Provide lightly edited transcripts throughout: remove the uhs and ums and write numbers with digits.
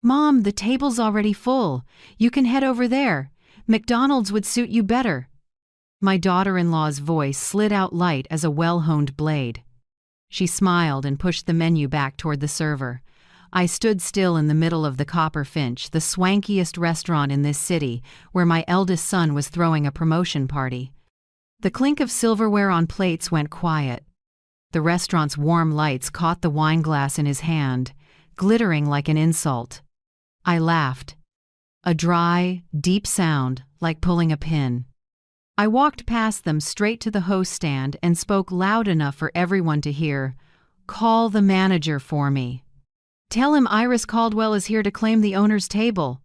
"Mom, the table's already full. You can head over there. McDonald's would suit you better." My daughter-in-law's voice slid out light as a well-honed blade. She smiled and pushed the menu back toward the server. I stood still in the middle of the Copper Finch, the swankiest restaurant in this city, where my eldest son was throwing a promotion party. The clink of silverware on plates went quiet. The restaurant's warm lights caught the wine glass in his hand, glittering like an insult. I laughed. A dry, deep sound, like pulling a pin. I walked past them straight to the host stand and spoke loud enough for everyone to hear, "Call the manager for me. Tell him Iris Caldwell is here to claim the owner's table."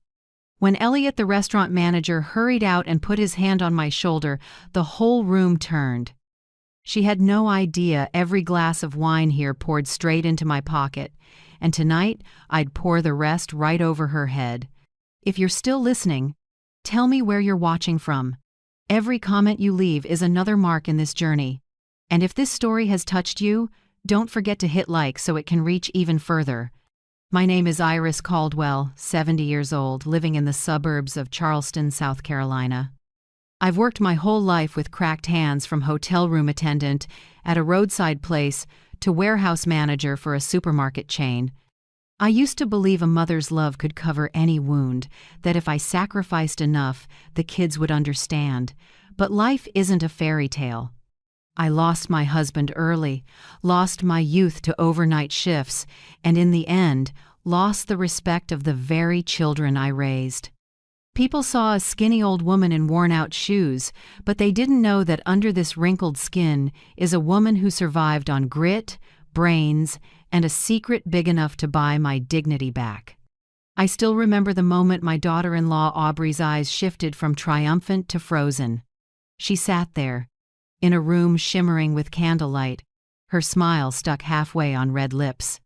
When Elliot, the restaurant manager, hurried out and put his hand on my shoulder, the whole room turned. She had no idea every glass of wine here poured straight into my pocket, and tonight I'd pour the rest right over her head. If you're still listening, tell me where you're watching from. Every comment you leave is another mark in this journey. And if this story has touched you, don't forget to hit like so it can reach even further. My name is Iris Caldwell, 70 years old, living in the suburbs of Charleston, South Carolina. I've worked my whole life with cracked hands, from hotel room attendant at a roadside place to warehouse manager for a supermarket chain. I used to believe a mother's love could cover any wound, that if I sacrificed enough, the kids would understand. But life isn't a fairy tale. I lost my husband early, lost my youth to overnight shifts, and in the end, lost the respect of the very children I raised. People saw a skinny old woman in worn-out shoes, but they didn't know that under this wrinkled skin is a woman who survived on grit, brains, and a secret big enough to buy my dignity back. I still remember the moment my daughter-in-law Aubrey's eyes shifted from triumphant to frozen. She sat there, in a room shimmering with candlelight, her smile stuck halfway on red lips.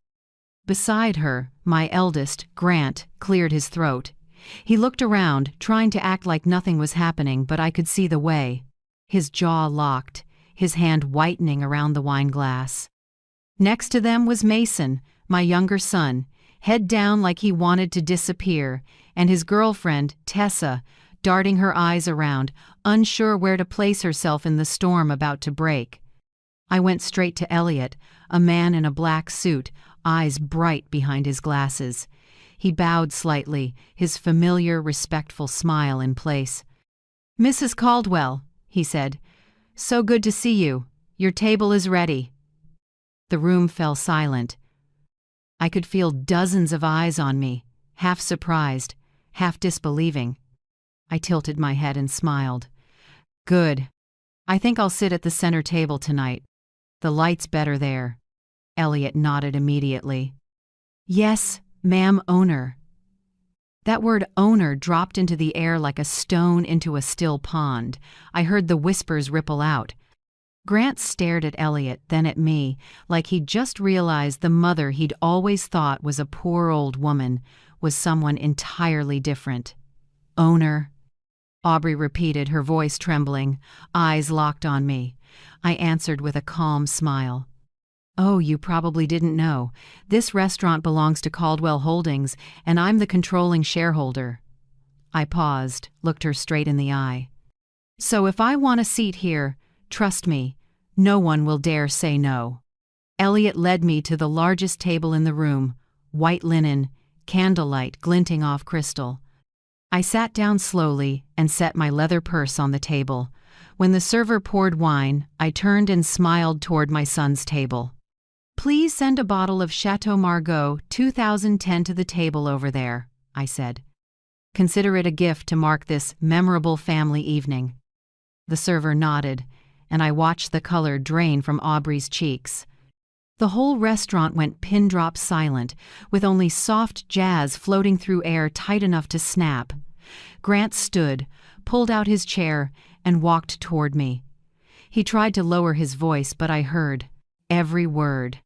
Beside her, my eldest, Grant, cleared his throat. He looked around, trying to act like nothing was happening, but I could see the way. His jaw locked, his hand whitening around the wine glass. Next to them was Mason, my younger son, head down like he wanted to disappear, and his girlfriend, Tessa, darting her eyes around, unsure where to place herself in the storm about to break. I went straight to Elliot, a man in a black suit, eyes bright behind his glasses. He bowed slightly, his familiar, respectful smile in place. "Mrs. Caldwell," he said, "so good to see you. Your table is ready." The room fell silent. I could feel dozens of eyes on me, half surprised, half disbelieving. I tilted my head and smiled. "Good. I think I'll sit at the center table tonight. The light's better there." Elliot nodded immediately. "Yes, ma'am, owner." That word owner dropped into the air like a stone into a still pond. I heard the whispers ripple out. Grant stared at Elliot, then at me, like he'd just realized the mother he'd always thought was a poor old woman was someone entirely different. "Owner," Aubrey repeated, her voice trembling, eyes locked on me. I answered with a calm smile. "Oh, you probably didn't know. This restaurant belongs to Caldwell Holdings, and I'm the controlling shareholder." I paused, looked her straight in the eye. "So if I want a seat here, trust me, no one will dare say no." Elliot led me to the largest table in the room, white linen, candlelight glinting off crystal. I sat down slowly and set my leather purse on the table. When the server poured wine, I turned and smiled toward my son's table. "Please send a bottle of Chateau Margaux 2010 to the table over there," I said. "Consider it a gift to mark this memorable family evening." The server nodded, and I watched the color drain from Aubrey's cheeks. The whole restaurant went pin-drop silent, with only soft jazz floating through air tight enough to snap. Grant stood, pulled out his chair, and walked toward me. He tried to lower his voice, but I heard every word.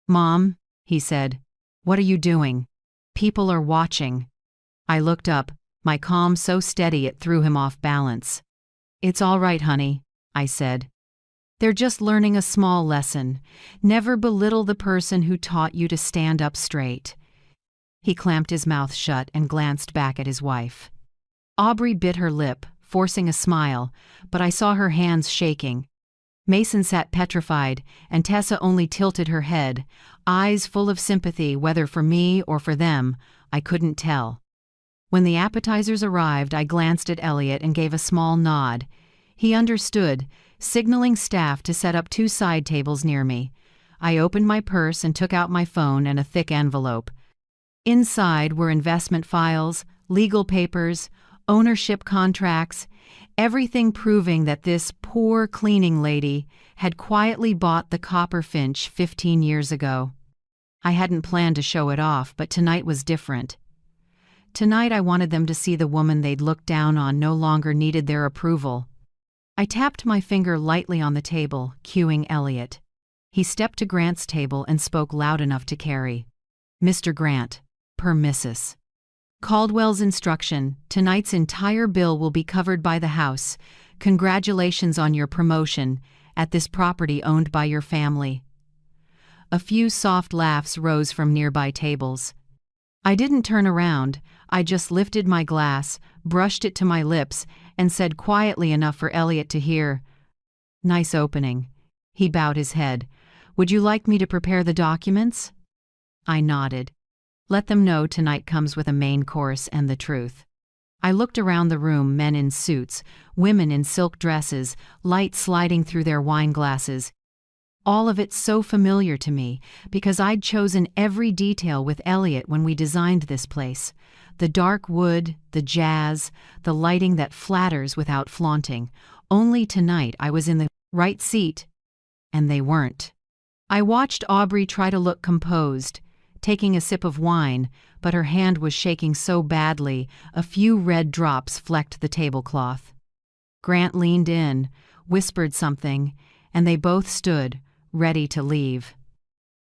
"Mom," he said, "what are you doing? People are watching." I looked up, my calm so steady it threw him off balance. "It's all right, honey," I said. "They're just learning a small lesson. Never belittle the person who taught you to stand up straight." He clamped his mouth shut and glanced back at his wife. Aubrey bit her lip, forcing a smile, but I saw her hands shaking. Mason sat petrified, and Tessa only tilted her head, eyes full of sympathy, whether for me or for them, I couldn't tell. When the appetizers arrived, I glanced at Elliot and gave a small nod. He understood, signaling staff to set up 2 side tables near me. I opened my purse and took out my phone and a thick envelope. Inside were investment files, legal papers, ownership contracts, everything proving that this poor cleaning lady had quietly bought the Copper Finch 15 years ago. I hadn't planned to show it off, but tonight was different. Tonight I wanted them to see the woman they'd looked down on no longer needed their approval. I tapped my finger lightly on the table, cueing Elliot. He stepped to Grant's table and spoke loud enough to carry. "Mr. Grant, per Mrs. Caldwell's instruction, tonight's entire bill will be covered by the house. Congratulations on your promotion at this property owned by your family." A few soft laughs rose from nearby tables. I didn't turn around, I just lifted my glass, brushed it to my lips, and said quietly enough for Elliot to hear, "Nice opening." He bowed his head. "Would you like me to prepare the documents?" I nodded. Let them know tonight comes with a main course and the truth. I looked around the room, men in suits, women in silk dresses, light sliding through their wine glasses. All of it so familiar to me, because I'd chosen every detail with Elliot when we designed this place. The dark wood, the jazz, the lighting that flatters without flaunting. Only tonight I was in the right seat, and they weren't. I watched Aubrey try to look composed, taking a sip of wine, but her hand was shaking so badly, a few red drops flecked the tablecloth. Grant leaned in, whispered something, and they both stood, ready to leave.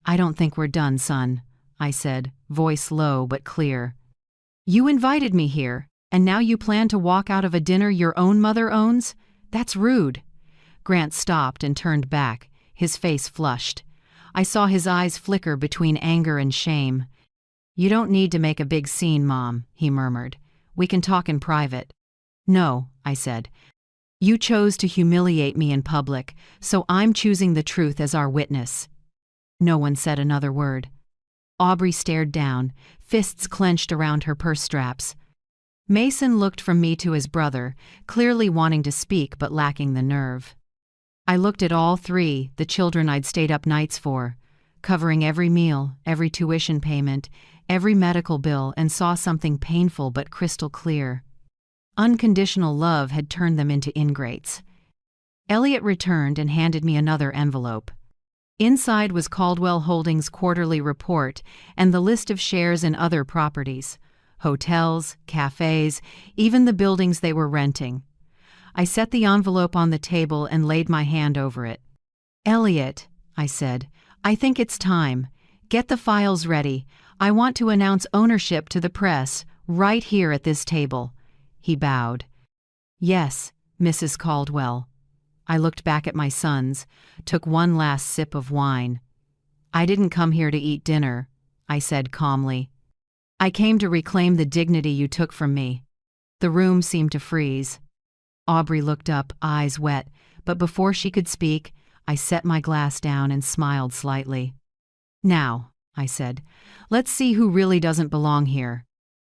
"I don't think we're done, son," I said, voice low but clear. "You invited me here, and now you plan to walk out of a dinner your own mother owns? That's rude." Grant stopped and turned back, his face flushed. I saw his eyes flicker between anger and shame. "You don't need to make a big scene, Mom," he murmured. "We can talk in private." "No," I said. "You chose to humiliate me in public, so I'm choosing the truth as our witness." No one said another word. Aubrey stared down, fists clenched around her purse straps. Mason looked from me to his brother, clearly wanting to speak but lacking the nerve. I looked at all 3, the children I'd stayed up nights for, covering every meal, every tuition payment, every medical bill, and saw something painful but crystal clear. Unconditional love had turned them into ingrates. Elliot returned and handed me another envelope. Inside was Caldwell Holdings' quarterly report and the list of shares in other properties, hotels, cafes, even the buildings they were renting. I set the envelope on the table and laid my hand over it. "Elliot," I said, "I think it's time. Get the files ready. I want to announce ownership to the press, right here at this table." He bowed. "Yes, Mrs. Caldwell." I looked back at my sons, took one last sip of wine. "I didn't come here to eat dinner," I said calmly. "I came to reclaim the dignity you took from me." The room seemed to freeze. Aubrey looked up, eyes wet, but before she could speak, I set my glass down and smiled slightly. "Now," I said, "let's see who really doesn't belong here."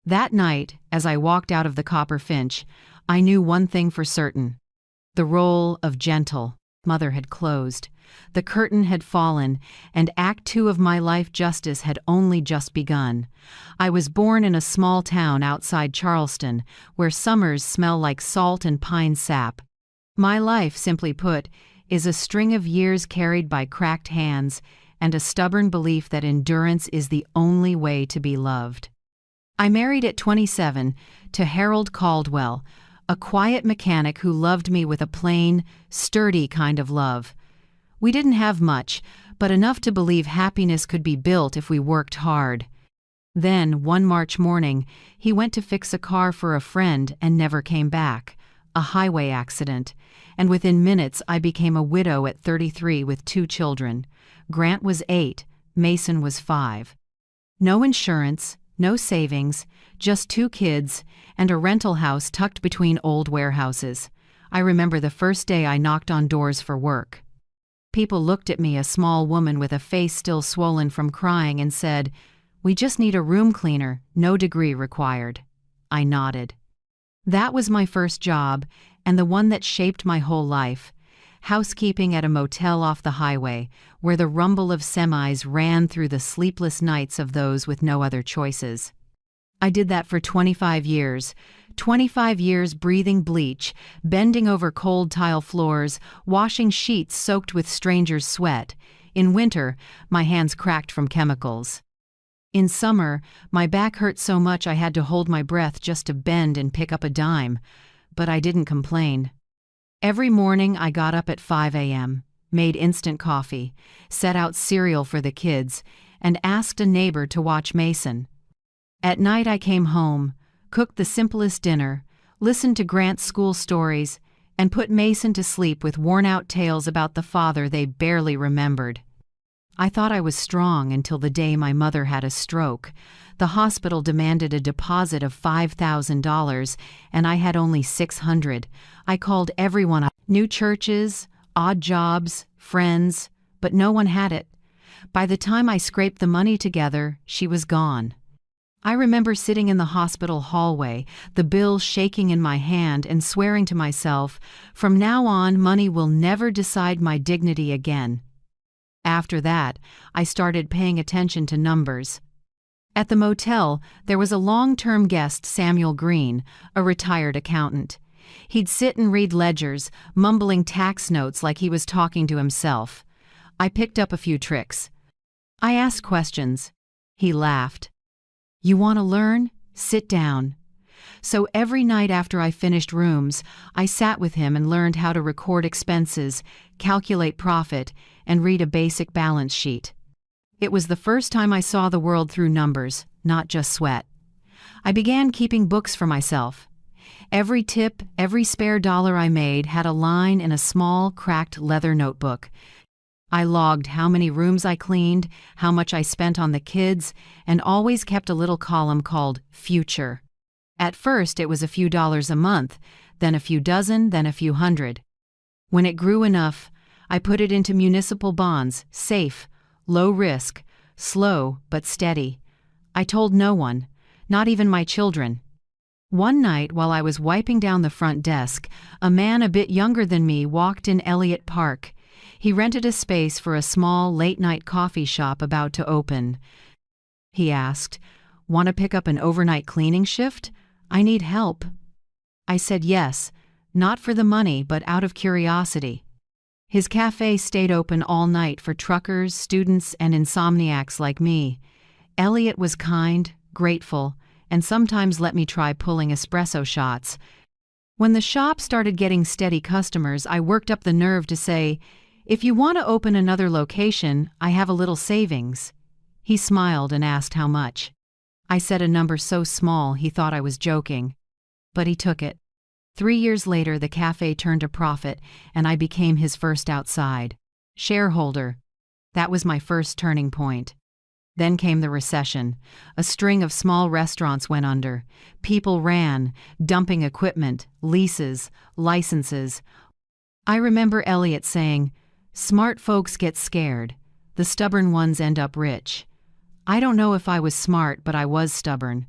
That night, as I walked out of the Copper Finch, I knew one thing for certain. The role of gentle mother had closed. The curtain had fallen, and Act 2 of my life justice had only just begun. I was born in a small town outside Charleston, where summers smell like salt and pine sap. My life, simply put, is a string of years carried by cracked hands and a stubborn belief that endurance is the only way to be loved. I married at 27 to Harold Caldwell, a quiet mechanic who loved me with a plain, sturdy kind of love. We didn't have much, but enough to believe happiness could be built if we worked hard. Then, one March morning, he went to fix a car for a friend and never came back. A highway accident. And within minutes I became a widow at 33 with 2 children. Grant was 8, Mason was 5. No insurance, no savings, just 2 kids, and a rental house tucked between old warehouses. I remember the first day I knocked on doors for work. People looked at me, a small woman with a face still swollen from crying, and said, "We just need a room cleaner, no degree required." I nodded. That was my first job, and the one that shaped my whole life. Housekeeping at a motel off the highway, where the rumble of semis ran through the sleepless nights of those with no other choices. I did that for 25 years. 25 years breathing bleach, bending over cold tile floors, washing sheets soaked with strangers' sweat. In winter, my hands cracked from chemicals. In summer, my back hurt so much I had to hold my breath just to bend and pick up a dime. But I didn't complain. Every morning I got up at 5 a.m., made instant coffee, set out cereal for the kids, and asked a neighbor to watch Mason. At night I came home, cooked the simplest dinner, listened to Grant's school stories, and put Mason to sleep with worn-out tales about the father they barely remembered. I thought I was strong until the day my mother had a stroke. The hospital demanded a deposit of $5,000, and I had only $600. I called everyone, new churches, odd jobs, friends, but no one had it. By the time I scraped the money together, she was gone. I remember sitting in the hospital hallway, the bill shaking in my hand, and swearing to myself, from now on, money will never decide my dignity again. After that, I started paying attention to numbers. At the motel, there was a long-term guest, Samuel Green, a retired accountant. He'd sit and read ledgers, mumbling tax notes like he was talking to himself. I picked up a few tricks. I asked questions. He laughed. "You want to learn? Sit down." So every night after I finished rooms, I sat with him and learned how to record expenses, calculate profit, and read a basic balance sheet. It was the first time I saw the world through numbers, not just sweat. I began keeping books for myself. Every tip, every spare dollar I made had a line in a small, cracked leather notebook. I logged how many rooms I cleaned, how much I spent on the kids, and always kept a little column called Future. At first, it was a few dollars a month, then a few dozen, then a few hundred. When it grew enough, I put it into municipal bonds, safe, low risk, slow but steady. I told no one, not even my children. One night, while I was wiping down the front desk, a man a bit younger than me walked in Elliott Park. He rented a space for a small late-night coffee shop about to open. He asked, "Want to pick up an overnight cleaning shift? I need help." I said yes, not for the money, but out of curiosity. His cafe stayed open all night for truckers, students, and insomniacs like me. Elliot was kind, grateful, and sometimes let me try pulling espresso shots. When the shop started getting steady customers, I worked up the nerve to say, "If you want to open another location, I have a little savings." He smiled and asked how much. I said a number so small he thought I was joking. But he took it. 3 years later, the cafe turned a profit, and I became his first outside shareholder. That was my first turning point. Then came the recession. A string of small restaurants went under. People ran, dumping equipment, leases, licenses. I remember Elliot saying, "Smart folks get scared. The stubborn ones end up rich." I don't know if I was smart, but I was stubborn.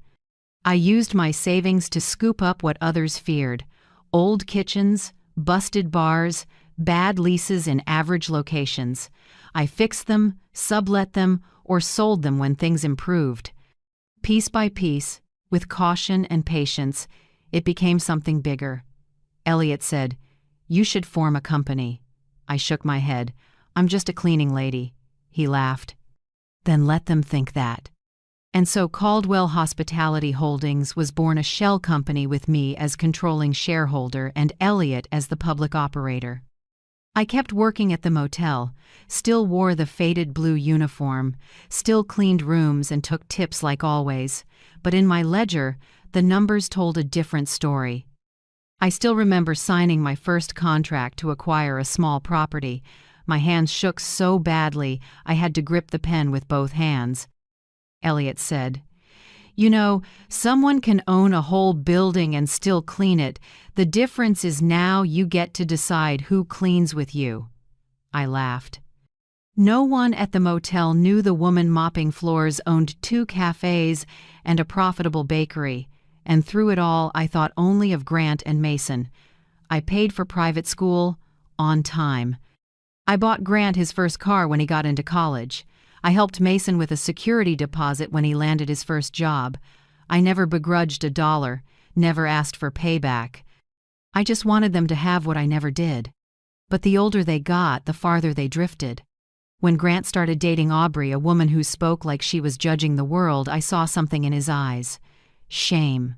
I used my savings to scoop up what others feared: old kitchens, busted bars, bad leases in average locations. I fixed them, sublet them, or sold them when things improved. Piece by piece, with caution and patience, it became something bigger. Elliot said, "You should form a company." I shook my head. "I'm just a cleaning lady." He laughed. "Then let them think that." And so Caldwell Hospitality Holdings was born, a shell company with me as controlling shareholder and Elliot as the public operator. I kept working at the motel, still wore the faded blue uniform, still cleaned rooms and took tips like always, but in my ledger, the numbers told a different story. I still remember signing my first contract to acquire a small property. My hands shook so badly I had to grip the pen with both hands. Elliot said, You know, someone can own a whole building and still clean it. The difference is now you get to decide who cleans with you." I laughed. No one at the motel knew the woman mopping floors owned 2 cafes and a profitable bakery, and through it all I thought only of Grant and Mason. I paid for private school on time. I bought Grant his first car when he got into college. I helped Mason with a security deposit when he landed his first job. I never begrudged $1, never asked for payback. I just wanted them to have what I never did. But the older they got, the farther they drifted. When Grant started dating Aubrey, a woman who spoke like she was judging the world, I saw something in his eyes. Shame.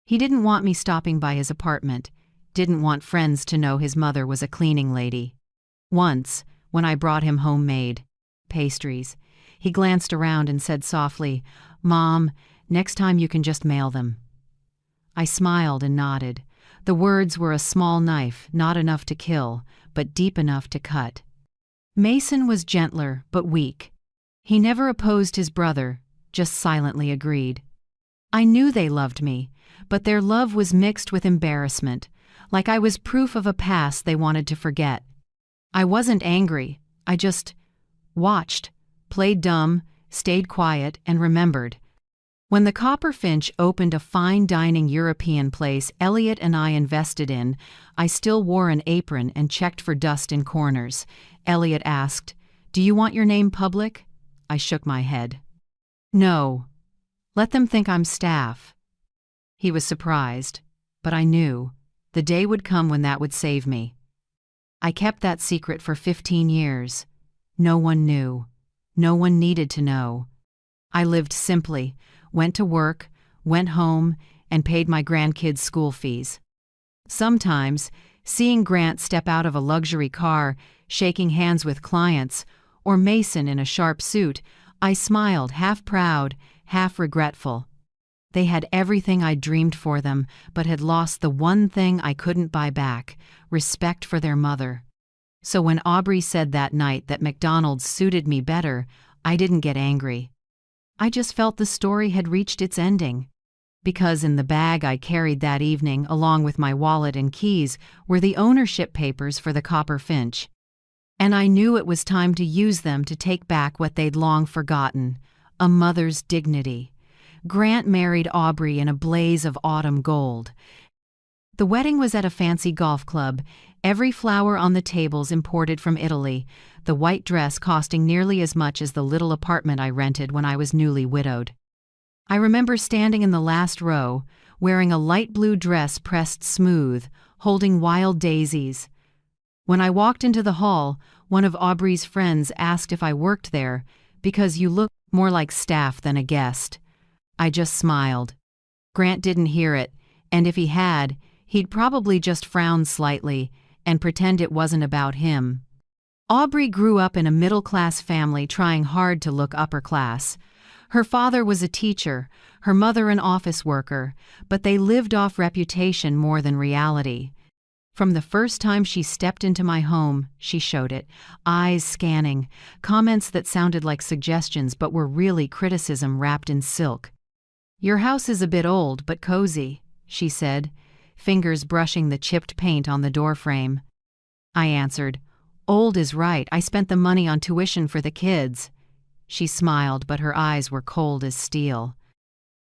He didn't want me stopping by his apartment, didn't want friends to know his mother was a cleaning lady. Once, when I brought him homemade pastries, he glanced around and said softly, "Mom, next time you can just mail them." I smiled and nodded. The words were a small knife, not enough to kill, but deep enough to cut. Mason was gentler, but weak. He never opposed his brother, just silently agreed. I knew they loved me, but their love was mixed with embarrassment, like I was proof of a past they wanted to forget. I wasn't angry, I just watched, played dumb, stayed quiet, and remembered. When the Copper Finch opened a fine dining European place Elliot and I invested in, I still wore an apron and checked for dust in corners. Elliot asked, "Do you want your name public?" I shook my head. "No. Let them think I'm staff." He was surprised, but I knew the day would come when that would save me. I kept that secret for 15 years. No one knew. No one needed to know. I lived simply, went to work, went home, and paid my grandkids' school fees. Sometimes, seeing Grant step out of a luxury car, shaking hands with clients, or Mason in a sharp suit, I smiled, half proud, half regretful. They had everything I dreamed for them, but had lost the one thing I couldn't buy back: respect for their mother. So when Aubrey said that night that McDonald's suited me better, I didn't get angry. I just felt the story had reached its ending. Because in the bag I carried that evening, along with my wallet and keys, were the ownership papers for the Copper Finch. And I knew it was time to use them to take back what they'd long forgotten: a mother's dignity. Grant married Aubrey in a blaze of autumn gold. The wedding was at a fancy golf club, every flower on the tables imported from Italy, the white dress costing nearly as much as the little apartment I rented when I was newly widowed. I remember standing in the last row, wearing a light blue dress pressed smooth, holding wild daisies. When I walked into the hall, one of Aubrey's friends asked if I worked there, because you look more like staff than a guest. I just smiled. Grant didn't hear it, and if he had, he'd probably just frown slightly and pretend it wasn't about him. Aubrey grew up in a middle-class family trying hard to look upper-class. Her father was a teacher, her mother an office worker, but they lived off reputation more than reality. From the first time she stepped into my home, she showed it, eyes scanning, comments that sounded like suggestions but were really criticism wrapped in silk. "Your house is a bit old but cozy," she said, fingers brushing the chipped paint on the doorframe. I answered, "Old is right, I spent the money on tuition for the kids." She smiled, but her eyes were cold as steel.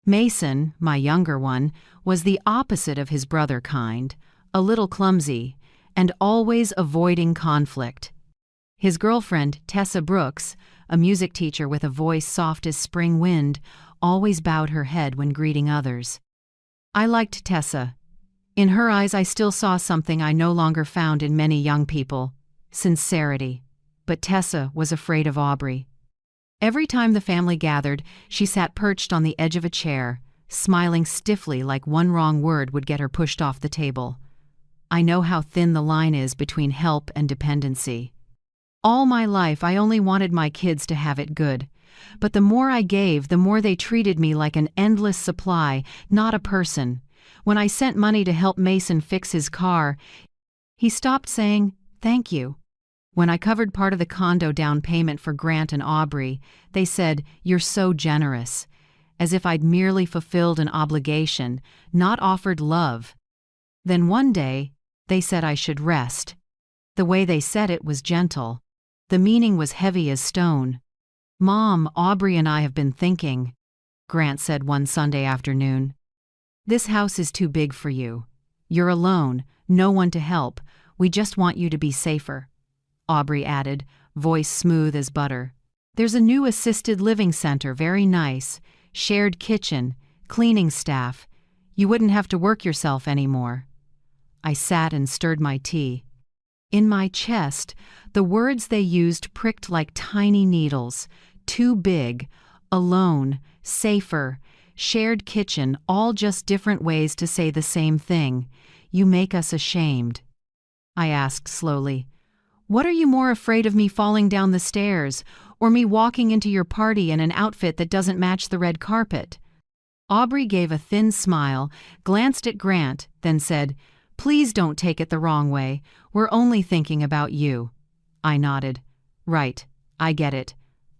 Mason, my younger one, was the opposite of his brother kind, a little clumsy, and always avoiding conflict. His girlfriend, Tessa Brooks, a music teacher with a voice soft as spring wind, always bowed her head when greeting others. I liked Tessa. In her eyes I still saw something I no longer found in many young people: sincerity. But Tessa was afraid of Aubrey. Every time the family gathered, she sat perched on the edge of a chair, smiling stiffly like one wrong word would get her pushed off the table. I know how thin the line is between help and dependency. All my life I only wanted my kids to have it good. But the more I gave, the more they treated me like an endless supply, not a person. When I sent money to help Mason fix his car, he stopped saying, "Thank you." When I covered part of the condo down payment for Grant and Aubrey, they said, "You're so generous." as if I'd merely fulfilled an obligation, not offered love. Then one day, they said I should rest. The way they said it was gentle. The meaning was heavy as stone. "Mom, Aubrey and I have been thinking," Grant said one Sunday afternoon. "This house is too big for you. You're alone, no one to help. We just want you to be safer." Aubrey added, voice smooth as butter. "There's a new assisted living center, very nice. Shared kitchen, cleaning staff. You wouldn't have to work yourself anymore." I sat and stirred my tea. In my chest, the words they used pricked like tiny needles. Too big, alone, safer, shared kitchen, all just different ways to say the same thing. "You make us ashamed." I asked slowly, "What are you more afraid of, me falling down the stairs, or me walking into your party in an outfit that doesn't match the red carpet?" Aubrey gave a thin smile, glanced at Grant, then said, "Please don't take it the wrong way. We're only thinking about you." I nodded. "Right, I get it."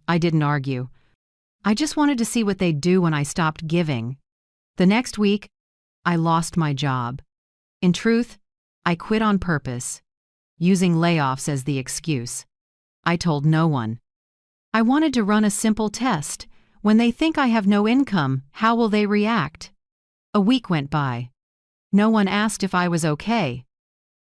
I didn't argue. I just wanted to see what they'd do when I stopped giving. The next week, I lost my job. In truth, I quit on purpose, using layoffs as the excuse. I told no one. I wanted to run a simple test. When they think I have no income, how will they react? A week went by. No one asked if I was okay.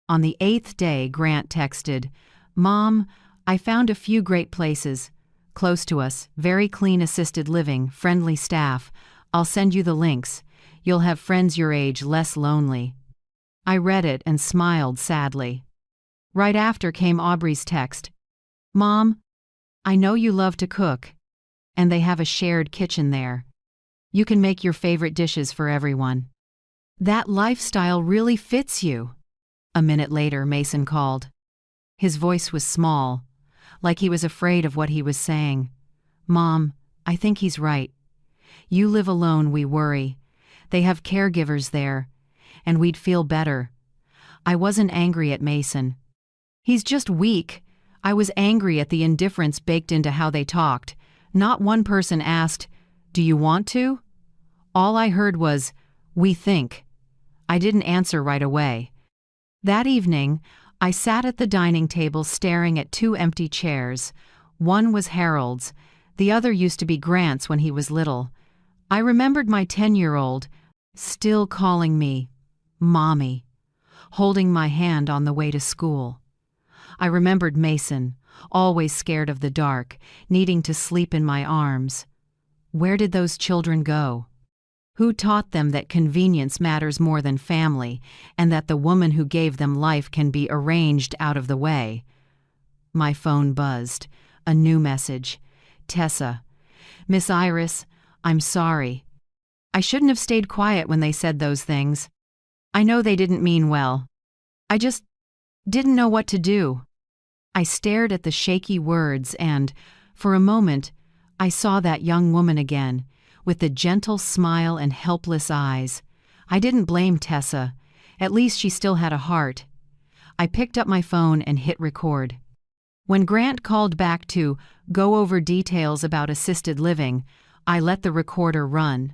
On the 8th day, Grant texted, "Mom, I found a few great places. Close to us, very clean assisted living, friendly staff. I'll send you the links. You'll have friends your age, less lonely." I read it and smiled sadly. Right after came Aubrey's text. "Mom, I know you love to cook, and they have a shared kitchen there. You can make your favorite dishes for everyone. That lifestyle really fits you." A minute later, Mason called. His voice was small, like he was afraid of what he was saying. "Mom, I think he's right. You live alone, we worry. They have caregivers there, and we'd feel better." I wasn't angry at Mason. He's just weak. I was angry at the indifference baked into how they talked. Not one person asked, "Do you want to?" All I heard was, "We think." I didn't answer right away. That evening, I sat at the dining table staring at 2 empty chairs. One was Harold's. The other used to be Grant's when he was little. I remembered my 10-year-old, still calling me Mommy, holding my hand on the way to school. I remembered Mason, always scared of the dark, needing to sleep in my arms. Where did those children go? Who taught them that convenience matters more than family, and that the woman who gave them life can be arranged out of the way? My phone buzzed. A new message. "Tessa. Miss Iris, I'm sorry. I shouldn't have stayed quiet when they said those things. I know they didn't mean well. I just didn't know what to do." I stared at the shaky words and, for a moment, I saw that young woman again, with the gentle smile and helpless eyes. I didn't blame Tessa. At least she still had a heart. I picked up my phone and hit record. When Grant called back to go over details about assisted living, I let the recorder run.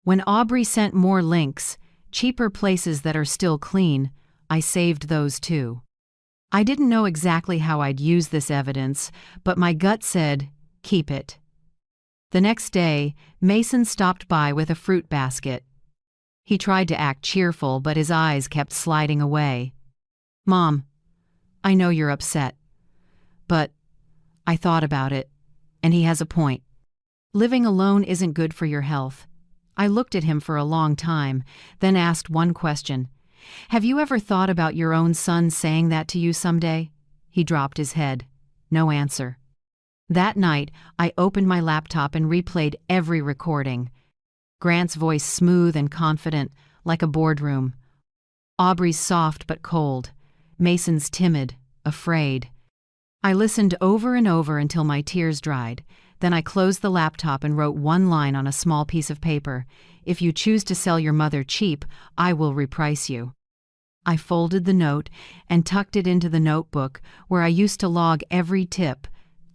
When Aubrey sent more links, cheaper places that are still clean, I saved those too. I didn't know exactly how I'd use this evidence, but my gut said, keep it. The next day, Mason stopped by with a fruit basket. He tried to act cheerful, but his eyes kept sliding away. "Mom, I know you're upset, but I thought about it, and he has a point. Living alone isn't good for your health." I looked at him for a long time, then asked one question. "Have you ever thought about your own son saying that to you someday?" He dropped his head. No answer. That night, I opened my laptop and replayed every recording. Grant's voice smooth and confident, like a boardroom. Aubrey's soft but cold. Mason's timid, afraid. I listened over and over until my tears dried. Then I closed the laptop and wrote one line on a small piece of paper. "If you choose to sell your mother cheap, I will reprice you." I folded the note and tucked it into the notebook where I used to log every tip,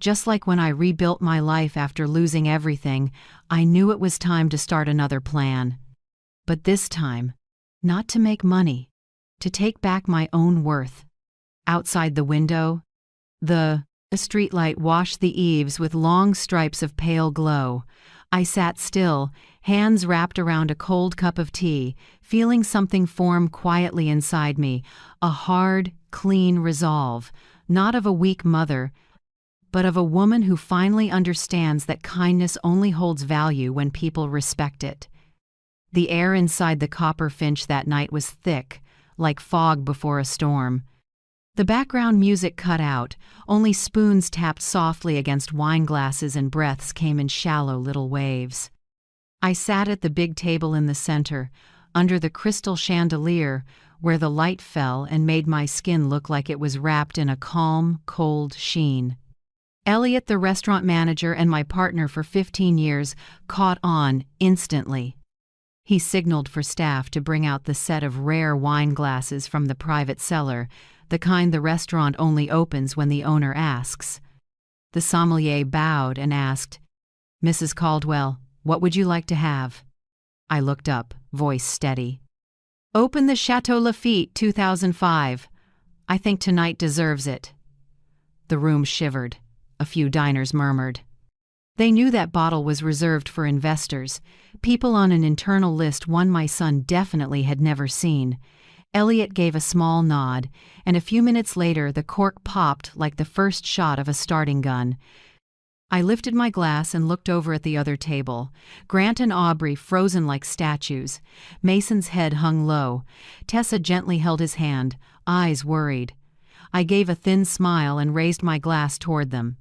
Just like when I rebuilt my life after losing everything, I knew it was time to start another plan. But this time, not to make money, to take back my own worth. Outside the window, the streetlight washed the eaves with long stripes of pale glow. I sat still, hands wrapped around a cold cup of tea, feeling something form quietly inside me, a hard, clean resolve, not of a weak mother, but of a woman who finally understands that kindness only holds value when people respect it. The air inside the Copper Finch that night was thick, like fog before a storm. The background music cut out, only spoons tapped softly against wine glasses and breaths came in shallow little waves. I sat at the big table in the center, under the crystal chandelier, where the light fell and made my skin look like it was wrapped in a calm, cold sheen. Elliot, the restaurant manager and my partner for 15 years, caught on instantly. He signaled for staff to bring out the set of rare wine glasses from the private cellar, the kind the restaurant only opens when the owner asks. The sommelier bowed and asked, "Mrs. Caldwell, what would you like to have?" I looked up, voice steady. "Open the Chateau Lafite 2005. I think tonight deserves it." The room shivered. A few diners murmured. They knew that bottle was reserved for investors, people on an internal list one my son definitely had never seen. Elliot gave a small nod, and a few minutes later the cork popped like the first shot of a starting gun. I lifted my glass and looked over at the other table. Grant and Aubrey frozen like statues. Mason's head hung low. Tessa gently held his hand, eyes worried. I gave a thin smile and raised my glass toward them.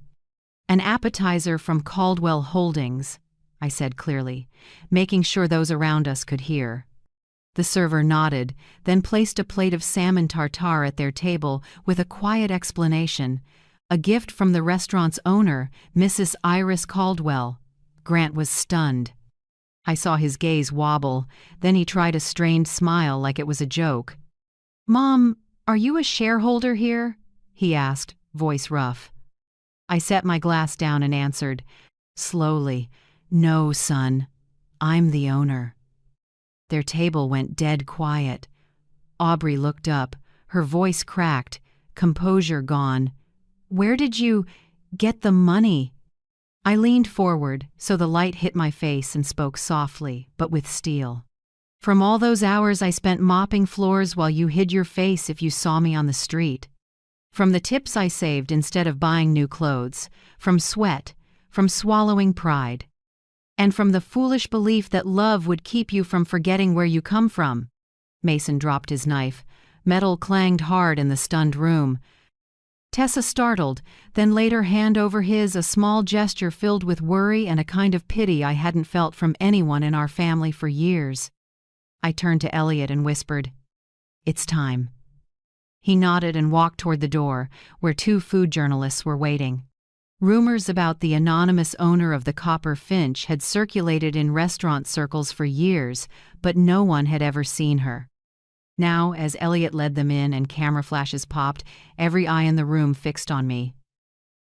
"An appetizer from Caldwell Holdings," I said clearly, making sure those around us could hear. The server nodded, then placed a plate of salmon tartare at their table with a quiet explanation. A gift from the restaurant's owner, Mrs. Iris Caldwell. Grant was stunned. I saw his gaze wobble, then he tried a strained smile like it was a joke. "Mom, are you a shareholder here?" he asked, voice rough. I set my glass down and answered, slowly, "No, son, I'm the owner." Their table went dead quiet. Aubrey looked up, her voice cracked, composure gone. "Where did you get the money?" I leaned forward, so the light hit my face and spoke softly, but with steel. "From all those hours I spent mopping floors while you hid your face if you saw me on the street. From the tips I saved instead of buying new clothes, from sweat, from swallowing pride. And from the foolish belief that love would keep you from forgetting where you come from." Mason dropped his knife. Metal clanged hard in the stunned room. Tessa startled, then laid her hand over his, a small gesture filled with worry and a kind of pity I hadn't felt from anyone in our family for years. I turned to Elliot and whispered, "It's time." He nodded and walked toward the door, where 2 food journalists were waiting. Rumors about the anonymous owner of the Copper Finch had circulated in restaurant circles for years, but no one had ever seen her. Now, as Elliot led them in and camera flashes popped, every eye in the room fixed on me.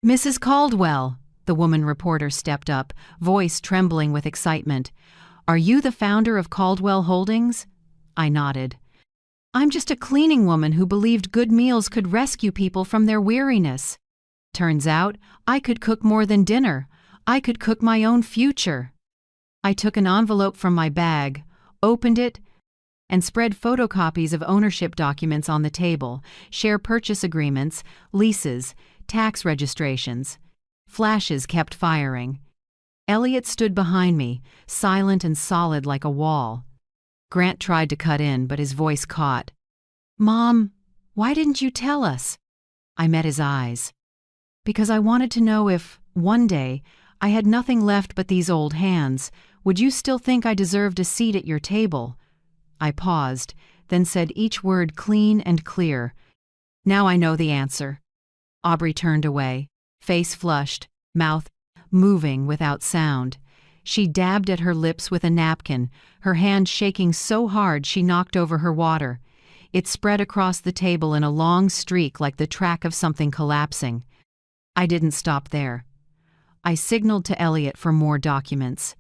"Mrs. Caldwell," the woman reporter stepped up, voice trembling with excitement. "Are you the founder of Caldwell Holdings?" I nodded. "I'm just a cleaning woman who believed good meals could rescue people from their weariness. Turns out, I could cook more than dinner. I could cook my own future." I took an envelope from my bag, opened it, and spread photocopies of ownership documents on the table, share purchase agreements, leases, tax registrations. Flashes kept firing. Elliot stood behind me, silent and solid like a wall. Grant tried to cut in, but his voice caught. "Mom, why didn't you tell us?" I met his eyes. "Because I wanted to know if, one day, I had nothing left but these old hands, would you still think I deserved a seat at your table?" I paused, then said each word clean and clear. "Now I know the answer." Aubrey turned away, face flushed, mouth moving without sound. She dabbed at her lips with a napkin, her hand shaking so hard she knocked over her water. It spread across the table in a long streak like the track of something collapsing. I didn't stop there. I signaled to Elliot for more documents.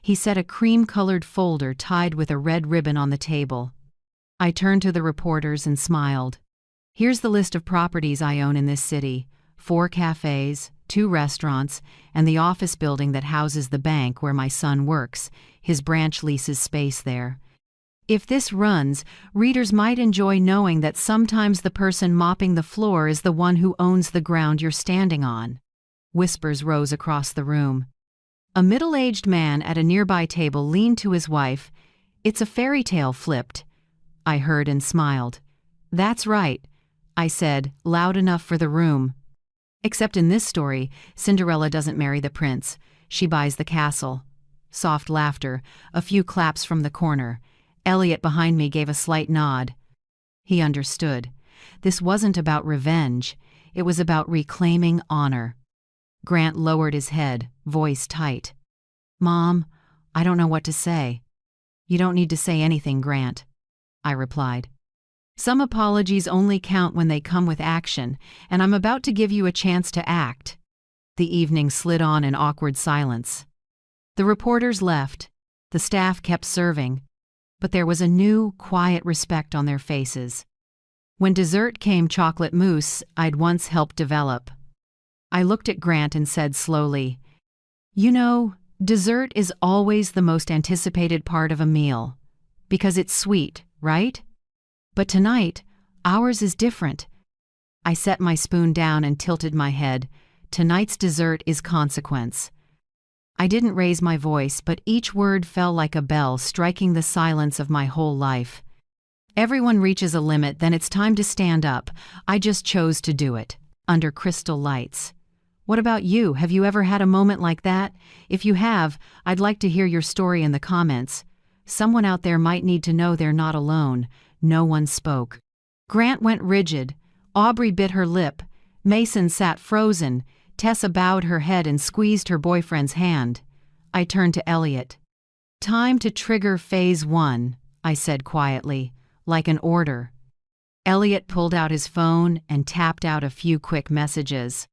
He set a cream-colored folder tied with a red ribbon on the table. I turned to the reporters and smiled. Here's the list of properties I own in this city: 4 cafes, 2 restaurants, and the office building that houses the bank where my son works. His branch leases space there. If this runs, readers might enjoy knowing that sometimes the person mopping the floor is the one who owns the ground you're standing on. Whispers rose across the room. A middle-aged man at a nearby table leaned to his wife. "It's a fairy tale flipped," I heard and smiled. "That's right," I said, loud enough for the room. "Except in this story, Cinderella doesn't marry the prince. She buys the castle." Soft laughter, a few claps from the corner. Elliot behind me gave a slight nod. He understood. This wasn't about revenge. It was about reclaiming honor. Grant lowered his head, voice tight. "Mom, I don't know what to say." "You don't need to say anything, Grant," I replied. "Some apologies only count when they come with action, and I'm about to give you a chance to act." The evening slid on in awkward silence. The reporters left. The staff kept serving. But there was a new, quiet respect on their faces. When dessert came chocolate mousse I'd once helped develop. I looked at Grant and said slowly, "You know, dessert is always the most anticipated part of a meal. Because it's sweet, right? But tonight, ours is different." I set my spoon down and tilted my head. Tonight's dessert is consequence. I didn't raise my voice, but each word fell like a bell, striking the silence of my whole life. Everyone reaches a limit, then it's time to stand up. I just chose to do it, under crystal lights. What about you? Have you ever had a moment like that? If you have, I'd like to hear your story in the comments. Someone out there might need to know they're not alone. No one spoke. Grant went rigid. Aubrey bit her lip. Mason sat frozen. Tessa bowed her head and squeezed her boyfriend's hand. I turned to Elliot. "Time to trigger phase 1, I said quietly, like an order. Elliot pulled out his phone and tapped out a few quick messages.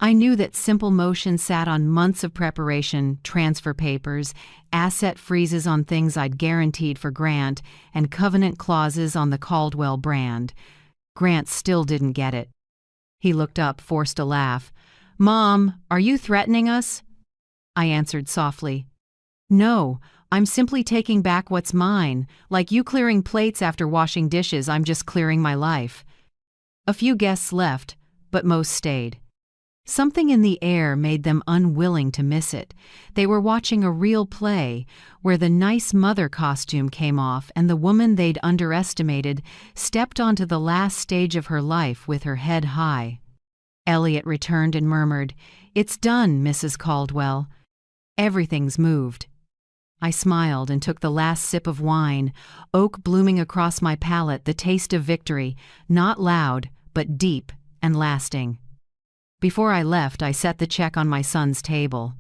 I knew that Simple Motion sat on months of preparation, transfer papers, asset freezes on things I'd guaranteed for Grant, and covenant clauses on the Caldwell brand. Grant still didn't get it. He looked up, forced a laugh. "Mom, are you threatening us?" I answered softly. "No, I'm simply taking back what's mine. Like you clearing plates after washing dishes, I'm just clearing my life." A few guests left, but most stayed. Something in the air made them unwilling to miss it. They were watching a real play, where the nice mother costume came off and the woman they'd underestimated stepped onto the last stage of her life with her head high. Elliot returned and murmured, "It's done, Mrs. Caldwell. Everything's moved." I smiled and took the last sip of wine, oak blooming across my palate, the taste of victory, not loud, but deep and lasting. Before I left, I set the check on my son's table.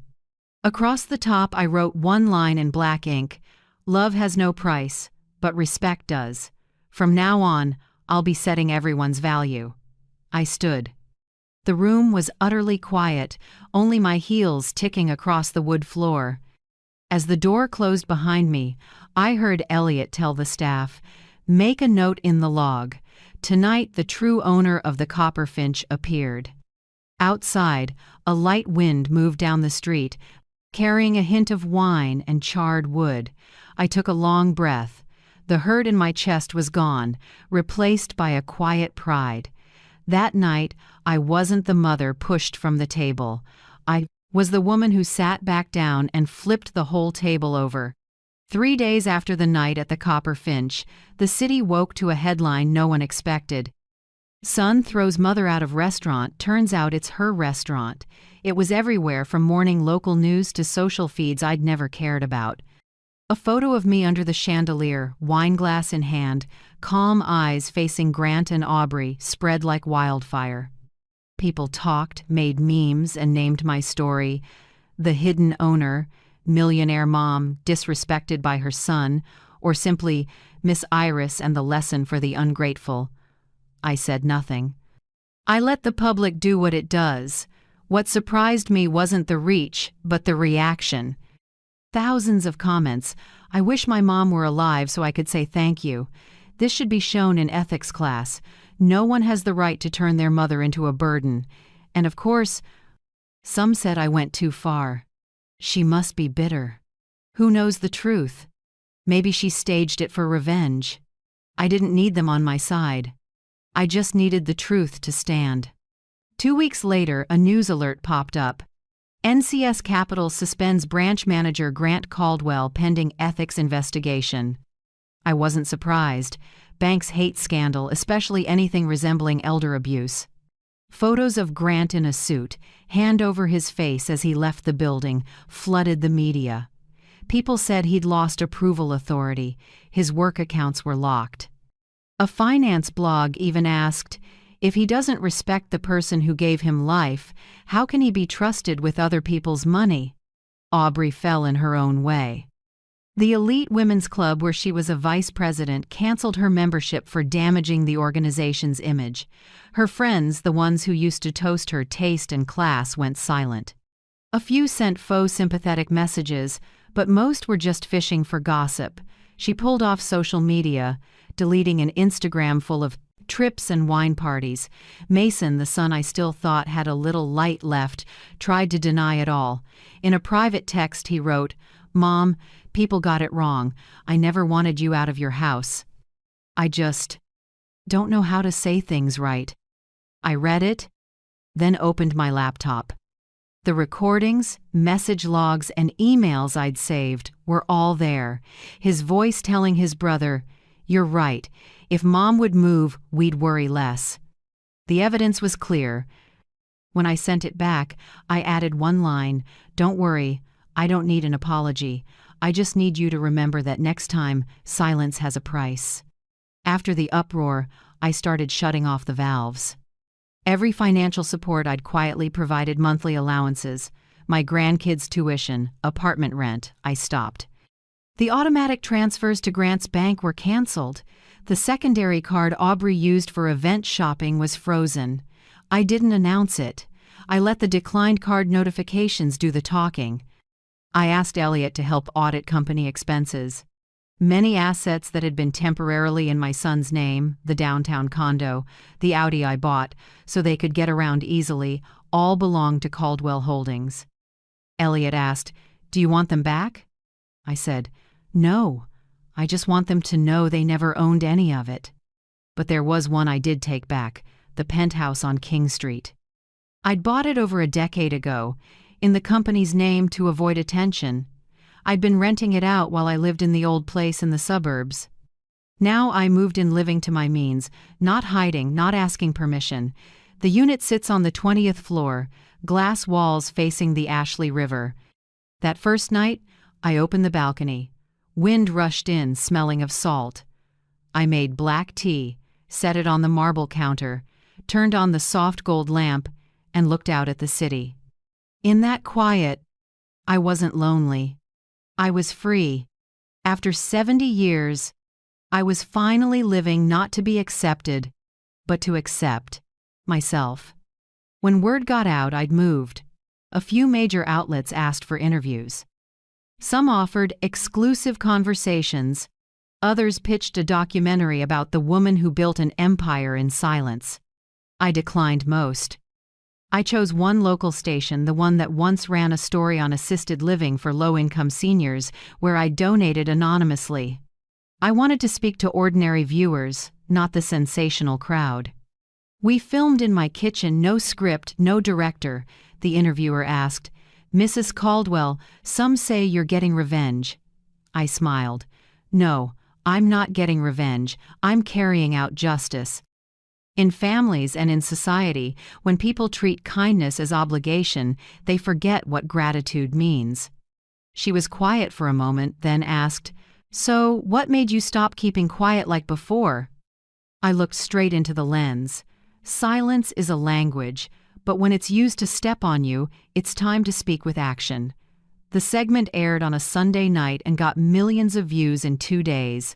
Across the top, I wrote one line in black ink: "Love has no price, but respect does. From now on, I'll be setting everyone's value." I stood. The room was utterly quiet, only my heels ticking across the wood floor. As the door closed behind me, I heard Elliot tell the staff, "Make a note in the log. Tonight the true owner of the Copperfinch appeared." Outside, a light wind moved down the street, carrying a hint of wine and charred wood. I took a long breath. The hurt in my chest was gone, replaced by a quiet pride. That night, I wasn't the mother pushed from the table. I was the woman who sat back down and flipped the whole table over. 3 days after the night at the Copperfinch, the city woke to a headline no one expected. "Son throws mother out of restaurant, turns out it's her restaurant." It was everywhere, from morning local news to social feeds I'd never cared about. A photo of me under the chandelier, wineglass in hand, calm eyes facing Grant and Aubrey, spread like wildfire. People talked, made memes, and named my story. The hidden owner, millionaire mom disrespected by her son, or simply Miss Iris and the lesson for the ungrateful. I said nothing. I let the public do what it does. What surprised me wasn't the reach, but the reaction. Thousands of comments. I wish my mom were alive so I could say thank you. This should be shown in ethics class. No one has the right to turn their mother into a burden. And of course, some said I went too far. She must be bitter. Who knows the truth? Maybe she staged it for revenge. I didn't need them on my side. I just needed the truth to stand. 2 weeks later, a news alert popped up. NCS Capital suspends branch manager Grant Caldwell pending ethics investigation. I wasn't surprised. Banks hate scandal, especially anything resembling elder abuse. Photos of Grant in a suit, hand over his face as he left the building, flooded the media. People said he'd lost approval authority. His work accounts were locked. A finance blog even asked, if he doesn't respect the person who gave him life, how can he be trusted with other people's money? Aubrey fell in her own way. The elite women's club where she was a vice president canceled her membership for damaging the organization's image. Her friends, the ones who used to toast her taste and class, went silent. A few sent faux sympathetic messages, but most were just fishing for gossip. She pulled off social media, deleting an Instagram full of trips and wine parties. Mason, the son I still thought had a little light left, tried to deny it all. In a private text he wrote, "Mom, people got it wrong. I never wanted you out of your house. I just don't know how to say things right." I read it, then opened my laptop. The recordings, message logs, and emails I'd saved were all there. His voice telling his brother, "You're right. If Mom would move, we'd worry less." The evidence was clear. When I sent it back, I added one line, "Don't worry, I don't need an apology. I just need you to remember that next time, silence has a price." After the uproar, I started shutting off the valves. Every financial support I'd quietly provided, monthly allowances, my grandkids' tuition, apartment rent, I stopped. The automatic transfers to Grant's bank were canceled. The secondary card Aubrey used for event shopping was frozen. I didn't announce it. I let the declined card notifications do the talking. I asked Elliot to help audit company expenses. Many assets that had been temporarily in my son's name, the downtown condo, the Audi I bought, so they could get around easily, all belonged to Caldwell Holdings. Elliot asked, "Do you want them back?" I said, "No. I just want them to know they never owned any of it." But there was one I did take back, the penthouse on King Street. I'd bought it over a decade ago, in the company's name to avoid attention. I'd been renting it out while I lived in the old place in the suburbs. Now I moved in living to my means, not hiding, not asking permission. The unit sits on the 20th floor, glass walls facing the Ashley River. That first night, I opened the balcony. Wind rushed in, smelling of salt. I made black tea, set it on the marble counter, turned on the soft gold lamp, and looked out at the city. In that quiet, I wasn't lonely. I was free. After 70 years, I was finally living not to be accepted, but to accept myself. When word got out I'd moved, a few major outlets asked for interviews. Some offered exclusive conversations, others pitched a documentary about the woman who built an empire in silence. I declined most. I chose one local station, the one that once ran a story on assisted living for low-income seniors, where I donated anonymously. I wanted to speak to ordinary viewers, not the sensational crowd. "We filmed in my kitchen, no script, no director," the interviewer asked. "Mrs. Caldwell, some say you're getting revenge." I smiled. "No, I'm not getting revenge. I'm carrying out justice." In families and in society, when people treat kindness as obligation, they forget what gratitude means. She was quiet for a moment, then asked, "So, what made you stop keeping quiet like before?" I looked straight into the lens. Silence is a language, but when it's used to step on you, it's time to speak with action. The segment aired on a Sunday night and got millions of views in 2 days.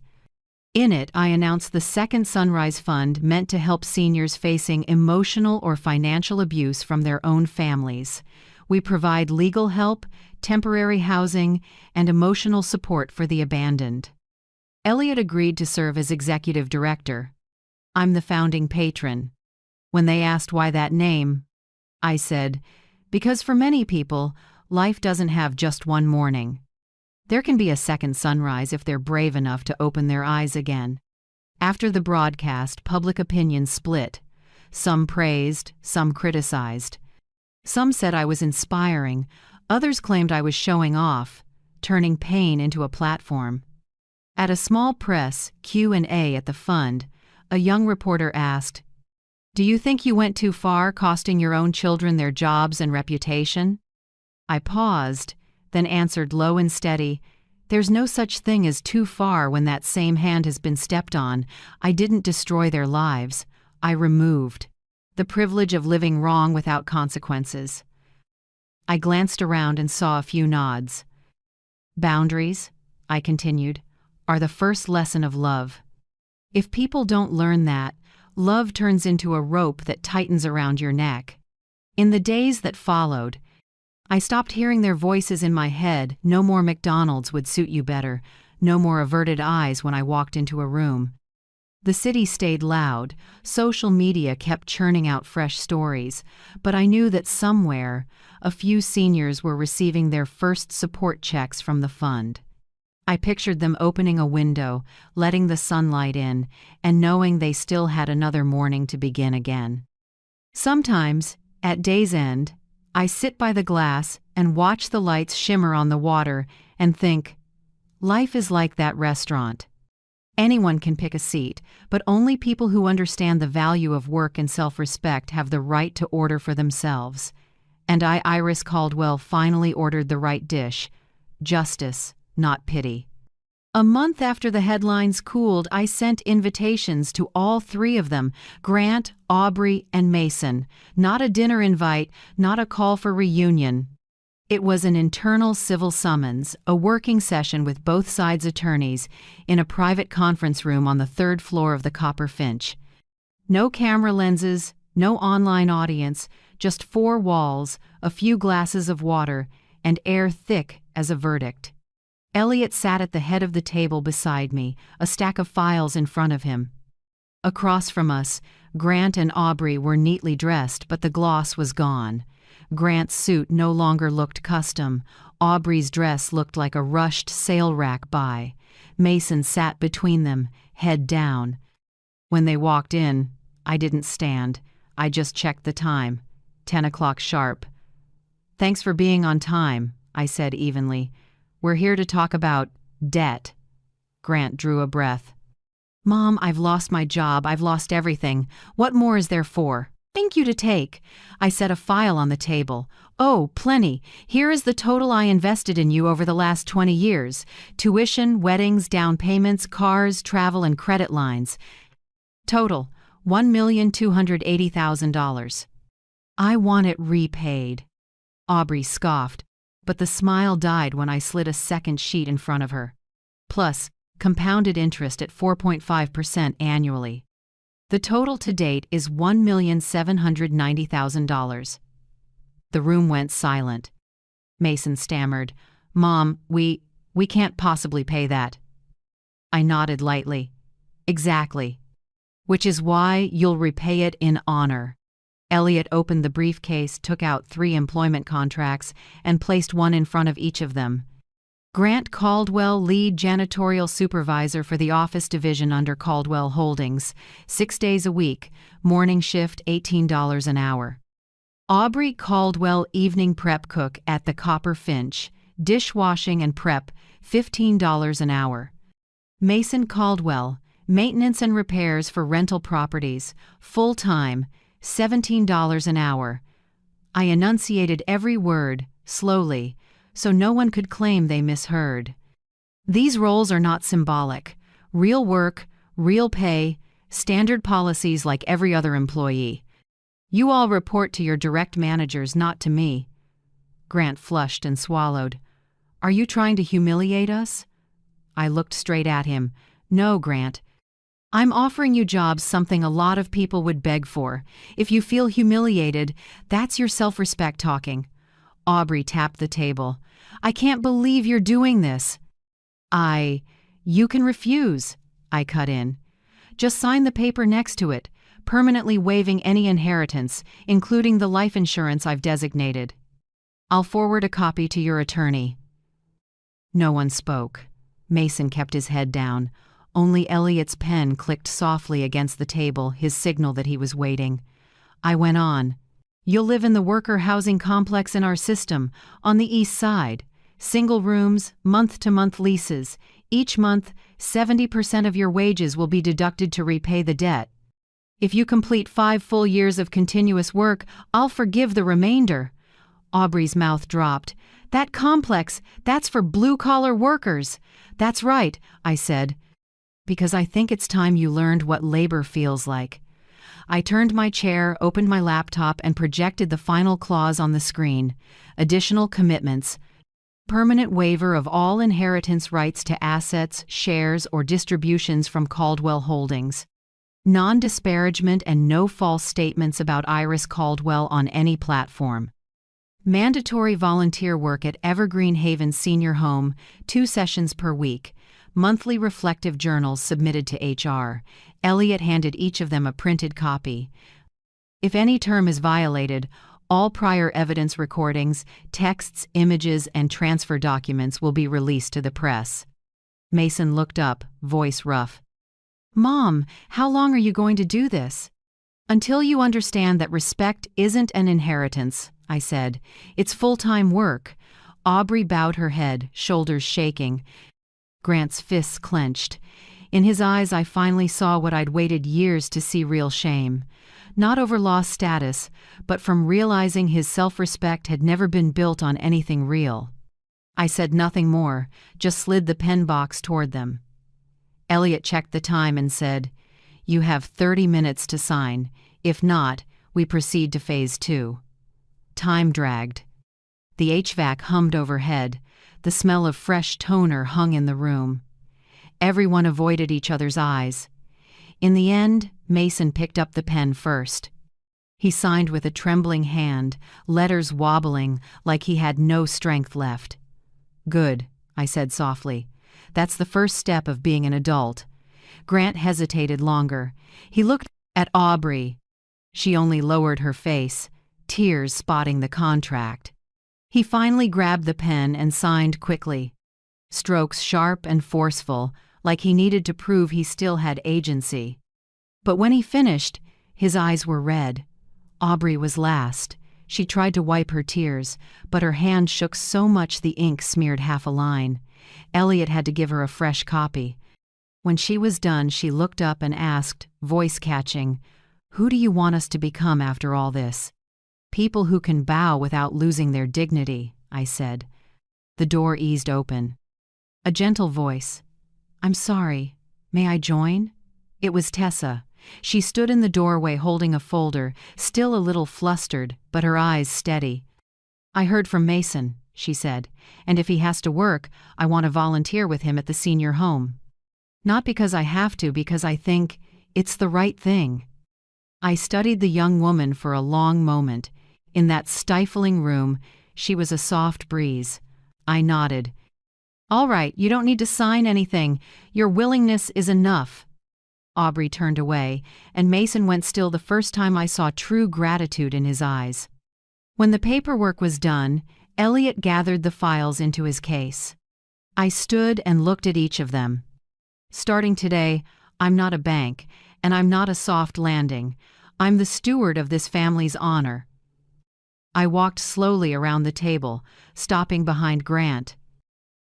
In it, I announced the second Sunrise Fund meant to help seniors facing emotional or financial abuse from their own families. We provide legal help, temporary housing, and emotional support for the abandoned. Elliot agreed to serve as executive director. I'm the founding patron. When they asked why that name, I said, because for many people, life doesn't have just one morning. There can be a second sunrise if they're brave enough to open their eyes again. After the broadcast, public opinion split. Some praised, some criticized. Some said I was inspiring, others claimed I was showing off, turning pain into a platform. At a small press Q&A at the fund, a young reporter asked, "Do you think you went too far, costing your own children their jobs and reputation?" I paused, then answered low and steady, "There's no such thing as too far when that same hand has been stepped on. I didn't destroy their lives. I removed the privilege of living wrong without consequences." I glanced around and saw a few nods. "Boundaries," I continued, "are the first lesson of love. If people don't learn that, love turns into a rope that tightens around your neck." In the days that followed, I stopped hearing their voices in my head. No more McDonald's would suit you better, no more averted eyes when I walked into a room. The city stayed loud, social media kept churning out fresh stories, but I knew that somewhere, a few seniors were receiving their first support checks from the fund. I pictured them opening a window, letting the sunlight in, and knowing they still had another morning to begin again. Sometimes, at day's end, I sit by the glass and watch the lights shimmer on the water and think, life is like that restaurant. Anyone can pick a seat, but only people who understand the value of work and self-respect have the right to order for themselves. And Iris Caldwell, finally ordered the right dish: justice, not pity. A month after the headlines cooled, I sent invitations to all three of them, Grant, Aubrey, and Mason. Not a dinner invite, not a call for reunion. It was an internal civil summons, a working session with both sides' attorneys, in a private conference room on the third floor of the Copper Finch. No camera lenses, no online audience, just four walls, a few glasses of water, and air thick as a verdict. Elliot sat at the head of the table beside me, a stack of files in front of him. Across from us, Grant and Aubrey were neatly dressed, but the gloss was gone. Grant's suit no longer looked custom. Aubrey's dress looked like a rushed sale rack buy. Mason sat between them, head down. When they walked in, I didn't stand. I just checked the time. 10 o'clock sharp. "Thanks for being on time," I said evenly. "We're here to talk about debt." Grant drew a breath. "Mom, I've lost my job. I've lost everything. What more is there for?" "Thank you to take." I set a file on the table. "Oh, plenty. Here is the total I invested in you over the last 20 years. Tuition, weddings, down payments, cars, travel, and credit lines. Total, $1,280,000. I want it repaid." Aubrey scoffed, but the smile died when I slid a second sheet in front of her. Plus, compounded interest at 4.5% annually. The total to date is $1,790,000. The room went silent. Mason stammered, "Mom, we can't possibly pay that." I nodded lightly. "Exactly. Which is why you'll repay it in honor." Elliot opened the briefcase, took out 3 employment contracts, and placed one in front of each of them. Grant Caldwell, lead janitorial supervisor for the office division under Caldwell Holdings, 6 days a week, morning shift, $18 an hour. Aubrey Caldwell, evening prep cook at the Copper Finch, dishwashing and prep, $15 an hour. Mason Caldwell, maintenance and repairs for rental properties, full-time, $17 an hour. I enunciated every word, slowly, so no one could claim they misheard. These roles are not symbolic. Real work, real pay, standard policies like every other employee. You all report to your direct managers, not to me. Grant flushed and swallowed. "Are you trying to humiliate us?" I looked straight at him. No, Grant. I'm offering you jobs, something a lot of people would beg for. If you feel humiliated, that's your self-respect talking. Aubrey tapped the table. I can't believe you're doing this. You can refuse, I cut in. Just sign the paper next to it, permanently waiving any inheritance, including the life insurance I've designated. I'll forward a copy to your attorney. No one spoke. Mason kept his head down. Only Elliot's pen clicked softly against the table, his signal that he was waiting. I went on. You'll live in the worker housing complex in our system, on the east side. Single rooms, month-to-month leases. Each month, 70% of your wages will be deducted to repay the debt. If you complete 5 full years of continuous work, I'll forgive the remainder. Aubrey's mouth dropped. That complex, that's for blue-collar workers. That's right, I said, because I think it's time you learned what labor feels like. I turned my chair, opened my laptop, and projected the final clause on the screen. Additional commitments. Permanent waiver of all inheritance rights to assets, shares, or distributions from Caldwell Holdings. Non-disparagement and no false statements about Iris Caldwell on any platform. Mandatory volunteer work at Evergreen Haven Senior Home, 2 sessions per week. Monthly reflective journals submitted to HR. Elliot handed each of them a printed copy. If any term is violated, all prior evidence recordings, texts, images, and transfer documents will be released to the press. Mason looked up, voice rough. Mom, how long are you going to do this? Until you understand that respect isn't an inheritance, I said. It's full-time work. Aubrey bowed her head, shoulders shaking. Grant's fists clenched. In his eyes I finally saw what I'd waited years to see: real shame. Not over lost status, but from realizing his self-respect had never been built on anything real. I said nothing more, just slid the pen box toward them. Elliot checked the time and said, You have 30 minutes to sign. If not, we proceed to phase 2. Time dragged. The HVAC hummed overhead. The smell of fresh toner hung in the room. Everyone avoided each other's eyes. In the end, Mason picked up the pen first. He signed with a trembling hand, letters wobbling like he had no strength left. Good, I said softly. That's the first step of being an adult. Grant hesitated longer. He looked at Aubrey. She only lowered her face, tears spotting the contract. He finally grabbed the pen and signed quickly. Strokes sharp and forceful, like he needed to prove he still had agency. But when he finished, his eyes were red. Aubrey was last. She tried to wipe her tears, but her hand shook so much the ink smeared half a line. Elliot had to give her a fresh copy. When she was done, she looked up and asked, voice catching, Who do you want us to become after all this? People who can bow without losing their dignity, I said. The door eased open. A gentle voice. I'm sorry. May I join? It was Tessa. She stood in the doorway holding a folder, still a little flustered, but her eyes steady. I heard from Mason, she said, and if he has to work, I want to volunteer with him at the senior home. Not because I have to, because I think it's the right thing. I studied the young woman for a long moment. In that stifling room, she was a soft breeze. I nodded. All right, you don't need to sign anything. Your willingness is enough. Aubrey turned away, and Mason went still the first time I saw true gratitude in his eyes. When the paperwork was done, Elliot gathered the files into his case. I stood and looked at each of them. Starting today, I'm not a bank, and I'm not a soft landing. I'm the steward of this family's honor. I walked slowly around the table, stopping behind Grant.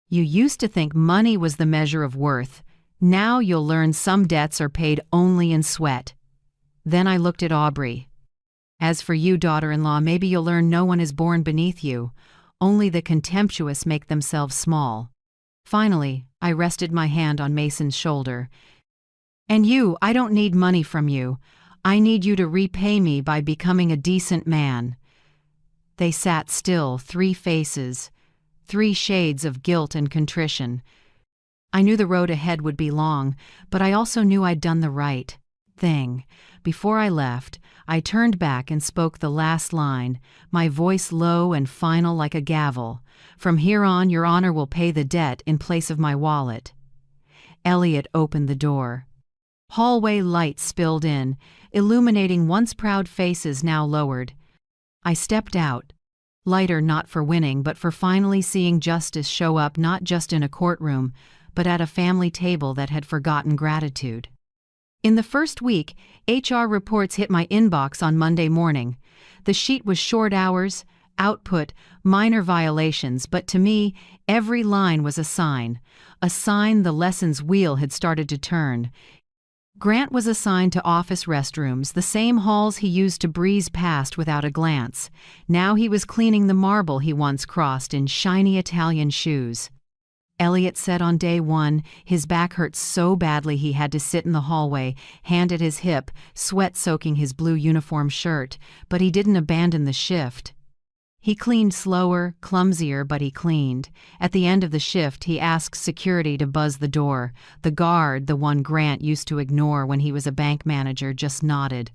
You used to think money was the measure of worth. Now you'll learn some debts are paid only in sweat. Then I looked at Aubrey. As for you, daughter-in-law, maybe you'll learn no one is born beneath you. Only the contemptuous make themselves small. Finally, I rested my hand on Mason's shoulder. And you, I don't need money from you. I need you to repay me by becoming a decent man. They sat still, 3 faces, 3 shades of guilt and contrition. I knew the road ahead would be long, but I also knew I'd done the right thing. Before I left, I turned back and spoke the last line, my voice low and final like a gavel. "From here on, Your Honor will pay the debt in place of my wallet." Elliot opened the door. Hallway lights spilled in, illuminating once proud faces now lowered. I stepped out, lighter not for winning but for finally seeing justice show up not just in a courtroom, but at a family table that had forgotten gratitude. In the first week, HR reports hit my inbox on Monday morning. The sheet was short hours, output, minor violations, but to me, every line was a sign the lessons wheel had started to turn. Grant was assigned to office restrooms, the same halls he used to breeze past without a glance. Now he was cleaning the marble he once crossed in shiny Italian shoes. Elliot said on day one, his back hurt so badly he had to sit in the hallway, hand at his hip, sweat soaking his blue uniform shirt, but he didn't abandon the shift. He cleaned slower, clumsier, but he cleaned. At the end of the shift, he asked security to buzz the door. The guard, the one Grant used to ignore when he was a bank manager, just nodded.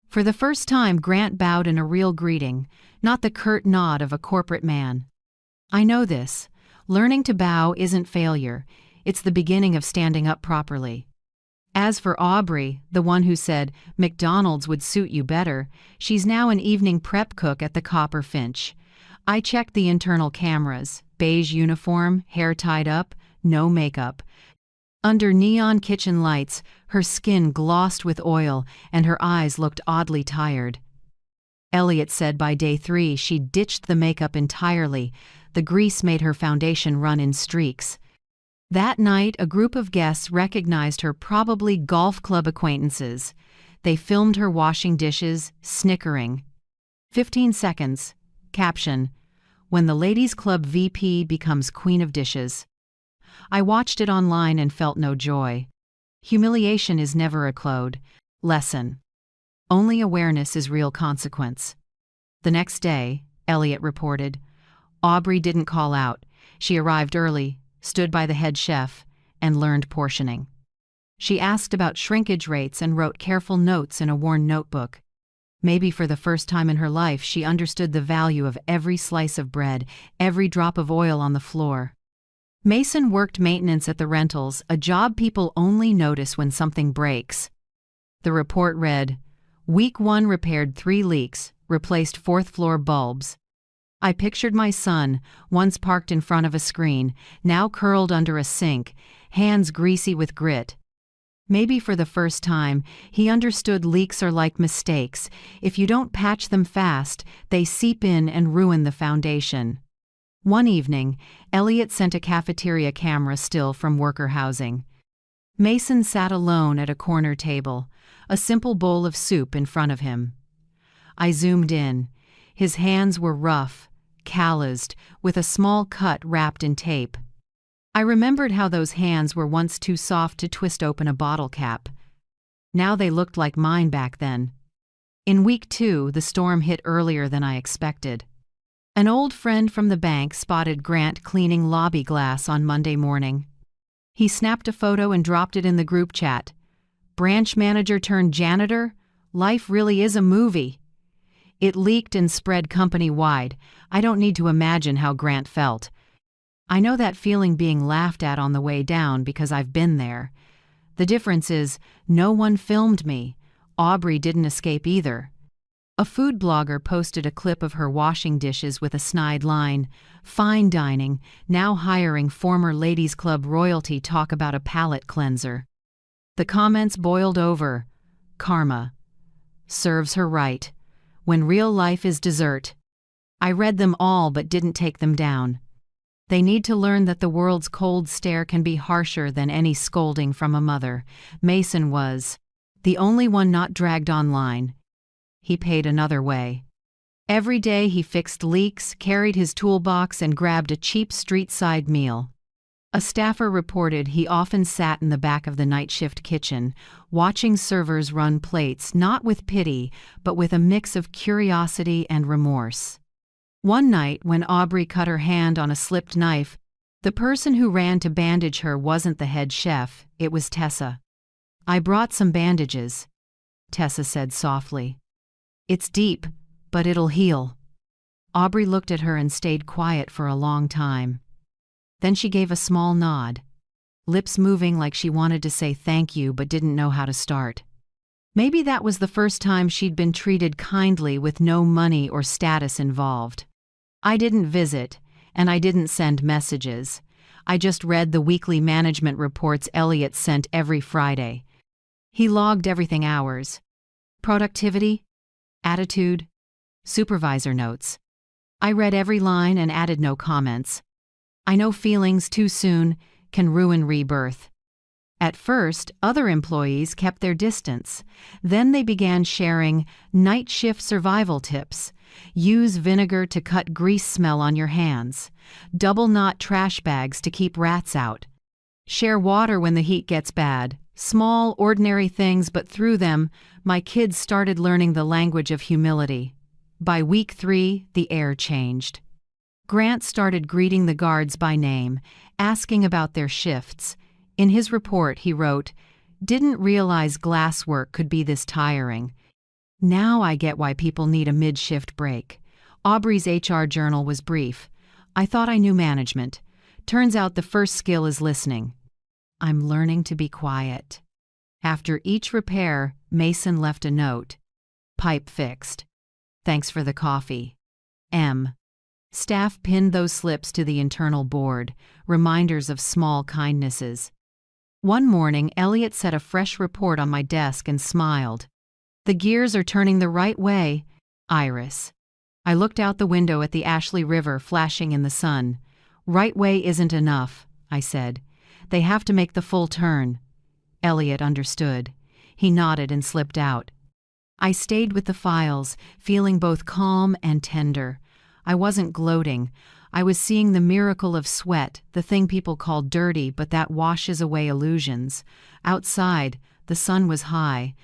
For the first time, Grant bowed in a real greeting, not the curt nod of a corporate man. I know this. Learning to bow isn't failure. It's the beginning of standing up properly. As for Aubrey, the one who said, "McDonald's would suit you better," she's now an evening prep cook at the Copper Finch. I checked the internal cameras. Beige uniform, hair tied up, no makeup. Under neon kitchen lights, her skin glossed with oil and her eyes looked oddly tired. Elliot said by day 3 she'd ditched the makeup entirely. The grease made her foundation run in streaks. That night, a group of guests recognized her, probably golf club acquaintances. They filmed her washing dishes, snickering. 15 seconds. Caption: "When the Ladies Club VP becomes Queen of Dishes." I watched it online and felt no joy. Humiliation is never a code. Lesson. Only awareness is real consequence. The next day, Elliot reported, Aubrey didn't call out. She arrived early, stood by the head chef, and learned portioning. She asked about shrinkage rates and wrote careful notes in a worn notebook. Maybe for the first time in her life, she understood the value of every slice of bread, every drop of oil on the floor. Mason worked maintenance at the rentals, a job people only notice when something breaks. The report read, Week 1 repaired 3 leaks, replaced 4th floor bulbs. I pictured my son, once parked in front of a screen, now curled under a sink, hands greasy with grit. Maybe for the first time, he understood leaks are like mistakes. If you don't patch them fast, they seep in and ruin the foundation. One evening, Elliot sent a cafeteria camera still from worker housing. Mason sat alone at a corner table, a simple bowl of soup in front of him. I zoomed in. His hands were rough, calloused, with a small cut wrapped in tape. I remembered how those hands were once too soft to twist open a bottle cap. Now they looked like mine back then. In week 2, the storm hit earlier than I expected. An old friend from the bank spotted Grant cleaning lobby glass on Monday morning. He snapped a photo and dropped it in the group chat. Branch manager turned janitor? Life really is a movie. It leaked and spread company-wide. I don't need to imagine how Grant felt. I know that feeling being laughed at on the way down because I've been there. The difference is, no one filmed me. Aubrey didn't escape either. A food blogger posted a clip of her washing dishes with a snide line, "Fine dining, now hiring former Ladies Club royalty talk about a palate cleanser." The comments boiled over. Karma. Serves her right. When real life is dessert. I read them all but didn't take them down. They need to learn that the world's cold stare can be harsher than any scolding from a mother. Mason was the only one not dragged online. He paid another way. Every day he fixed leaks, carried his toolbox, and grabbed a cheap street-side meal. A staffer reported he often sat in the back of the night shift kitchen, watching servers run plates not with pity, but with a mix of curiosity and remorse. One night, when Aubrey cut her hand on a slipped knife, The person who ran to bandage her wasn't the head chef, it was Tessa. "I brought some bandages," Tessa said softly. "It's deep, but it'll heal." Aubrey looked at her and stayed quiet for a long time. Then she gave a small nod, lips moving like she wanted to say thank you but didn't know how to start. Maybe that was the first time she'd been treated kindly with no money or status involved. I didn't visit, and I didn't send messages. I just read the weekly management reports Elliot sent every Friday. He logged everything: hours, productivity, attitude, supervisor notes. I read every line and added no comments. I know feelings too soon can ruin rebirth. At first, other employees kept their distance. Then they began sharing night shift survival tips. Use vinegar to cut grease smell on your hands. Double knot trash bags to keep rats out. Share water when the heat gets bad. Small, ordinary things, but through them, my kids started learning the language of humility. By week 3, the air changed. Grant started greeting the guards by name, asking about their shifts. In his report, he wrote, "Didn't realize glass work could be this tiring. Now I get why people need a mid-shift break." Aubrey's HR journal was brief. "I thought I knew management. Turns out the first skill is listening. I'm learning to be quiet." After each repair, Mason left a note. "Pipe fixed. Thanks for the coffee. M." Staff pinned those slips to the internal board, reminders of small kindnesses. One morning, Elliot set a fresh report on my desk and smiled. "The gears are turning the right way, Iris." I looked out the window at the Ashley River flashing in the sun. "Right way isn't enough," I said. "They have to make the full turn." Elliot understood. He nodded and slipped out. I stayed with the files, feeling both calm and tender. I wasn't gloating. I was seeing the miracle of sweat, the thing people call dirty, but that washes away illusions. Outside, the sun was high.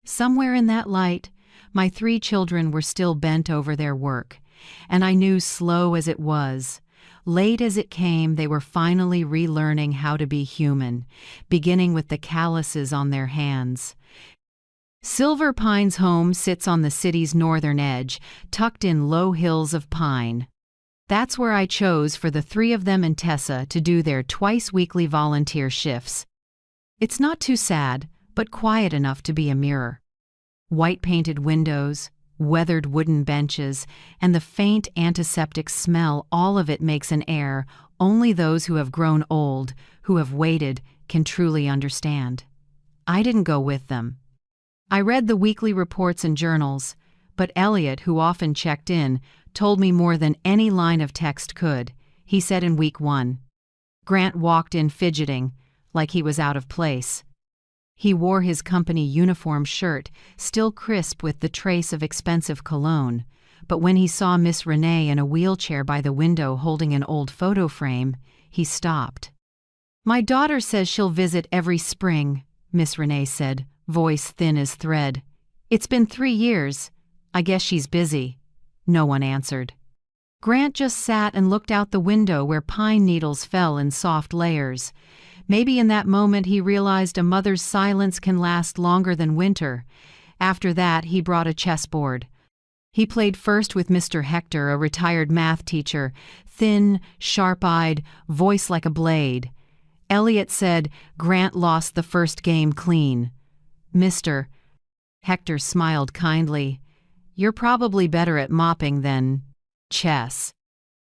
Somewhere in that light, my 3 children were still bent over their work. And I knew, slow as it was, late as it came, they were finally relearning how to be human, beginning with the calluses on their hands. Silver Pine's home sits on the city's northern edge, tucked in low hills of pine. That's where I chose for the 3 of them and Tessa to do their twice-weekly volunteer shifts. It's not too sad, but quiet enough to be a mirror. White-painted windows, weathered wooden benches, and the faint antiseptic smell, all of it makes an air only those who have grown old, who have waited, can truly understand. I didn't go with them. I read the weekly reports and journals, but Elliot, who often checked in, told me more than any line of text could. He said in week 1. Grant walked in fidgeting, like he was out of place. He wore his company uniform shirt, still crisp with the trace of expensive cologne, but when he saw Miss Renee in a wheelchair by the window holding an old photo frame, he stopped. "My daughter says she'll visit every spring," Miss Renee said, voice thin as thread. "It's been 3 years. I guess she's busy." No one answered. Grant just sat and looked out the window where pine needles fell in soft layers. Maybe in that moment he realized a mother's silence can last longer than winter. After that, he brought a chessboard. He played first with Mr. Hector, a retired math teacher, thin, sharp-eyed, voice like a blade. Elliot said Grant lost the first game clean. "Mr. Hector smiled kindly. "You're probably better at mopping than chess."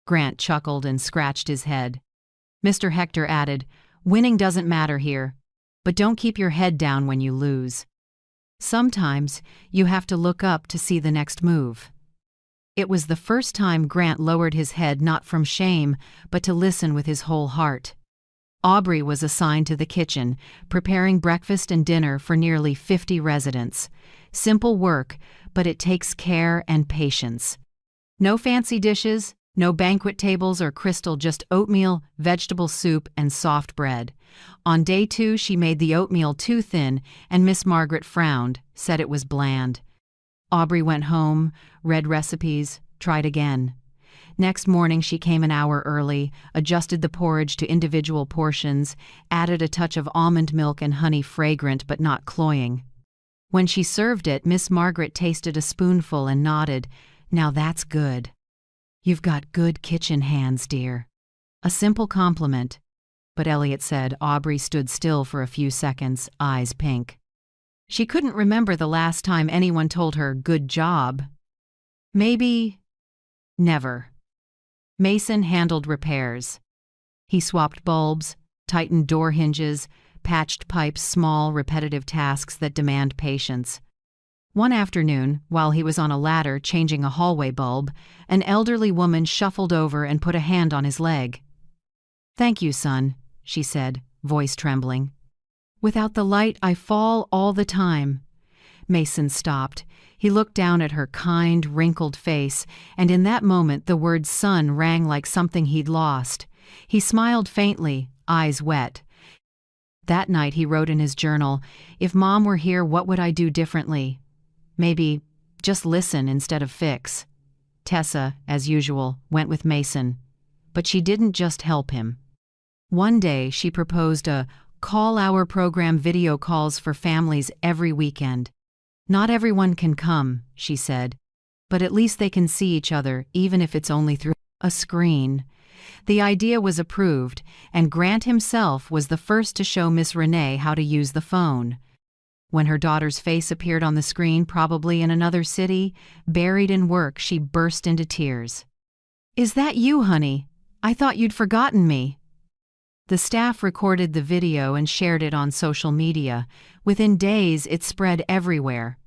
Grant chuckled and scratched his head. Mr. Hector added, "Winning doesn't matter here, but don't keep your head down when you lose. Sometimes you have to look up to see the next move." It was the first time Grant lowered his head, not from shame, but to listen with his whole heart. Aubrey was assigned to the kitchen, preparing breakfast and dinner for nearly 50 residents. Simple work, but it takes care and patience. No fancy dishes, no banquet tables or crystal, just oatmeal, vegetable soup, and soft bread. On day 2, she made the oatmeal too thin, and Miss Margaret frowned, said it was bland. Aubrey went home, read recipes, tried again. Next morning she came an hour early, adjusted the porridge to individual portions, added a touch of almond milk and honey, fragrant but not cloying. When she served it, Miss Margaret tasted a spoonful and nodded. "Now that's good. You've got good kitchen hands, dear." A simple compliment. But Elliot said. Aubrey stood still for a few seconds, eyes pink. She couldn't remember the last time anyone told her, "Good job." Maybe never. Mason handled repairs. He swapped bulbs, tightened door hinges, patched pipes, small, repetitive tasks that demand patience. One afternoon, while he was on a ladder changing a hallway bulb, an elderly woman shuffled over and put a hand on his leg. "Thank you, son," she said, voice trembling. "Without the light, I fall all the time." Mason stopped. He looked down at her kind, wrinkled face, and in that moment the word son rang like something he'd lost. He smiled faintly, eyes wet. That night he wrote in his journal, "If Mom were here, what would I do differently? Maybe just listen instead of fix." Tessa, as usual, went with Mason. But she didn't just help him. One day she proposed a call-hour program, video calls for families every weekend. "Not everyone can come," she said, "but at least they can see each other, even if it's only through a screen." The idea was approved, and Grant himself was the first to show Miss Renee how to use the phone. When her daughter's face appeared on the screen, probably in another city, buried in work, she burst into tears. "Is that you, honey? I thought you'd forgotten me." The staff recorded the video and shared it on social media. Within days, it spread everywhere.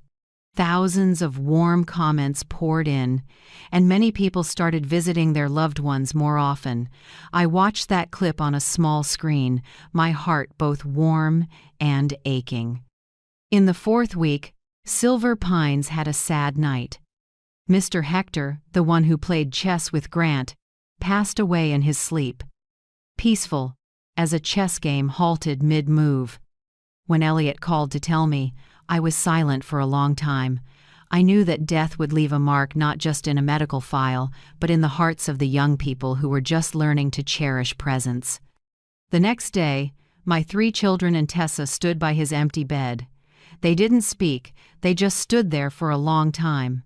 Thousands of warm comments poured in, and many people started visiting their loved ones more often. I watched that clip on a small screen, my heart both warm and aching. In the fourth week, Silver Pines had a sad night. Mr. Hector, the one who played chess with Grant, passed away in his sleep. Peaceful, as a chess game halted mid-move. When Elliot called to tell me, I was silent for a long time. I knew that death would leave a mark not just in a medical file, but in the hearts of the young people who were just learning to cherish presence. The next day, my 3 children and Tessa stood by his empty bed. They didn't speak, they just stood there for a long time.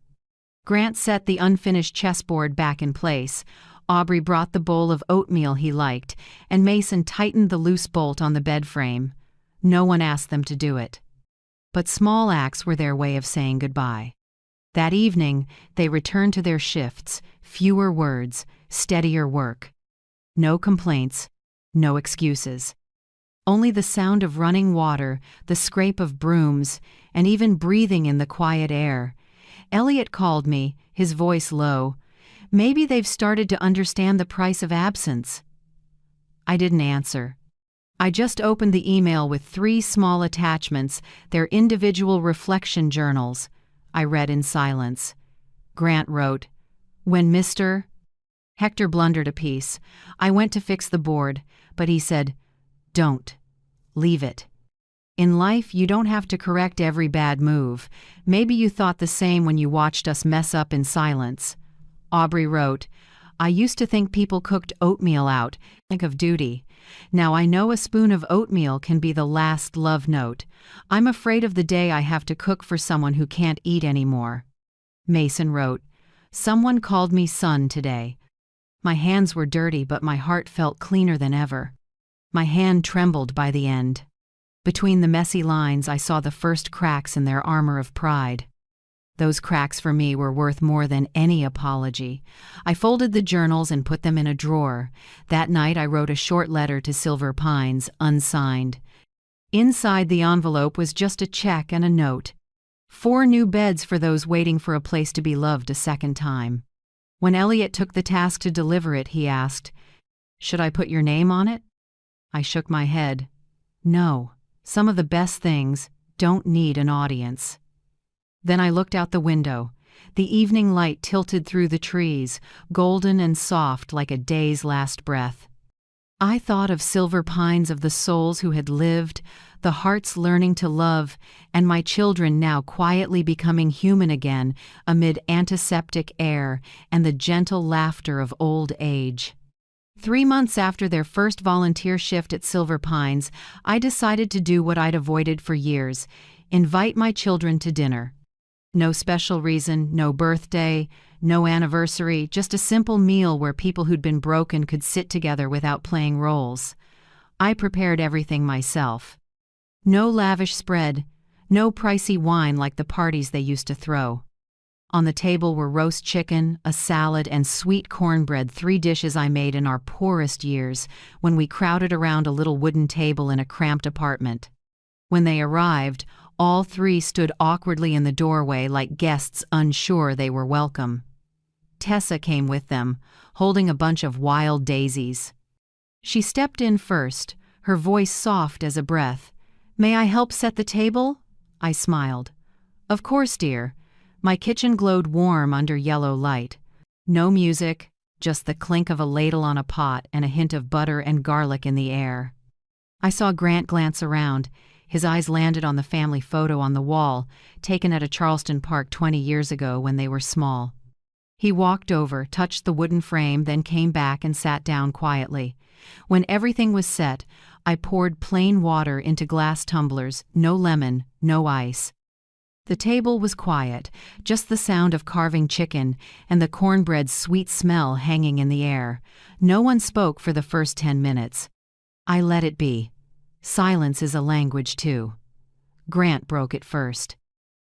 Grant set the unfinished chessboard back in place. Aubrey brought the bowl of oatmeal he liked, and Mason tightened the loose bolt on the bed frame. No one asked them to do it. But small acts were their way of saying goodbye. That evening, they returned to their shifts, fewer words, steadier work. No complaints, no excuses. Only the sound of running water, the scrape of brooms, and even breathing in the quiet air. Elliot called me, his voice low. Maybe they've started to understand the price of absence. I didn't answer. I just opened the email with 3 small attachments, their individual reflection journals. I read in silence. Grant wrote, "When Mr. Hector blundered a piece. I went to fix the board, but he said, 'Don't. Leave it.' In life, you don't have to correct every bad move. Maybe you thought the same when you watched us mess up in silence." Aubrey wrote, "I used to think people cooked oatmeal out, think of duty. Now I know a spoon of oatmeal can be the last love note. I'm afraid of the day I have to cook for someone who can't eat anymore." Mason wrote, "Someone called me son today. My hands were dirty, but my heart felt cleaner than ever." My hand trembled by the end. Between the messy lines, I saw the first cracks in their armor of pride. Those cracks for me were worth more than any apology. I folded the journals and put them in a drawer. That night I wrote a short letter to Silver Pines, unsigned. Inside the envelope was just a check and a note. 4 new beds for those waiting for a place to be loved a second time. When Elliot took the task to deliver it, he asked, "Should I put your name on it?" I shook my head. No, some of the best things don't need an audience. Then I looked out the window. The evening light tilted through the trees, golden and soft like a day's last breath. I thought of silver pines, of the souls who had lived, the hearts learning to love, and my children now quietly becoming human again amid antiseptic air and the gentle laughter of old age. 3 months after their first volunteer shift at Silver Pines, I decided to do what I'd avoided for years: invite my children to dinner. No special reason, no birthday, no anniversary, just a simple meal where people who'd been broken could sit together without playing roles. I prepared everything myself. No lavish spread, no pricey wine like the parties they used to throw. On the table were roast chicken, a salad, and sweet cornbread, 3 dishes I made in our poorest years when we crowded around a little wooden table in a cramped apartment. When they arrived, all 3 stood awkwardly in the doorway like guests unsure they were welcome. Tessa came with them, holding a bunch of wild daisies. She stepped in first, her voice soft as a breath. "May I help set the table?" I smiled. "Of course, dear." My kitchen glowed warm under yellow light. No music, just the clink of a ladle on a pot and a hint of butter and garlic in the air. I saw Grant glance around. His eyes landed on the family photo on the wall, taken at a Charleston park 20 years ago when they were small. He walked over, touched the wooden frame, then came back and sat down quietly. When everything was set, I poured plain water into glass tumblers, no lemon, no ice. The table was quiet, just the sound of carving chicken and the cornbread's sweet smell hanging in the air. No one spoke for the first 10 minutes. I let it be. Silence is a language too. Grant broke it first.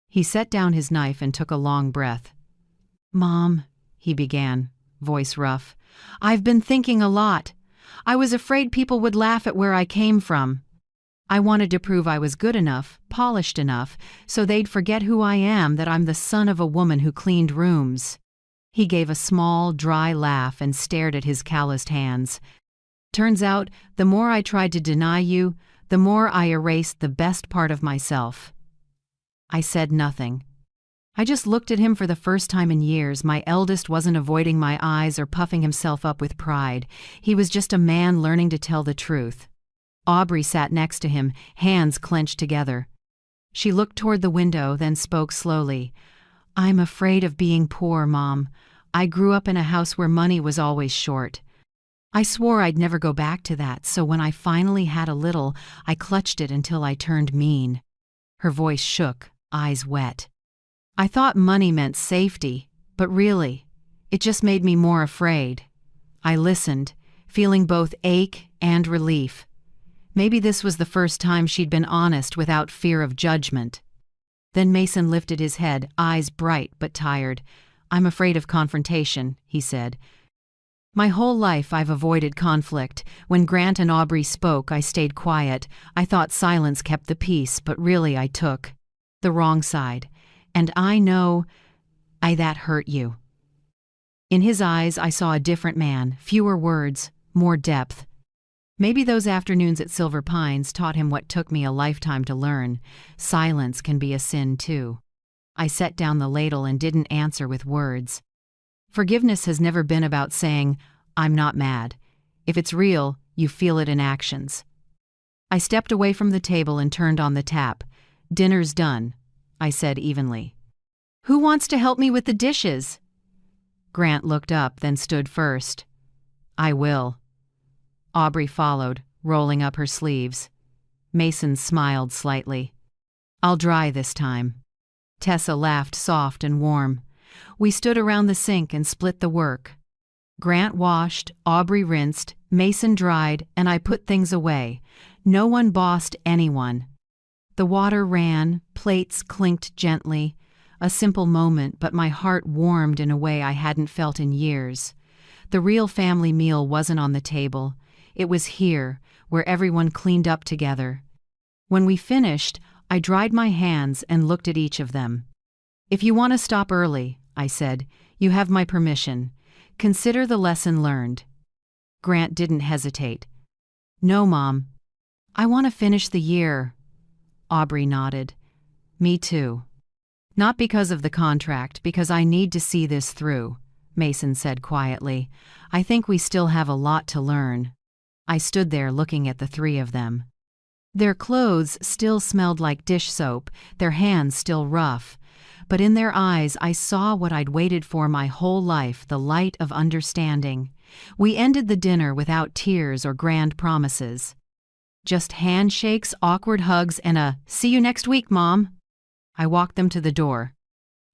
He set down his knife and took a long breath. "Mom," he began, voice rough, "I've been thinking a lot. I was afraid people would laugh at where I came from. I wanted to prove I was good enough, polished enough, so they'd forget who I am, that I'm the son of a woman who cleaned rooms." He gave a small, dry laugh and stared at his calloused hands. "Turns out, the more I tried to deny you, the more I erased the best part of myself." I said nothing. I just looked at him for the first time in years. My eldest wasn't avoiding my eyes or puffing himself up with pride. He was just a man learning to tell the truth. Aubrey sat next to him, hands clenched together. She looked toward the window, then spoke slowly. "I'm afraid of being poor, Mom. I grew up in a house where money was always short. I swore I'd never go back to that, so when I finally had a little, I clutched it until I turned mean." Her voice shook, eyes wet. "I thought money meant safety, but really, it just made me more afraid." I listened, feeling both ache and relief. Maybe this was the first time she'd been honest without fear of judgment. Then Mason lifted his head, eyes bright but tired. "I'm afraid of confrontation," he said. "My whole life I've avoided conflict. When Grant and Aubrey spoke, I stayed quiet. I thought silence kept the peace, but really I took the wrong side. And I know that hurt you." In his eyes I saw a different man, fewer words, more depth. Maybe those afternoons at Silver Pines taught him what took me a lifetime to learn. Silence can be a sin too. I set down the ladle and didn't answer with words. Forgiveness has never been about saying, "I'm not mad." If it's real, you feel it in actions. I stepped away from the table and turned on the tap. "Dinner's done," I said evenly. "Who wants to help me with the dishes?" Grant looked up, then stood first. "I will." Aubrey followed, rolling up her sleeves. Mason smiled slightly. "I'll dry this time." Tessa laughed soft and warm. We stood around the sink and split the work. Grant washed, Aubrey rinsed, Mason dried, and I put things away. No one bossed anyone. The water ran, plates clinked gently. A simple moment, but my heart warmed in a way I hadn't felt in years. The real family meal wasn't on the table. It was here, where everyone cleaned up together. When we finished, I dried my hands and looked at each of them. "If you want to stop early," I said, "you have my permission. Consider the lesson learned." Grant didn't hesitate. "No, Mom. I want to finish the year." Aubrey nodded. "Me too. Not because of the contract, because I need to see this through," Mason said quietly. "I think we still have a lot to learn." I stood there looking at the three of them. Their clothes still smelled like dish soap, their hands still rough, but in their eyes I saw what I'd waited for my whole life, the light of understanding. We ended the dinner without tears or grand promises. Just handshakes, awkward hugs, and a "see you next week, Mom." I walked them to the door.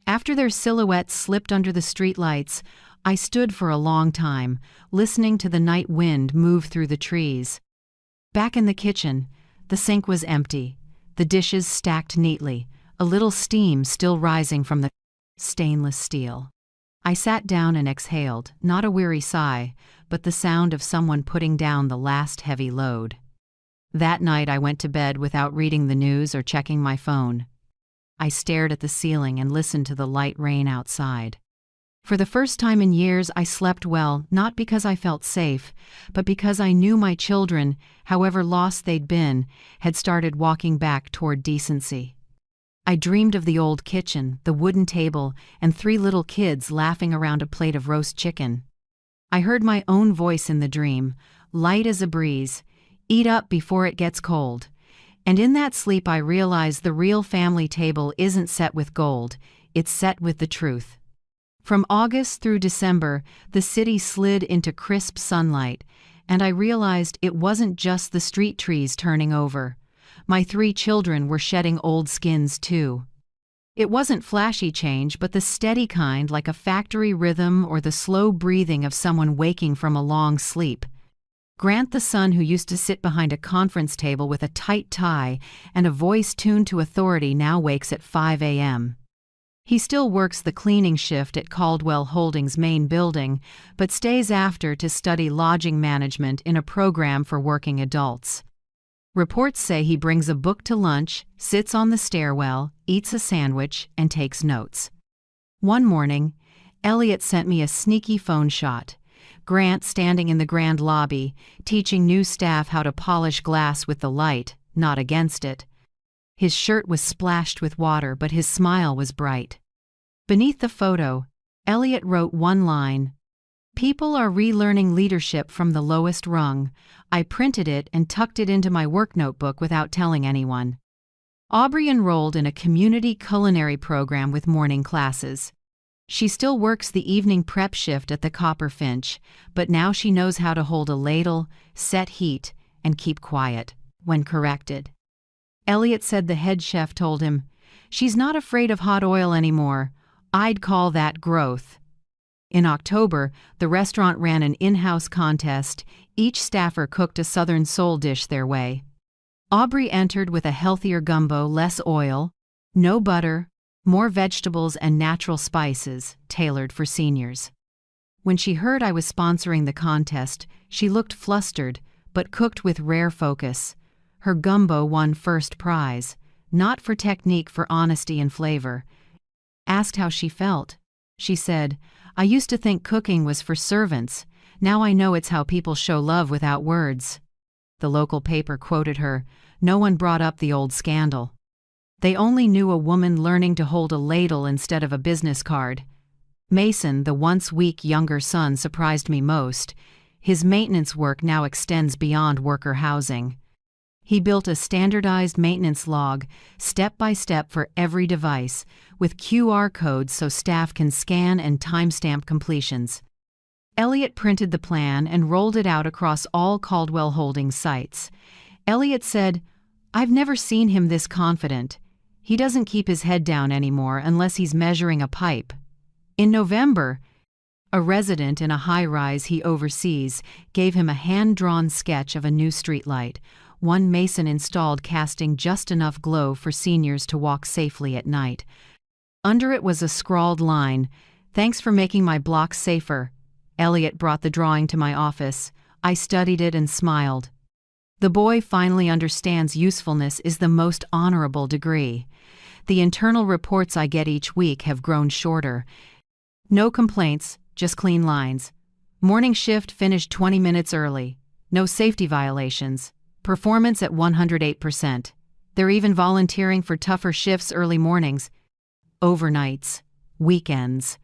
After their silhouettes slipped under the streetlights, I stood for a long time, listening to the night wind move through the trees. Back in the kitchen, the sink was empty, the dishes stacked neatly, a little steam still rising from the stainless steel. I sat down and exhaled, not a weary sigh, but the sound of someone putting down the last heavy load. That night I went to bed without reading the news or checking my phone. I stared at the ceiling and listened to the light rain outside. For the first time in years I slept well, not because I felt safe, but because I knew my children, however lost they'd been, had started walking back toward decency. I dreamed of the old kitchen, the wooden table, and three little kids laughing around a plate of roast chicken. I heard my own voice in the dream, light as a breeze, "Eat up before it gets cold." And in that sleep I realized the real family table isn't set with gold, it's set with the truth. From August through December, the city slid into crisp sunlight, and I realized it wasn't just the street trees turning over. My three children were shedding old skins too. It wasn't flashy change, but the steady kind, like a factory rhythm or the slow breathing of someone waking from a long sleep. Grant, the son who used to sit behind a conference table with a tight tie and a voice tuned to authority, now wakes at 5 a.m. He still works the cleaning shift at Caldwell Holdings' main building, but stays after to study lodging management in a program for working adults. Reports say he brings a book to lunch, sits on the stairwell, eats a sandwich, and takes notes. One morning, Elliot sent me a sneaky phone shot. Grant standing in the grand lobby, teaching new staff how to polish glass with the light, not against it. His shirt was splashed with water, but his smile was bright. Beneath the photo, Elliot wrote one line, "People are relearning leadership from the lowest rung." I printed it and tucked it into my work notebook without telling anyone. Aubrey enrolled in a community culinary program with morning classes. She still works the evening prep shift at the Copper Finch, but now she knows how to hold a ladle, set heat, and keep quiet when corrected. Elliot said the head chef told him, "She's not afraid of hot oil anymore. I'd call that growth." In October, the restaurant ran an in-house contest. Each staffer cooked a Southern soul dish their way. Aubrey entered with a healthier gumbo, less oil, no butter, more vegetables and natural spices, tailored for seniors. When she heard I was sponsoring the contest, she looked flustered, but cooked with rare focus. Her gumbo won first prize, not for technique, for honesty and flavor. Asked how she felt. She said, "I used to think cooking was for servants. Now I know it's how people show love without words." The local paper quoted her, "No one brought up the old scandal. They only knew a woman learning to hold a ladle instead of a business card." Mason, the once weak younger son, surprised me most. His maintenance work now extends beyond worker housing. He built a standardized maintenance log, step by step for every device, with QR codes so staff can scan and timestamp completions. Elliot printed the plan and rolled it out across all Caldwell Holdings sites. Elliot said, "I've never seen him this confident. He doesn't keep his head down anymore unless he's measuring a pipe." In November, a resident in a high-rise he oversees gave him a hand-drawn sketch of a new streetlight, one Mason installed, casting just enough glow for seniors to walk safely at night. Under it was a scrawled line, "Thanks for making my block safer." Elliot brought the drawing to my office. I studied it and smiled. The boy finally understands usefulness is the most honorable degree. The internal reports I get each week have grown shorter. No complaints, just clean lines. Morning shift finished 20 minutes early. No safety violations. Performance at 108%. They're even volunteering for tougher shifts early mornings. Overnights. Weekends.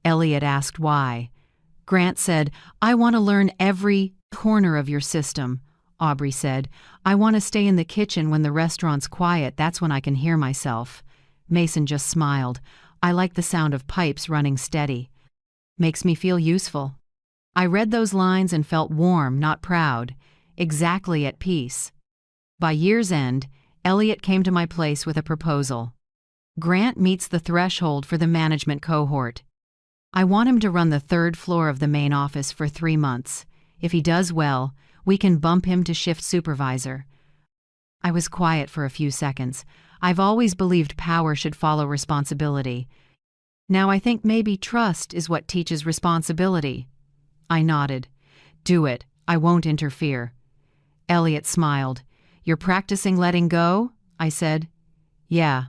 Elliot asked why. Grant said, "I want to learn every Corner of your system, Aubrey said. I want to stay in the kitchen when the restaurant's quiet, that's when I can hear myself. Mason just smiled. I like the sound of pipes running steady. Makes me feel useful. I read those lines and felt warm, not proud. Exactly at peace. By year's end, Elliot came to my place with a proposal. Grant meets the threshold for the management cohort. I want him to run the third floor of the main office for 3 months. If he does well, we can bump him to shift supervisor. I was quiet for a few seconds. I've always believed power should follow responsibility. Now I think maybe trust is what teaches responsibility. I nodded. Do it. I won't interfere. Elliot smiled. You're practicing letting go? I said. Yeah.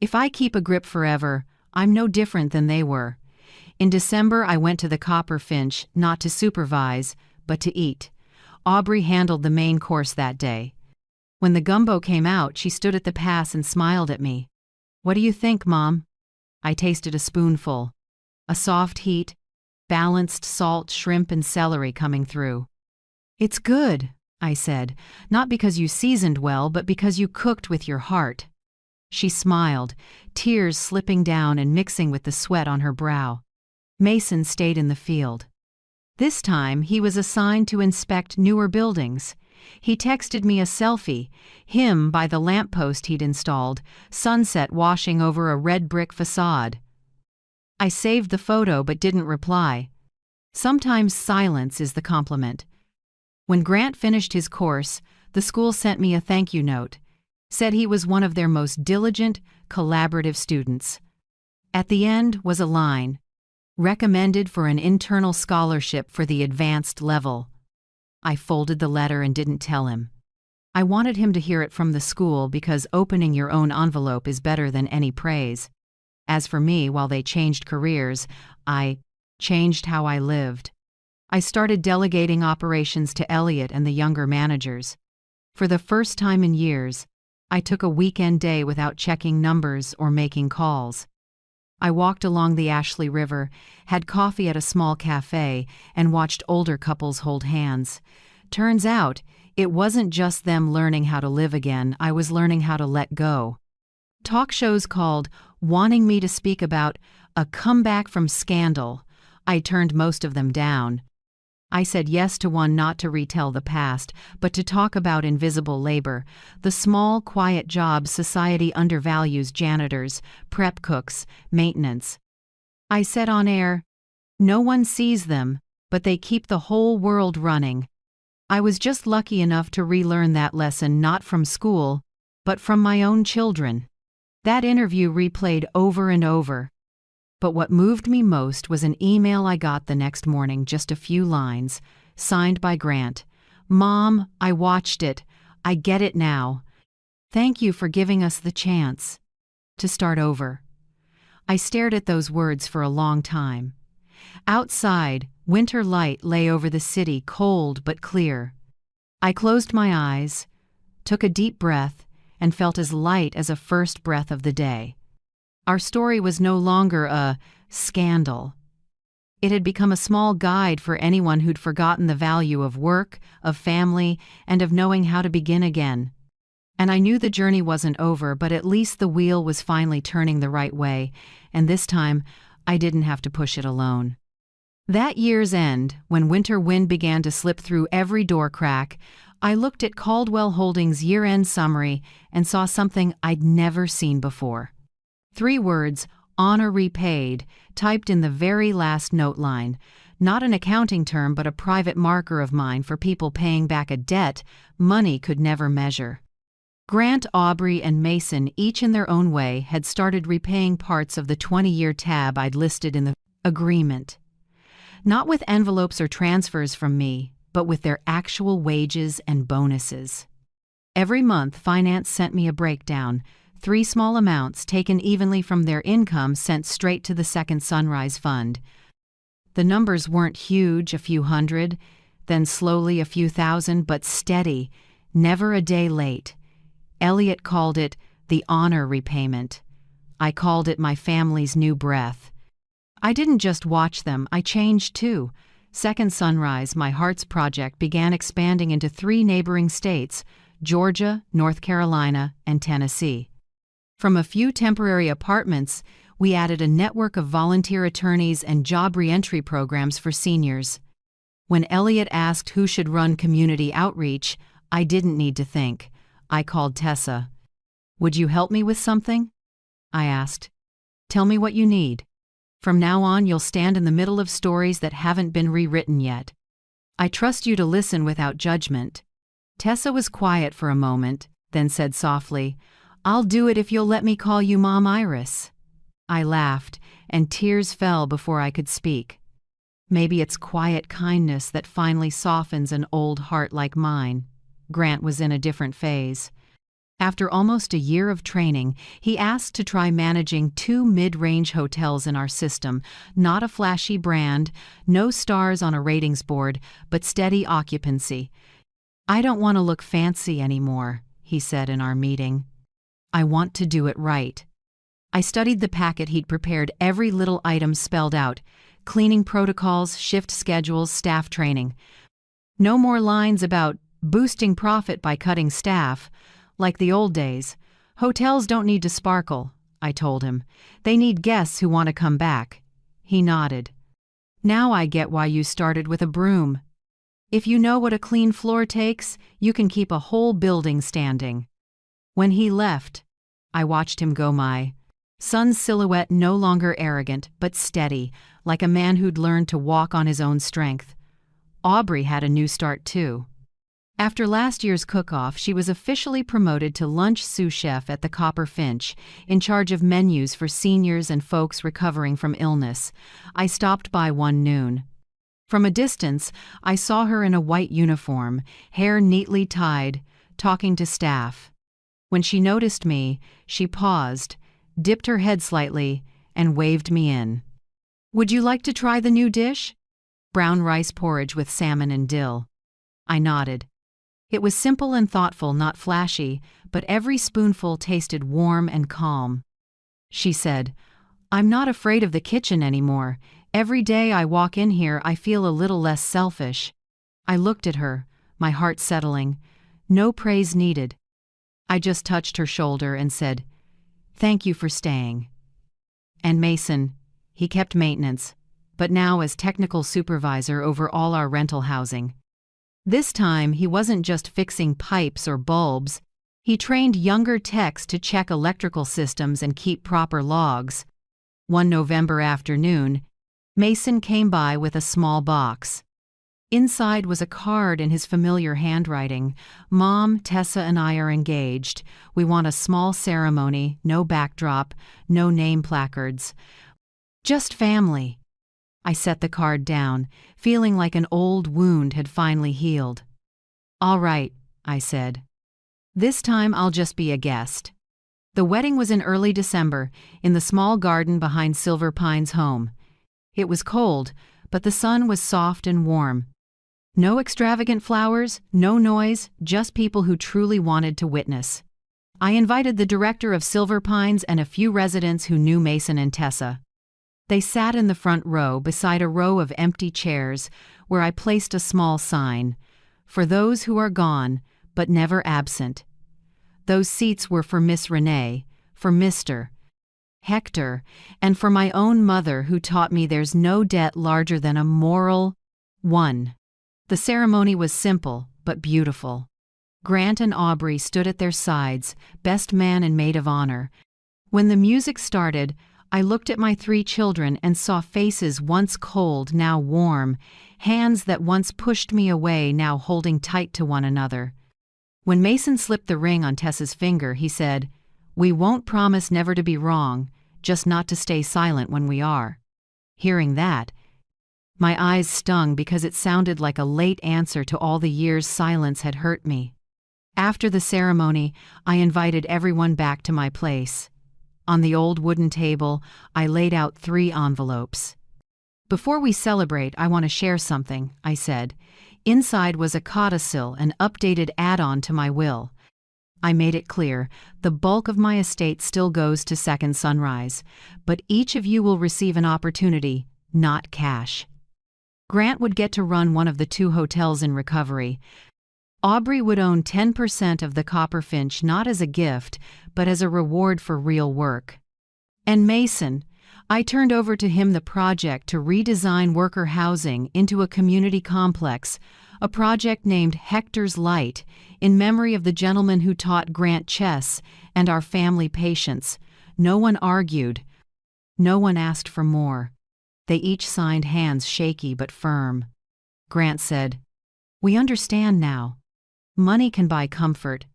If I keep a grip forever, I'm no different than they were. In December, I went to the Copper Finch, not to supervise, but to eat. Aubrey handled the main course that day. When the gumbo came out, she stood at the pass and smiled at me. What do you think, Mom? I tasted a spoonful. A soft heat, balanced salt, shrimp, and celery coming through. It's good, I said, not because you seasoned well, but because you cooked with your heart. She smiled, tears slipping down and mixing with the sweat on her brow. Mason stayed in the field. This time, he was assigned to inspect newer buildings. He texted me a selfie, him by the lamppost he'd installed, sunset washing over a red brick facade. I saved the photo but didn't reply. Sometimes silence is the compliment. When Grant finished his course, the school sent me a thank you note. Said he was one of their most diligent, collaborative students. At the end was a line, recommended for an internal scholarship for the advanced level. I folded the letter and didn't tell him. I wanted him to hear it from the school because opening your own envelope is better than any praise. As for me, while they changed careers, I changed how I lived. I started delegating operations to Elliot and the younger managers. For the first time in years, I took a weekend day without checking numbers or making calls. I walked along the Ashley River, had coffee at a small cafe, and watched older couples hold hands. Turns out, it wasn't just them learning how to live again, I was learning how to let go. Talk shows called, wanting me to speak about a comeback from scandal. I turned most of them down. I said yes to one not to retell the past, but to talk about invisible labor, the small, quiet jobs society undervalues: janitors, prep cooks, maintenance. I said on air, no one sees them, but they keep the whole world running. I was just lucky enough to relearn that lesson not from school, but from my own children. That interview replayed over and over. But what moved me most was an email I got the next morning, just a few lines, signed by Grant. Mom, I watched it. I get it now. Thank you for giving us the chance to start over. I stared at those words for a long time. Outside, winter light lay over the city, cold but clear. I closed my eyes, took a deep breath, and felt as light as a first breath of the day. Our story was no longer a scandal. It had become a small guide for anyone who'd forgotten the value of work, of family, and of knowing how to begin again. And I knew the journey wasn't over, but at least the wheel was finally turning the right way, and this time I didn't have to push it alone. That year's end, when winter wind began to slip through every door crack, I looked at Caldwell Holdings' year-end summary and saw something I'd never seen before. 3 words, honor repaid, typed in the very last note line. Not an accounting term, but a private marker of mine for people paying back a debt money could never measure. Grant, Aubrey, and Mason, each in their own way, had started repaying parts of the 20-year tab I'd listed in the agreement. Not with envelopes or transfers from me, but with their actual wages and bonuses. Every month, finance sent me a breakdown, 3 small amounts taken evenly from their income sent straight to the Second Sunrise Fund. The numbers weren't huge, a few hundred, then slowly a few thousand, but steady, never a day late. Elliot called it the honor repayment. I called it my family's new breath. I didn't just watch them, I changed too. Second Sunrise, my heart's project, began expanding into 3 neighboring states: Georgia, North Carolina, and Tennessee. From a few temporary apartments, we added a network of volunteer attorneys and job reentry programs for seniors. When Elliot asked who should run community outreach, I didn't need to think. I called Tessa. "Would you help me with something?" I asked. "Tell me what you need. From now on, you'll stand in the middle of stories that haven't been rewritten yet. I trust you to listen without judgment." Tessa was quiet for a moment, then said softly, "I'll do it if you'll let me call you Mom Iris." I laughed, and tears fell before I could speak. Maybe it's quiet kindness that finally softens an old heart like mine. Grant was in a different phase. After almost a year of training, he asked to try managing 2 mid-range hotels in our system, not a flashy brand, no stars on a ratings board, but steady occupancy. "I don't want to look fancy anymore," he said in our meeting. "I want to do it right." I studied the packet he'd prepared, every little item spelled out: cleaning protocols, shift schedules, staff training. No more lines about boosting profit by cutting staff. Like the old days. "Hotels don't need to sparkle," I told him. "They need guests who want to come back." He nodded. "Now I get why you started with a broom. If you know what a clean floor takes, you can keep a whole building standing." When he left, I watched him go, my son's silhouette no longer arrogant, but steady, like a man who'd learned to walk on his own strength. Aubrey had a new start too. After last year's cook-off, she was officially promoted to lunch sous chef at the Copper Finch, in charge of menus for seniors and folks recovering from illness. I stopped by one noon. From a distance, I saw her in a white uniform, hair neatly tied, talking to staff. When she noticed me, she paused, dipped her head slightly, and waved me in. "Would you like to try the new dish?" Brown rice porridge with salmon and dill. I nodded. It was simple and thoughtful, not flashy, but every spoonful tasted warm and calm. She said, "I'm not afraid of the kitchen anymore. Every day I walk in here, I feel a little less selfish." I looked at her, my heart settling. No praise needed. I just touched her shoulder and said, "Thank you for staying." And Mason, he kept maintenance, but now as technical supervisor over all our rental housing. This time, he wasn't just fixing pipes or bulbs. He trained younger techs to check electrical systems and keep proper logs. One November afternoon, Mason came by with a small box. Inside was a card in his familiar handwriting. "Mom, Tessa and I are engaged. We want a small ceremony, no backdrop, no name placards. Just family." I set the card down, feeling like an old wound had finally healed. "All right," I said. "This time I'll just be a guest." The wedding was in early December, in the small garden behind Silver Pine's home. It was cold, but the sun was soft and warm. No extravagant flowers, no noise, just people who truly wanted to witness. I invited the director of Silver Pines and a few residents who knew Mason and Tessa. They sat in the front row beside a row of empty chairs where I placed a small sign, "For those who are gone, but never absent." Those seats were for Miss Renee, for Mr. Hector, and for my own mother, who taught me there's no debt larger than a moral one. The ceremony was simple, but beautiful. Grant and Aubrey stood at their sides, best man and maid of honor. When the music started, I looked at my 3 children and saw faces once cold, now warm, hands that once pushed me away, now holding tight to one another. When Mason slipped the ring on Tessa's finger, he said, "We won't promise never to be wrong, just not to stay silent when we are." Hearing that, my eyes stung because it sounded like a late answer to all the years silence had hurt me. After the ceremony, I invited everyone back to my place. On the old wooden table, I laid out 3 envelopes. "Before we celebrate, I want to share something," I said. Inside was a codicil, an updated add-on to my will. I made it clear, the bulk of my estate still goes to Second Sunrise, but each of you will receive an opportunity, not cash. Grant would get to run one of the 2 hotels in recovery. Aubrey would own 10% of the Copperfinch not as a gift, but as a reward for real work. And Mason, I turned over to him the project to redesign worker housing into a community complex, a project named Hector's Light, in memory of the gentleman who taught Grant chess and our family patience. No one argued. No one asked for more. They each signed, hands shaky but firm. Grant said, "We understand now. Money can buy comfort,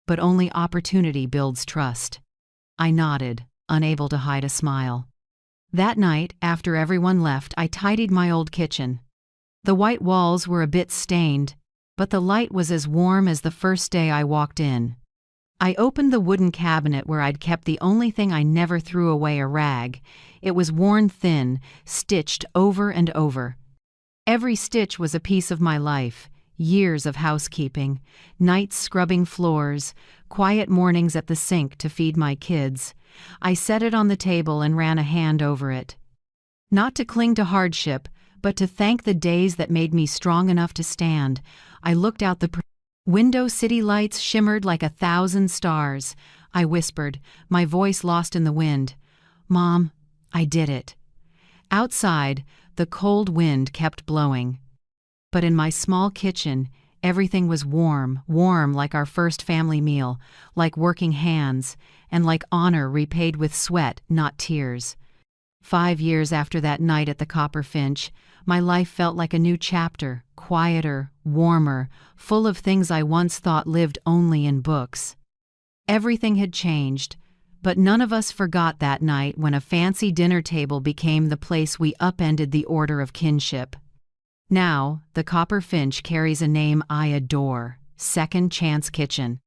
but only opportunity builds trust." I nodded, unable to hide a smile. That night, after everyone left, I tidied my old kitchen. The white walls were a bit stained, but the light was as warm as the first day I walked in. I opened the wooden cabinet where I'd kept the only thing I never threw away, a rag. It was worn thin, stitched over and over. Every stitch was a piece of my life. Years of housekeeping, nights scrubbing floors, quiet mornings at the sink to feed my kids. I set it on the table and ran a hand over it. Not to cling to hardship, but to thank the days that made me strong enough to stand. I looked out the window. City lights shimmered like 1,000 stars. I whispered, my voice lost in the wind, "Mom, I did it." Outside, the cold wind kept blowing. But in my small kitchen, everything was warm, warm like our first family meal, like working hands, and like honor repaid with sweat, not tears. 5 years after that night at the Copperfinch, my life felt like a new chapter, quieter, warmer, full of things I once thought lived only in books. Everything had changed, but none of us forgot that night when a fancy dinner table became the place we upended the order of kinship. Now, the Copperfinch carries a name I adore, Second Chance Kitchen.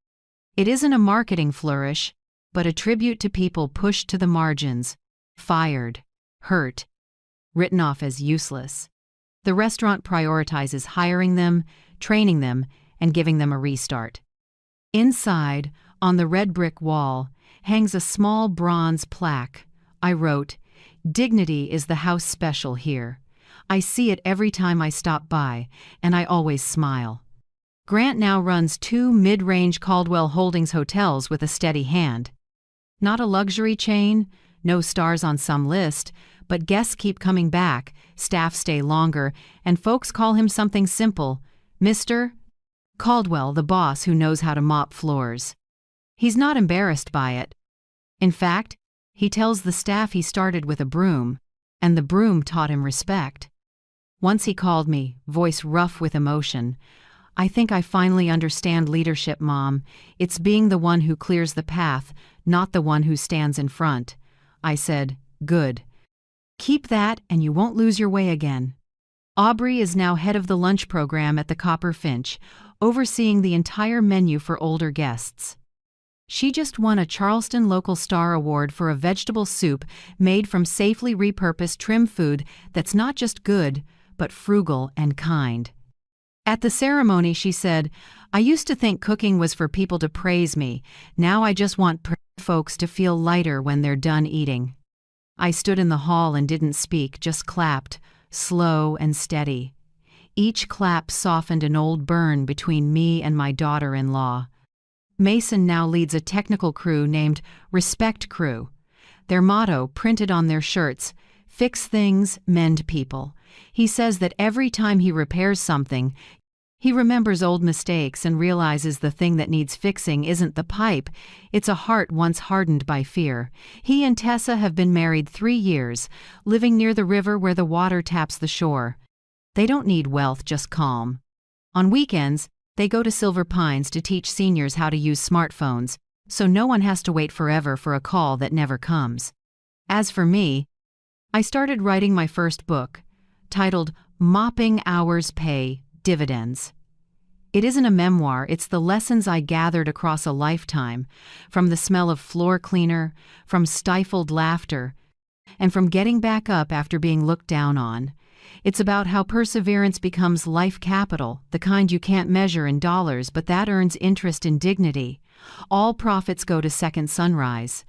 It isn't a marketing flourish, but a tribute to people pushed to the margins, fired, hurt, written off as useless. The restaurant prioritizes hiring them, training them, and giving them a restart. Inside, on the red brick wall, hangs a small bronze plaque. I wrote, "Dignity is the house special here." I see it every time I stop by, and I always smile. Grant now runs 2 mid-range Caldwell Holdings hotels with a steady hand. Not a luxury chain, no stars on some list, but guests keep coming back, staff stay longer, and folks call him something simple, Mr. Caldwell, the boss who knows how to mop floors. He's not embarrassed by it. In fact, he tells the staff he started with a broom, and the broom taught him respect. Once he called me, voice rough with emotion, "I think I finally understand leadership, Mom. It's being the one who clears the path, not the one who stands in front." I said, "Good. Keep that and you won't lose your way again." Aubrey is now head of the lunch program at the Copperfinch, overseeing the entire menu for older guests. She just won a Charleston Local Star Award for a vegetable soup made from safely repurposed trim food that's not just good, but frugal and kind. At the ceremony, she said, "I used to think cooking was for people to praise me. Now I just want folks to feel lighter when they're done eating." I stood in the hall and didn't speak, just clapped, slow and steady. Each clap softened an old burn between me and my daughter-in-law. Mason now leads a technical crew named Respect Crew. Their motto, printed on their shirts, "Fix things, mend people." He says that every time he repairs something, he remembers old mistakes and realizes the thing that needs fixing isn't the pipe, it's a heart once hardened by fear. He and Tessa have been married 3 years, living near the river where the water taps the shore. They don't need wealth, just calm. On weekends, they go to Silver Pines to teach seniors how to use smartphones, so no one has to wait forever for a call that never comes. As for me, I started writing my first book, titled Mopping Hours Pay Dividends. It isn't a memoir, it's the lessons I gathered across a lifetime, from the smell of floor cleaner, from stifled laughter, and from getting back up after being looked down on. It's about how perseverance becomes life capital, the kind you can't measure in dollars, but that earns interest in dignity. All profits go to Second Sunrise.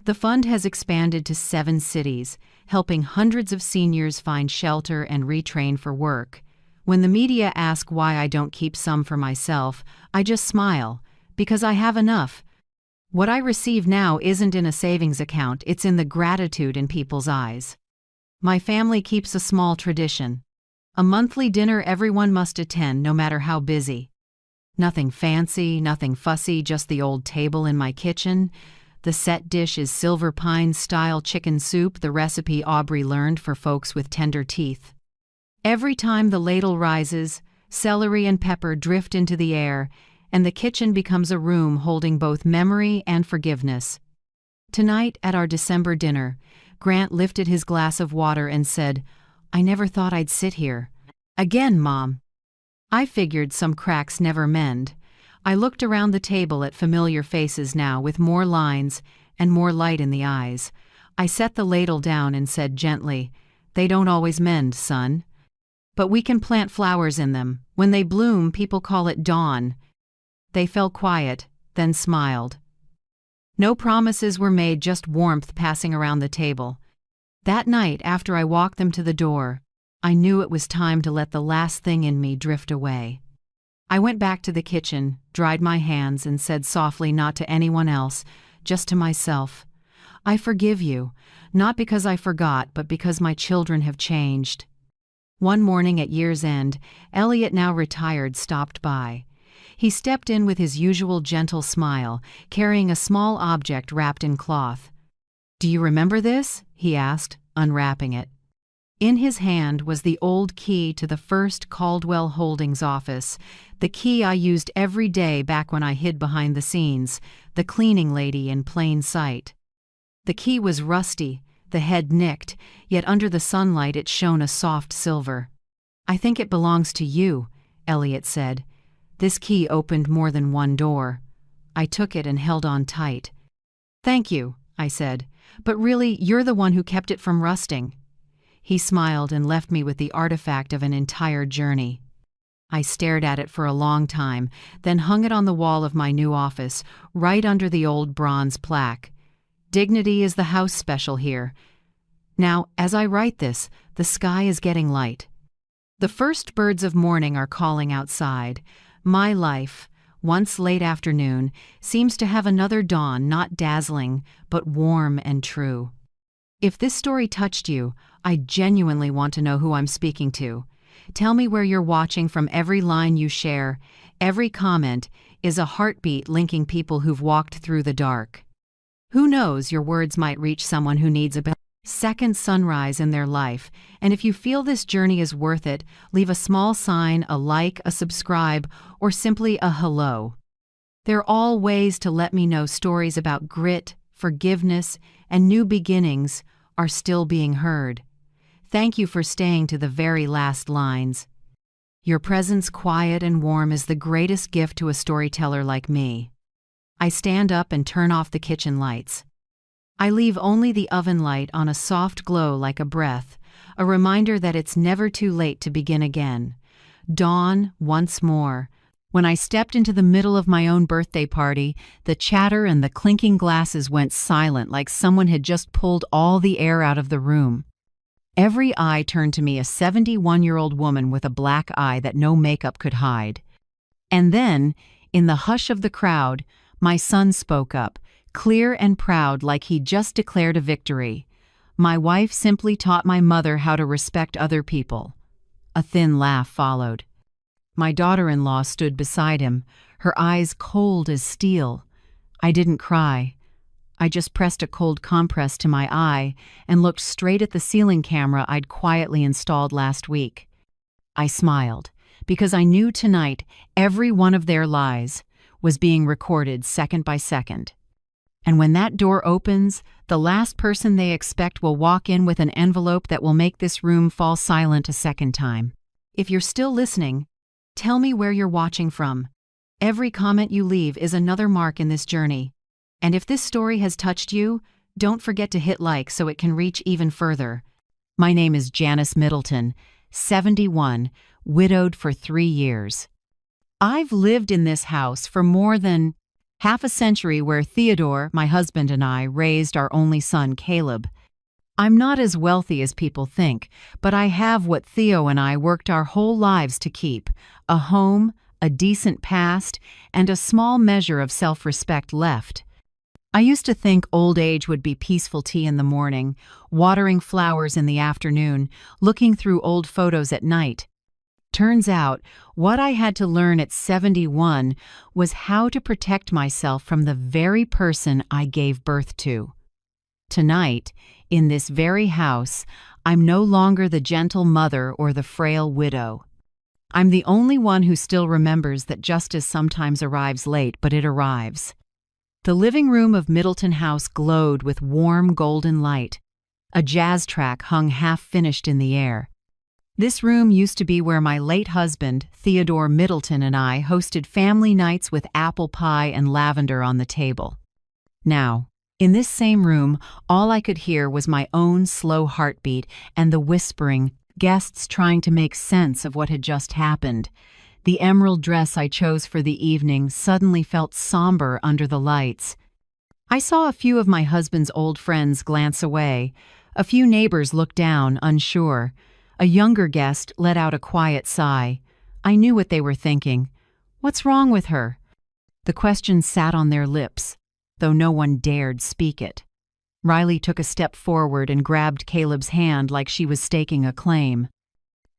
The fund has expanded to 7 cities, helping hundreds of seniors find shelter and retrain for work. When the media ask why I don't keep some for myself, I just smile, because I have enough. What I receive now isn't in a savings account, it's in the gratitude in people's eyes. My family keeps a small tradition. A monthly dinner everyone must attend, no matter how busy. Nothing fancy, nothing fussy, just the old table in my kitchen. The set dish is silver pine-style chicken soup, the recipe Aubrey learned for folks with tender teeth. Every time the ladle rises, celery and pepper drift into the air, and the kitchen becomes a room holding both memory and forgiveness. Tonight, at our December dinner, Grant lifted his glass of water and said, "I never thought I'd sit here." "Again, Mom." I figured some cracks never mend. I looked around the table at familiar faces now, with more lines and more light in the eyes. I set the ladle down and said gently, "They don't always mend, son. But we can plant flowers in them. When they bloom, people call it dawn." They fell quiet, then smiled. No promises were made, just warmth passing around the table. That night, after I walked them to the door, I knew it was time to let the last thing in me drift away. I went back to the kitchen, dried my hands, and said softly, not to anyone else, just to myself, "I forgive you, not because I forgot, but because my children have changed." One morning at year's end, Elliot, now retired, stopped by. He stepped in with his usual gentle smile, carrying a small object wrapped in cloth. "Do you remember this?" he asked, unwrapping it. In his hand was the old key to the first Caldwell Holdings office, the key I used every day back when I hid behind the scenes, the cleaning lady in plain sight. The key was rusty, the head nicked, yet under the sunlight it shone a soft silver. "I think it belongs to you," Elliot said. "This key opened more than one door." I took it and held on tight. "Thank you," I said, "but really, you're the one who kept it from rusting." He smiled and left me with the artifact of an entire journey. I stared at it for a long time, then hung it on the wall of my new office, right under the old bronze plaque. "Dignity is the house special here." Now, as I write this, the sky is getting light. The first birds of morning are calling outside. My life, once late afternoon, seems to have another dawn, not dazzling, but warm and true. If this story touched you, I genuinely want to know who I'm speaking to. Tell me where you're watching from. Every line you share, every comment, is a heartbeat linking people who've walked through the dark. Who knows, your words might reach someone who needs a second sunrise in their life, and if you feel this journey is worth it, leave a small sign, a like, a subscribe, or simply a hello. They're all ways to let me know stories about grit, forgiveness, and new beginnings are still being heard. Thank you for staying to the very last lines. Your presence, quiet and warm, is the greatest gift to a storyteller like me. I stand up and turn off the kitchen lights. I leave only the oven light on, a soft glow like a breath, a reminder that it's never too late to begin again. Dawn once more. When I stepped into the middle of my own birthday party, the chatter and the clinking glasses went silent, like someone had just pulled all the air out of the room. Every eye turned to me, a 71-year-old woman with a black eye that no makeup could hide. And then, in the hush of the crowd, my son spoke up, clear and proud, like he'd just declared a victory. "My wife simply taught my mother how to respect other people." A thin laugh followed. My daughter-in-law stood beside him, her eyes cold as steel. I didn't cry. I just pressed a cold compress to my eye and looked straight at the ceiling camera I'd quietly installed last week. I smiled, because I knew tonight every one of their lies was being recorded second by second. And when that door opens, the last person they expect will walk in with an envelope that will make this room fall silent a second time. If you're still listening, tell me where you're watching from. Every comment you leave is another mark in this journey. And if this story has touched you, don't forget to hit like so it can reach even further. My name is Janice Middleton, 71, widowed for 3 years. I've lived in this house for more than half a century where Theodore, my husband, and I raised our only son, Caleb. I'm not as wealthy as people think, but I have what Theo and I worked our whole lives to keep: a home, a decent past, and a small measure of self-respect left. I used to think old age would be peaceful tea in the morning, watering flowers in the afternoon, looking through old photos at night. Turns out, what I had to learn at 71 was how to protect myself from the very person I gave birth to. Tonight, in this very house, I'm no longer the gentle mother or the frail widow. I'm the only one who still remembers that justice sometimes arrives late, but it arrives. The living room of Middleton House glowed with warm golden light. A jazz track hung half-finished in the air. This room used to be where my late husband, Theodore Middleton, and I hosted family nights with apple pie and lavender on the table. Now, in this same room, all I could hear was my own slow heartbeat and the whispering, guests trying to make sense of what had just happened. The emerald dress I chose for the evening suddenly felt somber under the lights. I saw a few of my husband's old friends glance away. A few neighbors looked down, unsure. A younger guest let out a quiet sigh. I knew what they were thinking. What's wrong with her? The question sat on their lips, though no one dared speak it. Riley took a step forward and grabbed Caleb's hand like she was staking a claim.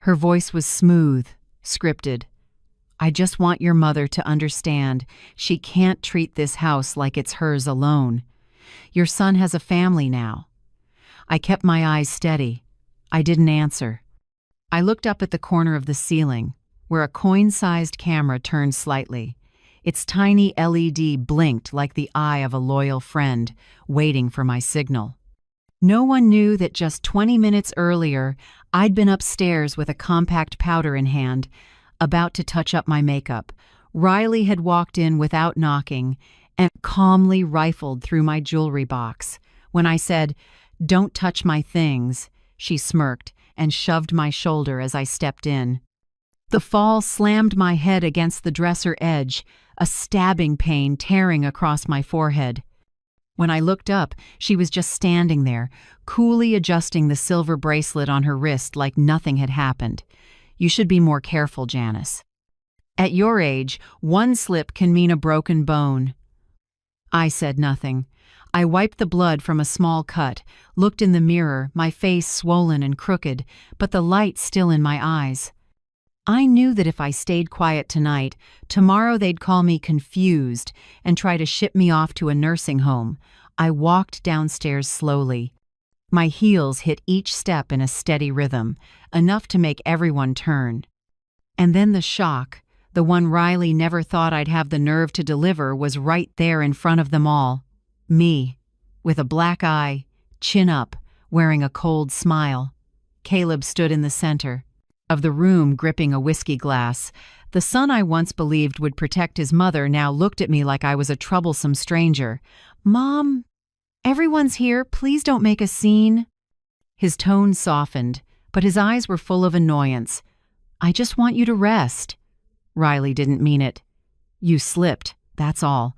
Her voice was smooth, scripted. I just want your mother to understand she can't treat this house like it's hers alone. Your son has a family now. I kept my eyes steady. I didn't answer. I looked up at the corner of the ceiling, where a coin-sized camera turned slightly. Its tiny LED blinked like the eye of a loyal friend, waiting for my signal. No one knew that just 20 minutes earlier, I'd been upstairs with a compact powder in hand, about to touch up my makeup. Riley had walked in without knocking and calmly rifled through my jewelry box. When I said, "Don't touch my things," she smirked and shoved my shoulder as I stepped in. The fall slammed my head against the dresser edge, a stabbing pain tearing across my forehead. When I looked up, she was just standing there, coolly adjusting the silver bracelet on her wrist like nothing had happened. You should be more careful, Janice. At your age, one slip can mean a broken bone. I said nothing. I wiped the blood from a small cut, looked in the mirror, my face swollen and crooked, but the light still in my eyes. I knew that if I stayed quiet tonight, tomorrow they'd call me confused and try to ship me off to a nursing home. I walked downstairs slowly. My heels hit each step in a steady rhythm, enough to make everyone turn. And then the shock, the one Riley never thought I'd have the nerve to deliver, was right there in front of them all. Me, with a black eye, chin up, wearing a cold smile. Caleb stood in the center of the room, gripping a whiskey glass. The son I once believed would protect his mother now looked at me like I was a troublesome stranger. "Mom, everyone's here. Please don't make a scene." His tone softened, but his eyes were full of annoyance. "I just want you to rest." Riley didn't mean it. "You slipped, that's all."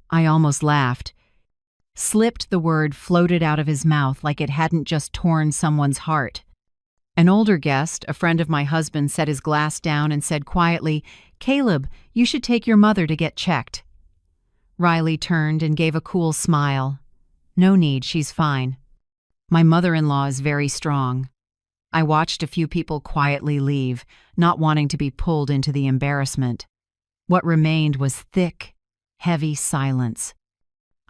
I almost laughed. Slipped, the word floated out of his mouth like it hadn't just torn someone's heart. An older guest, a friend of my husband, set his glass down and said quietly, "Caleb, you should take your mother to get checked." Riley turned and gave a cool smile. "No need, she's fine. My mother-in-law is very strong." I watched a few people quietly leave, not wanting to be pulled into the embarrassment. What remained was thick, heavy silence.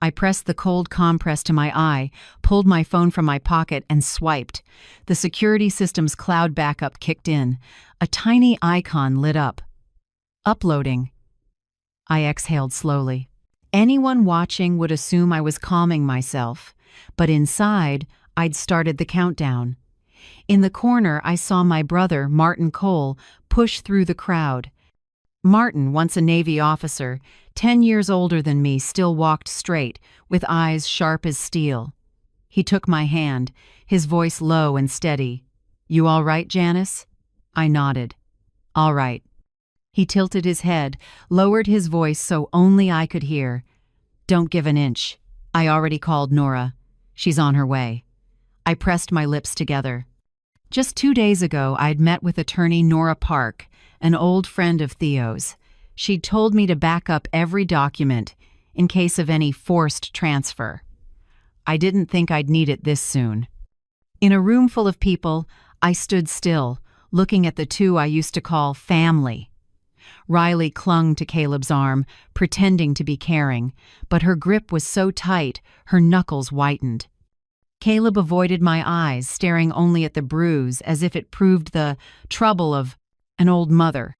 I pressed the cold compress to my eye, pulled my phone from my pocket, and swiped. The security system's cloud backup kicked in. A tiny icon lit up. Uploading. I exhaled slowly. Anyone watching would assume I was calming myself, but inside, I'd started the countdown. In the corner, I saw my brother, Martin Cole, push through the crowd. Martin, once a Navy officer, 10 years older than me, still walked straight, with eyes sharp as steel. He took my hand, his voice low and steady. "You all right, Janice?" I nodded. "All right." He tilted his head, lowered his voice so only I could hear. Don't give an inch. I already called Nora. She's on her way. I pressed my lips together. Just 2 days ago, I'd met with attorney Nora Park, an old friend of Theo's. She'd told me to back up every document in case of any forced transfer. I didn't think I'd need it this soon. In a room full of people, I stood still, looking at the two I used to call family. Riley clung to Caleb's arm, pretending to be caring, but her grip was so tight, her knuckles whitened. Caleb avoided my eyes, staring only at the bruise as if it proved the trouble of an old mother.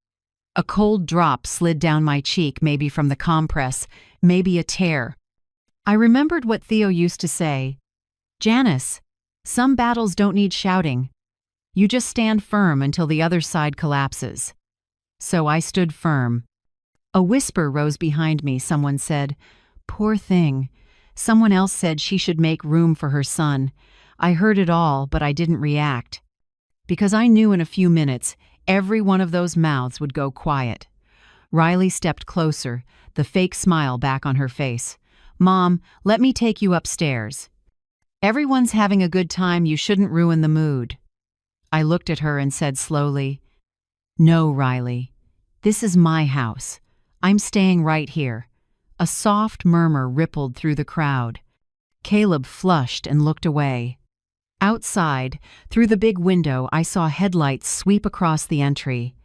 A cold drop slid down my cheek, maybe from the compress, maybe a tear. I remembered what Theo used to say, "Janice, some battles don't need shouting. You just stand firm until the other side collapses." So I stood firm. A whisper rose behind me. Someone said, "Poor thing." Someone else said she should make room for her son. I heard it all, but I didn't react. Because I knew in a few minutes, every one of those mouths would go quiet. Riley stepped closer, the fake smile back on her face. "Mom, let me take you upstairs. Everyone's having a good time, you shouldn't ruin the mood." I looked at her and said slowly, "No, Riley. This is my house. I'm staying right here." A soft murmur rippled through the crowd. Caleb flushed and looked away. Outside, through the big window, I saw headlights sweep across the entry.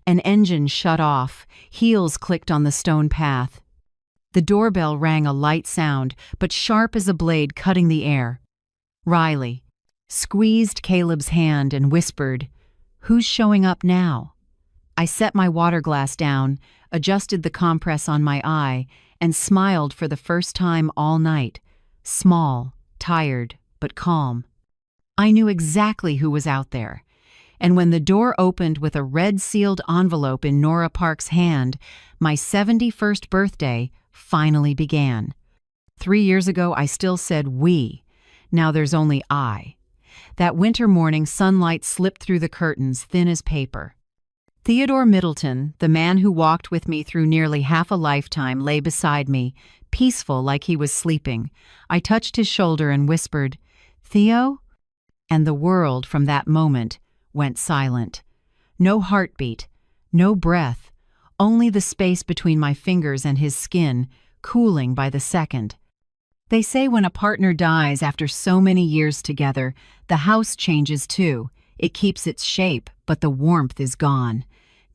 An engine shut off, heels clicked on the stone path. The doorbell rang a light sound, but sharp as a blade cutting the air. Riley squeezed Caleb's hand and whispered, "Who's showing up now?" I set my water glass down, adjusted the compress on my eye, and smiled for the first time all night. Small, tired, but calm. I knew exactly who was out there. And when the door opened with a red-sealed envelope in Nora Park's hand, my 71st birthday finally began. 3 years ago, I still said we. Now there's only I. That winter morning, sunlight slipped through the curtains, thin as paper. Theodore Middleton, the man who walked with me through nearly half a lifetime, lay beside me, peaceful like he was sleeping. I touched his shoulder and whispered, "Theo?" And the world, from that moment, went silent. No heartbeat, no breath, only the space between my fingers and his skin, cooling by the second. They say when a partner dies after so many years together, the house changes too. It keeps its shape, but the warmth is gone.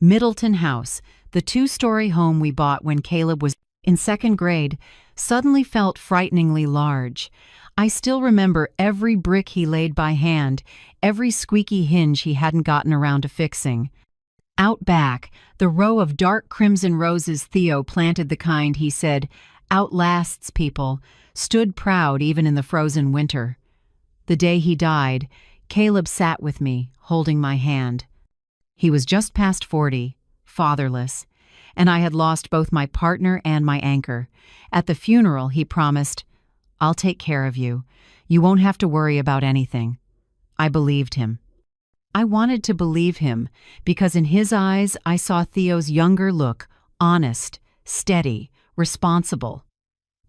Middleton House, the 2-story home we bought when Caleb was in 2nd grade, suddenly felt frighteningly large. I still remember every brick he laid by hand, every squeaky hinge he hadn't gotten around to fixing. Out back, the row of dark crimson roses Theo planted, the kind he said outlasts people, stood proud even in the frozen winter. The day he died, Caleb sat with me, holding my hand. He was just past 40, fatherless, and I had lost both my partner and my anchor. At the funeral, he promised, "I'll take care of you. You won't have to worry about anything." I believed him. I wanted to believe him because in his eyes I saw Theo's younger look, honest, steady, responsible.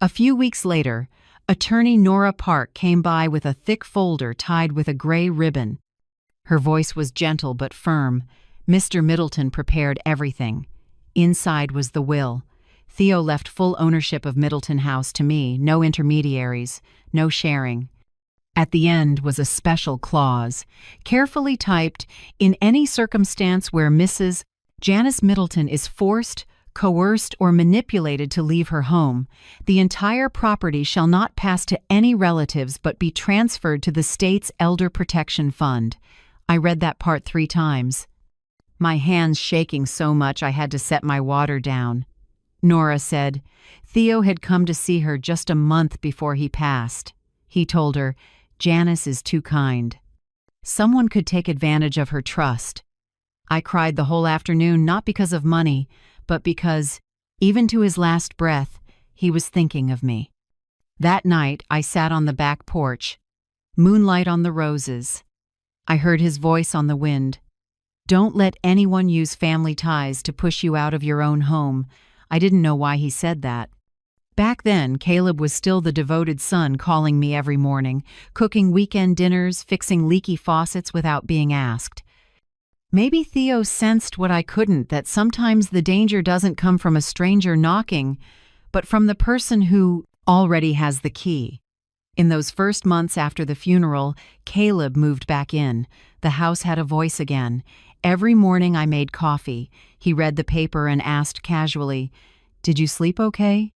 A few weeks later, attorney Nora Park came by with a thick folder tied with a gray ribbon. Her voice was gentle but firm. Mr. Middleton prepared everything. Inside was the will. Theo left full ownership of Middleton House to me, no intermediaries, no sharing. At the end was a special clause, carefully typed, "In any circumstance where Mrs. Janice Middleton is forced, coerced, or manipulated to leave her home, the entire property shall not pass to any relatives but be transferred to the state's Elder Protection Fund." I read that part 3 times. My hands shaking so much I had to set my water down. Nora said Theo had come to see her just a month before he passed. He told her, "Janice is too kind. Someone could take advantage of her trust." I cried the whole afternoon, not because of money, but because, even to his last breath, he was thinking of me. That night, I sat on the back porch, moonlight on the roses. I heard his voice on the wind. "Don't let anyone use family ties to push you out of your own home." I didn't know why he said that. Back then, Caleb was still the devoted son calling me every morning, cooking weekend dinners, fixing leaky faucets without being asked. Maybe Theo sensed what I couldn't, that sometimes the danger doesn't come from a stranger knocking, but from the person who already has the key. In those first months after the funeral, Caleb moved back in. The house had a voice again. Every morning I made coffee. He read the paper and asked casually, "Did you sleep okay?"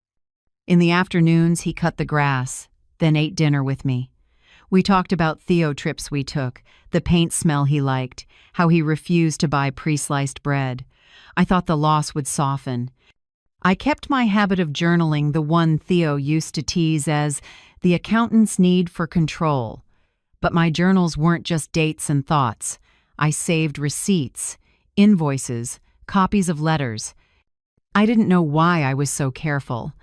In the afternoons, he cut the grass, then ate dinner with me. We talked about Theo trips we took, the paint smell he liked, how he refused to buy pre-sliced bread. I thought the loss would soften. I kept my habit of journaling, the one Theo used to tease as the accountant's need for control. But my journals weren't just dates and thoughts. I saved receipts, invoices, copies of letters. I didn't know why I was so careful.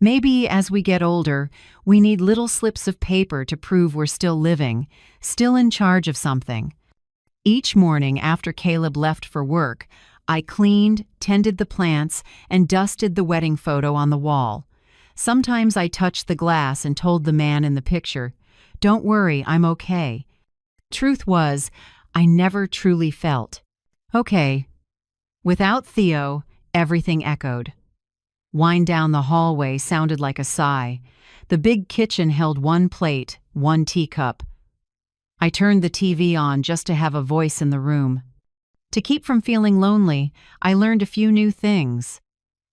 Maybe as we get older, we need little slips of paper to prove we're still living, still in charge of something. Each morning after Caleb left for work, I cleaned, tended the plants, and dusted the wedding photo on the wall. Sometimes I touched the glass and told the man in the picture, "Don't worry, I'm okay." Truth was, I never truly felt okay. Without Theo, everything echoed. Wind down the hallway sounded like a sigh. The big kitchen held one plate, one teacup. I turned the TV on just to have a voice in the room. To keep from feeling lonely, I learned a few new things.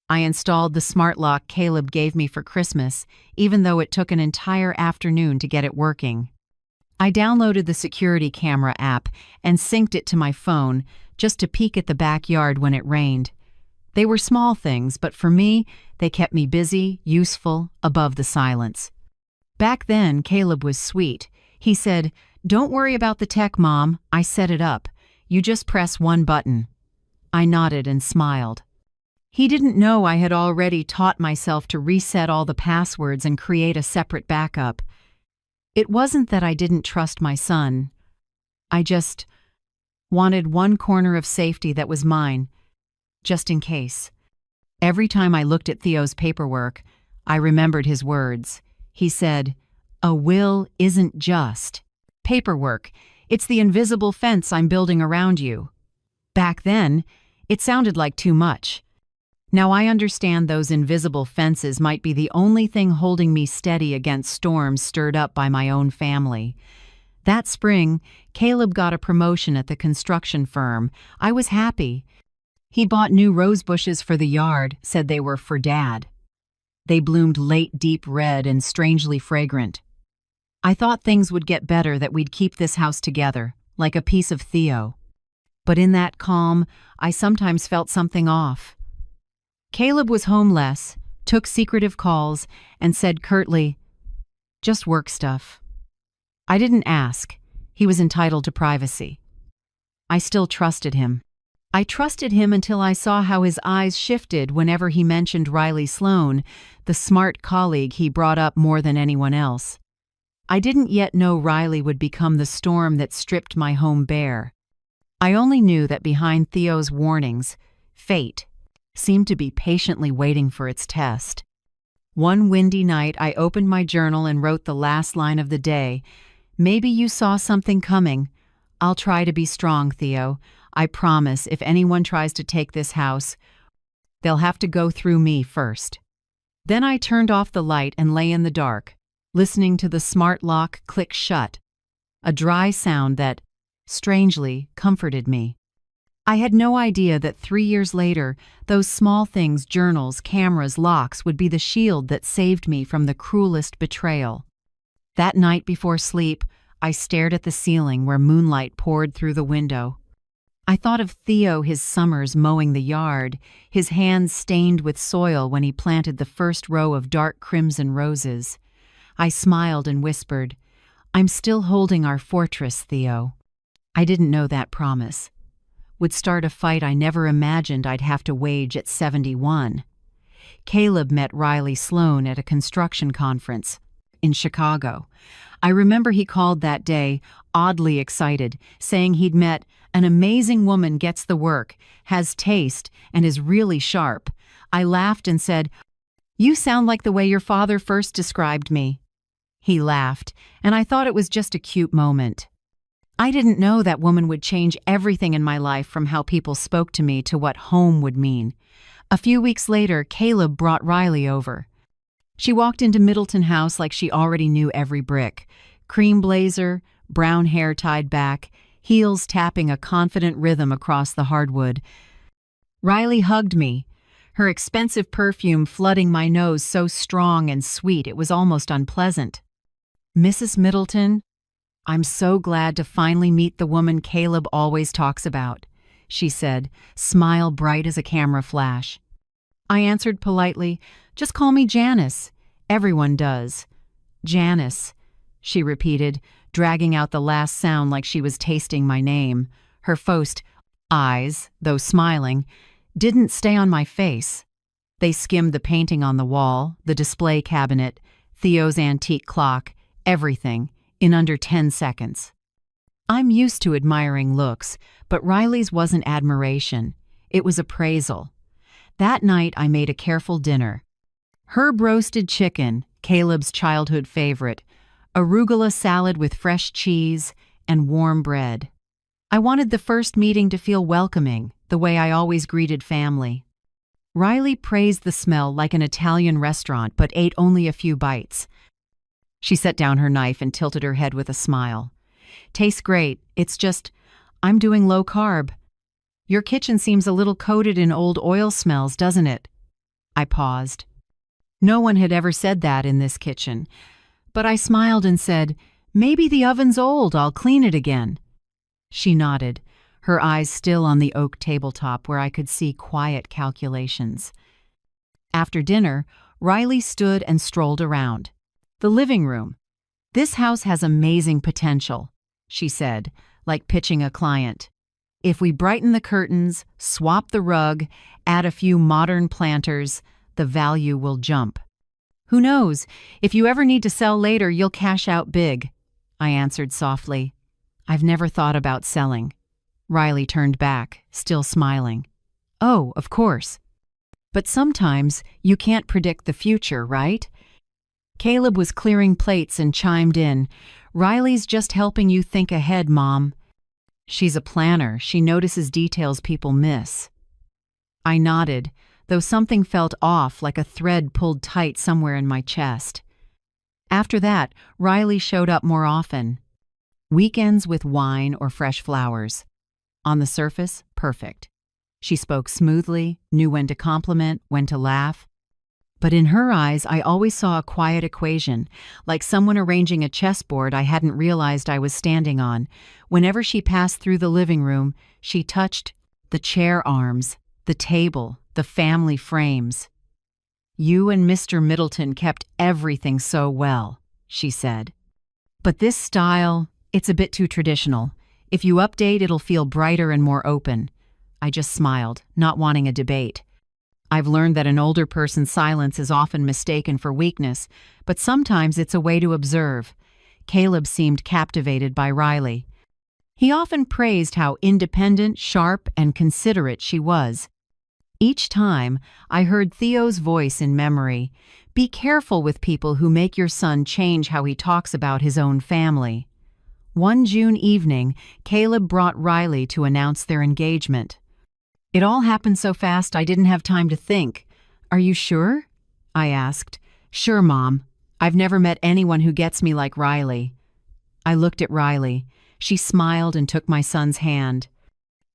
I installed the smart lock Caleb gave me for Christmas, even though it took an entire afternoon to get it working. I downloaded the security camera app and synced it to my phone just to peek at the backyard when it rained. They were small things, but for me, they kept me busy, useful, above the silence. Back then, Caleb was sweet. He said, "Don't worry about the tech, Mom. I set it up. You just press one button." I nodded and smiled. He didn't know I had already taught myself to reset all the passwords and create a separate backup. It wasn't that I didn't trust my son. I just wanted one corner of safety that was mine, just in case. Every time I looked at Theo's paperwork, I remembered his words. He said, "A will isn't just paperwork. It's the invisible fence I'm building around you." Back then, it sounded like too much. Now I understand those invisible fences might be the only thing holding me steady against storms stirred up by my own family. That spring, Caleb got a promotion at the construction firm. I was happy. He bought new rose bushes for the yard, said they were for Dad. They bloomed late deep red and strangely fragrant. I thought things would get better, that we'd keep this house together, like a piece of Theo. But in that calm, I sometimes felt something off. Caleb was home less, took secretive calls, and said curtly, "Just work stuff." I didn't ask. He was entitled to privacy. I still trusted him. I trusted him until I saw how his eyes shifted whenever he mentioned Riley Sloan, the smart colleague he brought up more than anyone else. I didn't yet know Riley would become the storm that stripped my home bare. I only knew that behind Theo's warnings, fate seemed to be patiently waiting for its test. One windy night, I opened my journal and wrote the last line of the day. "Maybe you saw something coming. I'll try to be strong, Theo. I promise if anyone tries to take this house, they'll have to go through me first." Then I turned off the light and lay in the dark, listening to the smart lock click shut, a dry sound that, strangely, comforted me. I had no idea that 3 years later, those small things, journals, cameras, locks, would be the shield that saved me from the cruelest betrayal. That night before sleep, I stared at the ceiling where moonlight poured through the window. I thought of Theo, his summers mowing the yard, his hands stained with soil when he planted the first row of dark crimson roses. I smiled and whispered, "I'm still holding our fortress, Theo." I didn't know that promise would start a fight I never imagined I'd have to wage at 71. Caleb met Riley Sloan at a construction conference in Chicago. I remember he called that day, oddly excited, saying he'd met an amazing woman, gets the work, has taste, and is really sharp. I laughed and said, You sound like the way your father first described me." He laughed, and I thought it was just a cute moment. I didn't know that woman would change everything in my life, from how people spoke to me to what home would mean. A few weeks later, Caleb brought Riley over. She walked into Middleton House like she already knew every brick. Cream blazer, brown hair tied back, heels tapping a confident rhythm across the hardwood. Riley hugged me, her expensive perfume flooding my nose so strong and sweet it was almost unpleasant. "Mrs. Middleton, I'm so glad to finally meet the woman Caleb always talks about," she said, smile bright as a camera flash. I answered politely, "Just call me Janice. Everyone does." "Janice," she repeated, dragging out the last sound like she was tasting my name. Her focused eyes, though smiling, didn't stay on my face. They skimmed the painting on the wall, the display cabinet, Theo's antique clock, everything, in under 10 seconds. I'm used to admiring looks, but Riley's wasn't admiration. It was appraisal. That night I made a careful dinner. Herb roasted chicken, Caleb's childhood favorite, arugula salad with fresh cheese, and warm bread. I wanted the first meeting to feel welcoming, the way I always greeted family. Riley praised the smell like an Italian restaurant, but ate only a few bites. She set down her knife and tilted her head with a smile. "Tastes great, it's just, I'm doing low carb. Your kitchen seems a little coated in old oil smells, doesn't it?" I paused. No one had ever said that in this kitchen, but I smiled and said, "Maybe the oven's old, I'll clean it again." She nodded, her eyes still on the oak tabletop where I could see quiet calculations. After dinner, Riley stood and strolled around. "The living room. This house has amazing potential," she said, like pitching a client. "If we brighten the curtains, swap the rug, add a few modern planters, the value will jump." "Who knows? If you ever need to sell later, you'll cash out big," I answered softly. "I've never thought about selling." Riley turned back, still smiling. "Oh, of course. But sometimes you can't predict the future, right?" Caleb was clearing plates and chimed in, "Riley's just helping you think ahead, Mom." "She's a planner. She notices details people miss." I nodded, though something felt off, like a thread pulled tight somewhere in my chest. After that, Riley showed up more often. Weekends with wine or fresh flowers. On the surface, perfect. She spoke smoothly, knew when to compliment, when to laugh. But in her eyes, I always saw a quiet equation, like someone arranging a chessboard I hadn't realized I was standing on. Whenever she passed through the living room, she touched the chair arms, the table, the family frames. "You and Mr. Middleton kept everything so well," she said. "But this style, it's a bit too traditional. If you update, it'll feel brighter and more open." I just smiled, not wanting a debate. I've learned that an older person's silence is often mistaken for weakness, but sometimes it's a way to observe. Caleb seemed captivated by Riley. He often praised how independent, sharp, and considerate she was. Each time, I heard Theo's voice in memory. "Be careful with people who make your son change how he talks about his own family." One June evening, Caleb brought Riley to announce their engagement. "It all happened so fast I didn't have time to think. Are you sure?" I asked. "Sure, Mom. I've never met anyone who gets me like Riley." I looked at Riley. She smiled and took my son's hand.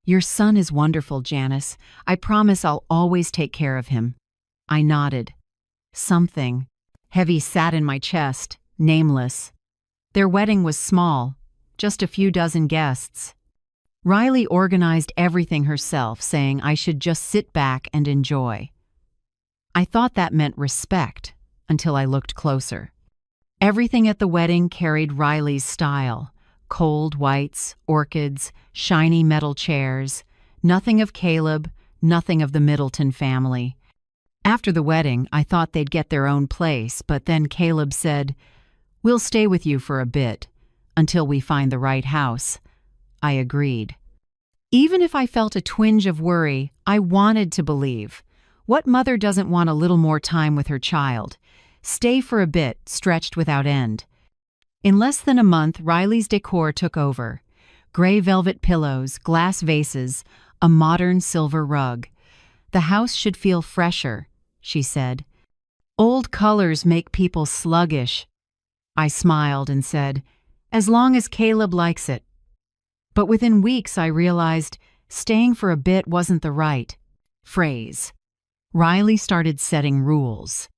"Your son is wonderful, Janice. I promise I'll always take care of him." I nodded. Something heavy sat in my chest, nameless. Their wedding was small, just a few dozen guests. Riley organized everything herself, saying I should just sit back and enjoy. I thought that meant respect, until I looked closer. Everything at the wedding carried Riley's style. Cold whites, orchids, shiny metal chairs. Nothing of Caleb, nothing of the Middleton family. After the wedding, I thought they'd get their own place, but then Caleb said, "We'll stay with you for a bit, until we find the right house." I agreed. Even if I felt a twinge of worry, I wanted to believe. What mother doesn't want a little more time with her child? Stay for a bit, stretched without end. In less than a month, Riley's decor took over. Gray velvet pillows, glass vases, a modern silver rug. The house should feel fresher, she said. Old colors make people sluggish. I smiled and said, as long as Caleb likes it. But within weeks I realized staying for a bit wasn't the right phrase. Riley started setting rules.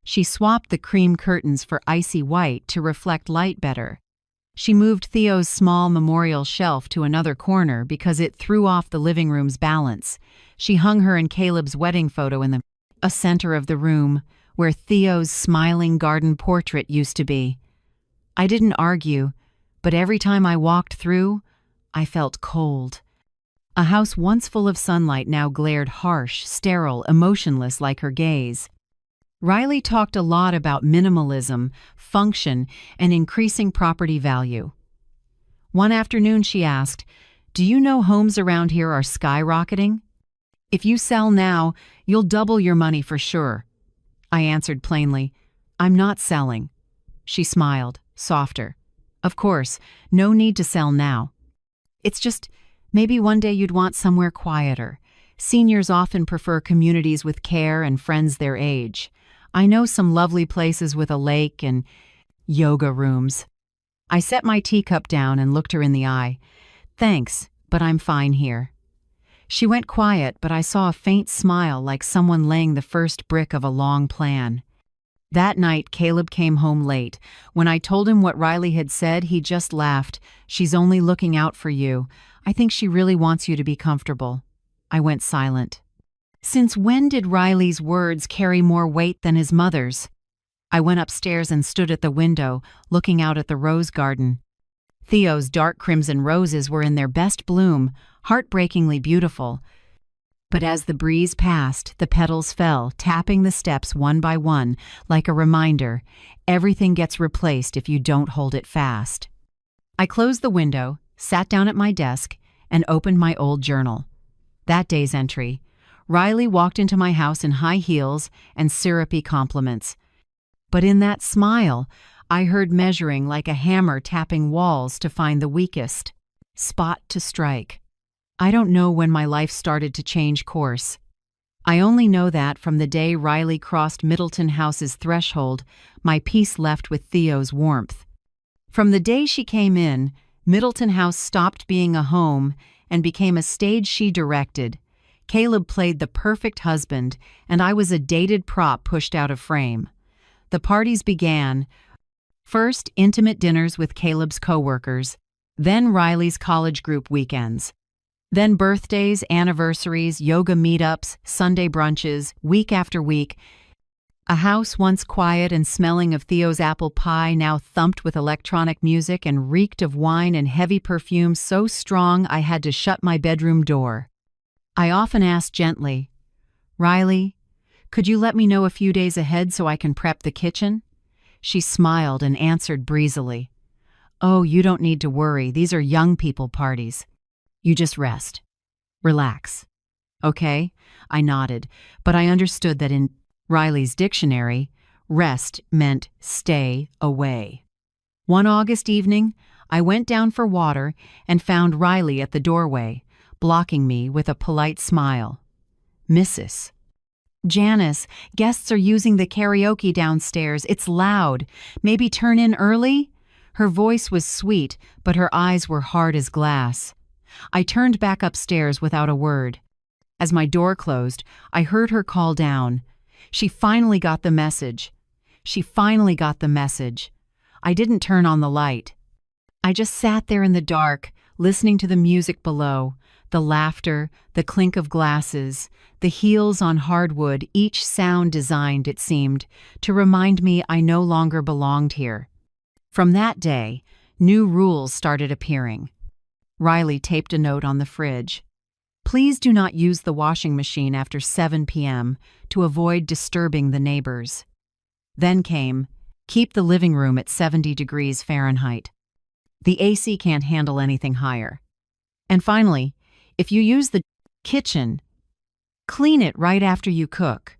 She swapped the cream curtains for icy white to reflect light better. She moved Theo's small memorial shelf to another corner because it threw off the living room's balance. She hung her and Caleb's wedding photo in the center of the room, where Theo's smiling garden portrait used to be. I didn't argue, but every time I walked through, I felt cold. A house once full of sunlight now glared harsh, sterile, emotionless like her gaze. Riley talked a lot about minimalism, function, and increasing property value. One afternoon she asked, "Do you know homes around here are skyrocketing? If you sell now, you'll double your money for sure." I answered plainly, "I'm not selling." She smiled, softer. "Of course, no need to sell now. It's just, maybe one day you'd want somewhere quieter. Seniors often prefer communities with care and friends their age. I know some lovely places with a lake and yoga rooms." I set my teacup down and looked her in the eye. "Thanks, but I'm fine here." She went quiet, but I saw a faint smile like someone laying the first brick of a long plan. That night, Caleb came home late. When I told him what Riley had said, he just laughed. "She's only looking out for you. I think she really wants you to be comfortable." I went silent. Since when did Riley's words carry more weight than his mother's? I went upstairs and stood at the window, looking out at the rose garden. Theo's dark crimson roses were in their best bloom, heartbreakingly beautiful. But as the breeze passed, the petals fell, tapping the steps one by one, like a reminder, everything gets replaced if you don't hold it fast. I closed the window, sat down at my desk, and opened my old journal. That day's entry: Riley walked into my house in high heels and syrupy compliments. But in that smile, I heard measuring like a hammer tapping walls to find the weakest spot to strike. I don't know when my life started to change course. I only know that from the day Riley crossed Middleton House's threshold, my peace left with Theo's warmth. From the day she came in, Middleton House stopped being a home and became a stage she directed. Caleb played the perfect husband, and I was a dated prop pushed out of frame. The parties began. First, intimate dinners with Caleb's coworkers, then Riley's college group weekends. Then birthdays, anniversaries, yoga meetups, Sunday brunches, week after week. A house once quiet and smelling of Theo's apple pie now thumped with electronic music and reeked of wine and heavy perfume so strong I had to shut my bedroom door. I often asked gently, "Riley, could you let me know a few days ahead so I can prep the kitchen?" She smiled and answered breezily, "Oh, you don't need to worry. These are young people parties. You just rest. Relax." "Okay," I nodded, but I understood that in Riley's dictionary, rest meant stay away. One August evening, I went down for water and found Riley at the doorway, blocking me with a polite smile. "Mrs. Janice, guests are using the karaoke downstairs. It's loud. Maybe turn in early?" Her voice was sweet, but her eyes were hard as glass. I turned back upstairs without a word. As my door closed, I heard her call down. She finally got the message. I didn't turn on the light. I just sat there in the dark, listening to the music below, the laughter, the clink of glasses, the heels on hardwood, each sound designed, it seemed, to remind me I no longer belonged here. From that day, new rules started appearing. Riley taped a note on the fridge. "Please do not use the washing machine after 7 p.m. to avoid disturbing the neighbors." Then came, "Keep the living room at 70 degrees Fahrenheit. The AC can't handle anything higher." And finally, "If you use the kitchen, Clean it right after you cook.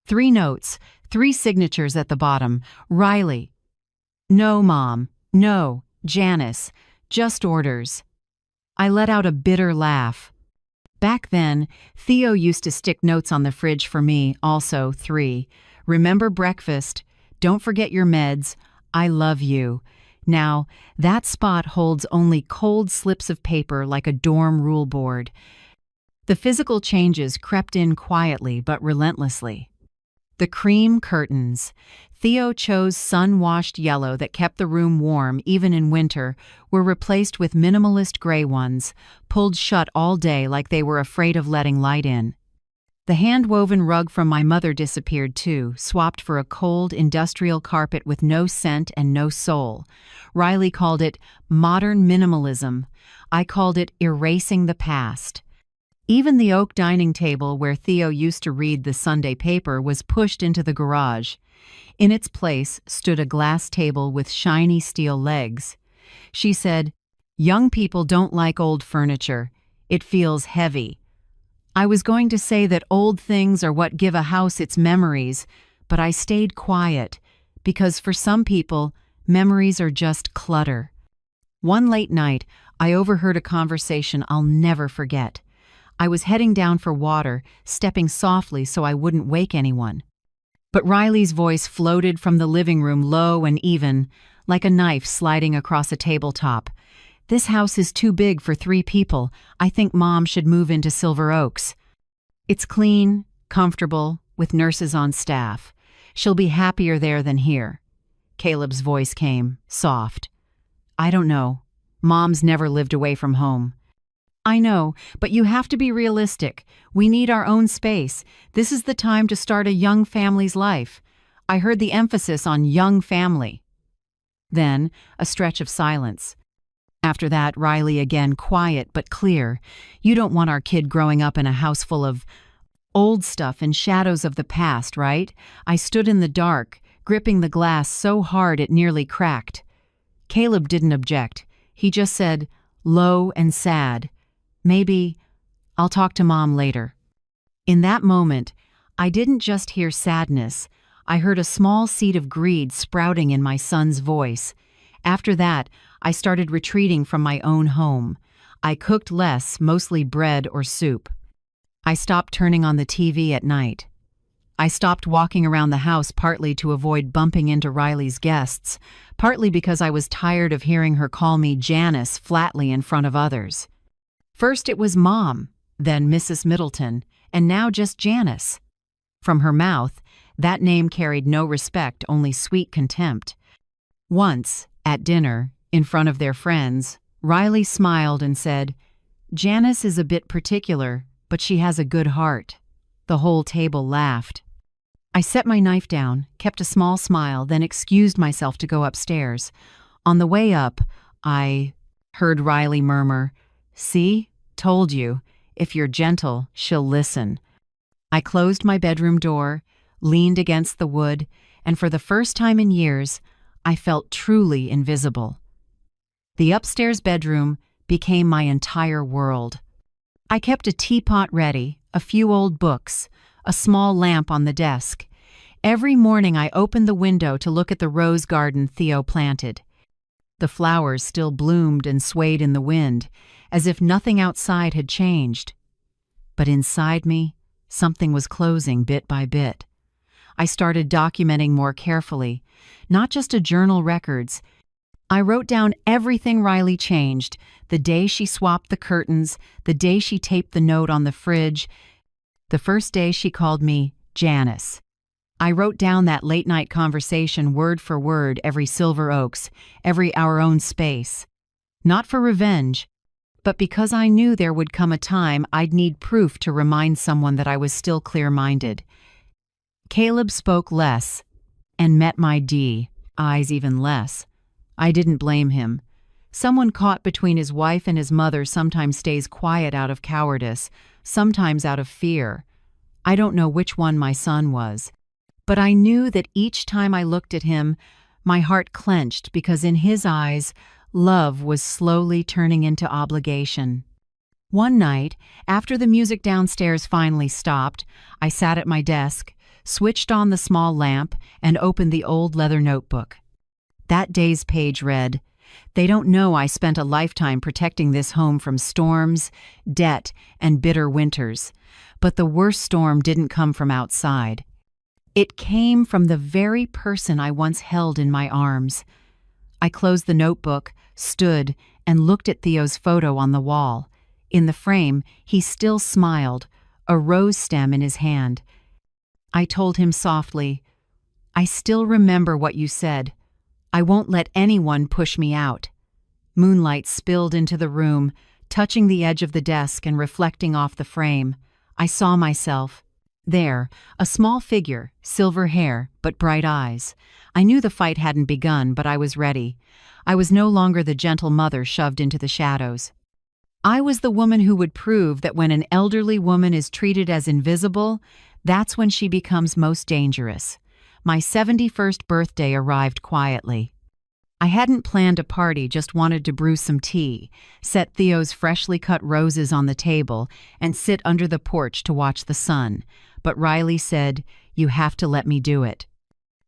3 notes, 3 signatures at the bottom. Riley. No, Mom. No, Janice. Just orders. I let out a bitter laugh. Back then, Theo used to stick notes on the fridge for me, also 3. Remember breakfast. Don't forget your meds. I love you. Now, that spot holds only cold slips of paper like a dorm rule board. The physical changes crept in quietly but relentlessly. The cream curtains. Theo chose sun-washed yellow that kept the room warm even in winter, were replaced with minimalist gray ones, pulled shut all day like they were afraid of letting light in. The hand-woven rug from my mother disappeared too, swapped for a cold, industrial carpet with no scent and no soul. Riley called it modern minimalism. I called it erasing the past. Even the oak dining table where Theo used to read the Sunday paper was pushed into the garage. In its place stood a glass table with shiny steel legs. She said, "Young people don't like old furniture. It feels heavy." I was going to say that old things are what give a house its memories, but I stayed quiet, because for some people, memories are just clutter. One late night, I overheard a conversation I'll never forget. I was heading down for water, stepping softly so I wouldn't wake anyone. But Riley's voice floated from the living room low and even, like a knife sliding across a tabletop. "This house is too big for 3 people. I think Mom should move into Silver Oaks. It's clean, comfortable, with nurses on staff. She'll be happier there than here." Caleb's voice came, soft. "I don't know. Mom's never lived away from home." "I know, but you have to be realistic. We need our own space. This is the time to start a young family's life." I heard the emphasis on young family. Then, a stretch of silence. After that, Riley again, quiet but clear. "You don't want our kid growing up in a house full of old stuff and shadows of the past, right?" I stood in the dark, gripping the glass so hard it nearly cracked. Caleb didn't object. He just said, low and sad, "Maybe I'll talk to Mom later." In that moment, I didn't just hear sadness. I heard a small seed of greed sprouting in my son's voice. After that, I started retreating from my own home. I cooked less, mostly bread or soup. I stopped turning on the TV at night. I stopped walking around the house partly to avoid bumping into Riley's guests, partly because I was tired of hearing her call me Janice flatly in front of others. First it was Mom, then Mrs. Middleton, and now just Janice. From her mouth, that name carried no respect, only sweet contempt. Once, at dinner, in front of their friends, Riley smiled and said, "Janice is a bit particular, but she has a good heart." The whole table laughed. I set my knife down, kept a small smile, then excused myself to go upstairs. On the way up, I heard Riley murmur, "See? Told you. If you're gentle, she'll listen." I closed my bedroom door, leaned against the wood, and for the first time in years, I felt truly invisible. The upstairs bedroom became my entire world. I kept a teapot ready, a few old books, a small lamp on the desk. Every morning I opened the window to look at the rose garden Theo planted. The flowers still bloomed and swayed in the wind, as if nothing outside had changed. But inside me, something was closing bit by bit. I started documenting more carefully, not just a journal records. I wrote down everything Riley changed, the day she swapped the curtains, the day she taped the note on the fridge, the first day she called me Janice. I wrote down that late-night conversation word for word, every Silver Oaks, every our own space. Not for revenge, but because I knew there would come a time I'd need proof to remind someone that I was still clear-minded. Caleb spoke less, and met my eyes even less. I didn't blame him. Someone caught between his wife and his mother sometimes stays quiet out of cowardice, sometimes out of fear. I don't know which one my son was, but I knew that each time I looked at him, my heart clenched because in his eyes, love was slowly turning into obligation. One night, after the music downstairs finally stopped, I sat at my desk, switched on the small lamp, and opened the old leather notebook. That day's page read, "They don't know I spent a lifetime protecting this home from storms, debt, and bitter winters. But the worst storm didn't come from outside. It came from the very person I once held in my arms." I closed the notebook, stood, and looked at Theo's photo on the wall. In the frame, he still smiled, a rose stem in his hand. I told him softly, "I still remember what you said. I won't let anyone push me out." Moonlight spilled into the room, touching the edge of the desk and reflecting off the frame. I saw myself. There, a small figure, silver hair, but bright eyes. I knew the fight hadn't begun, but I was ready. I was no longer the gentle mother shoved into the shadows. I was the woman who would prove that when an elderly woman is treated as invisible, that's when she becomes most dangerous. My 71st birthday arrived quietly. I hadn't planned a party, just wanted to brew some tea, set Theo's freshly cut roses on the table, and sit under the porch to watch the sun. But Riley said, "You have to let me do it.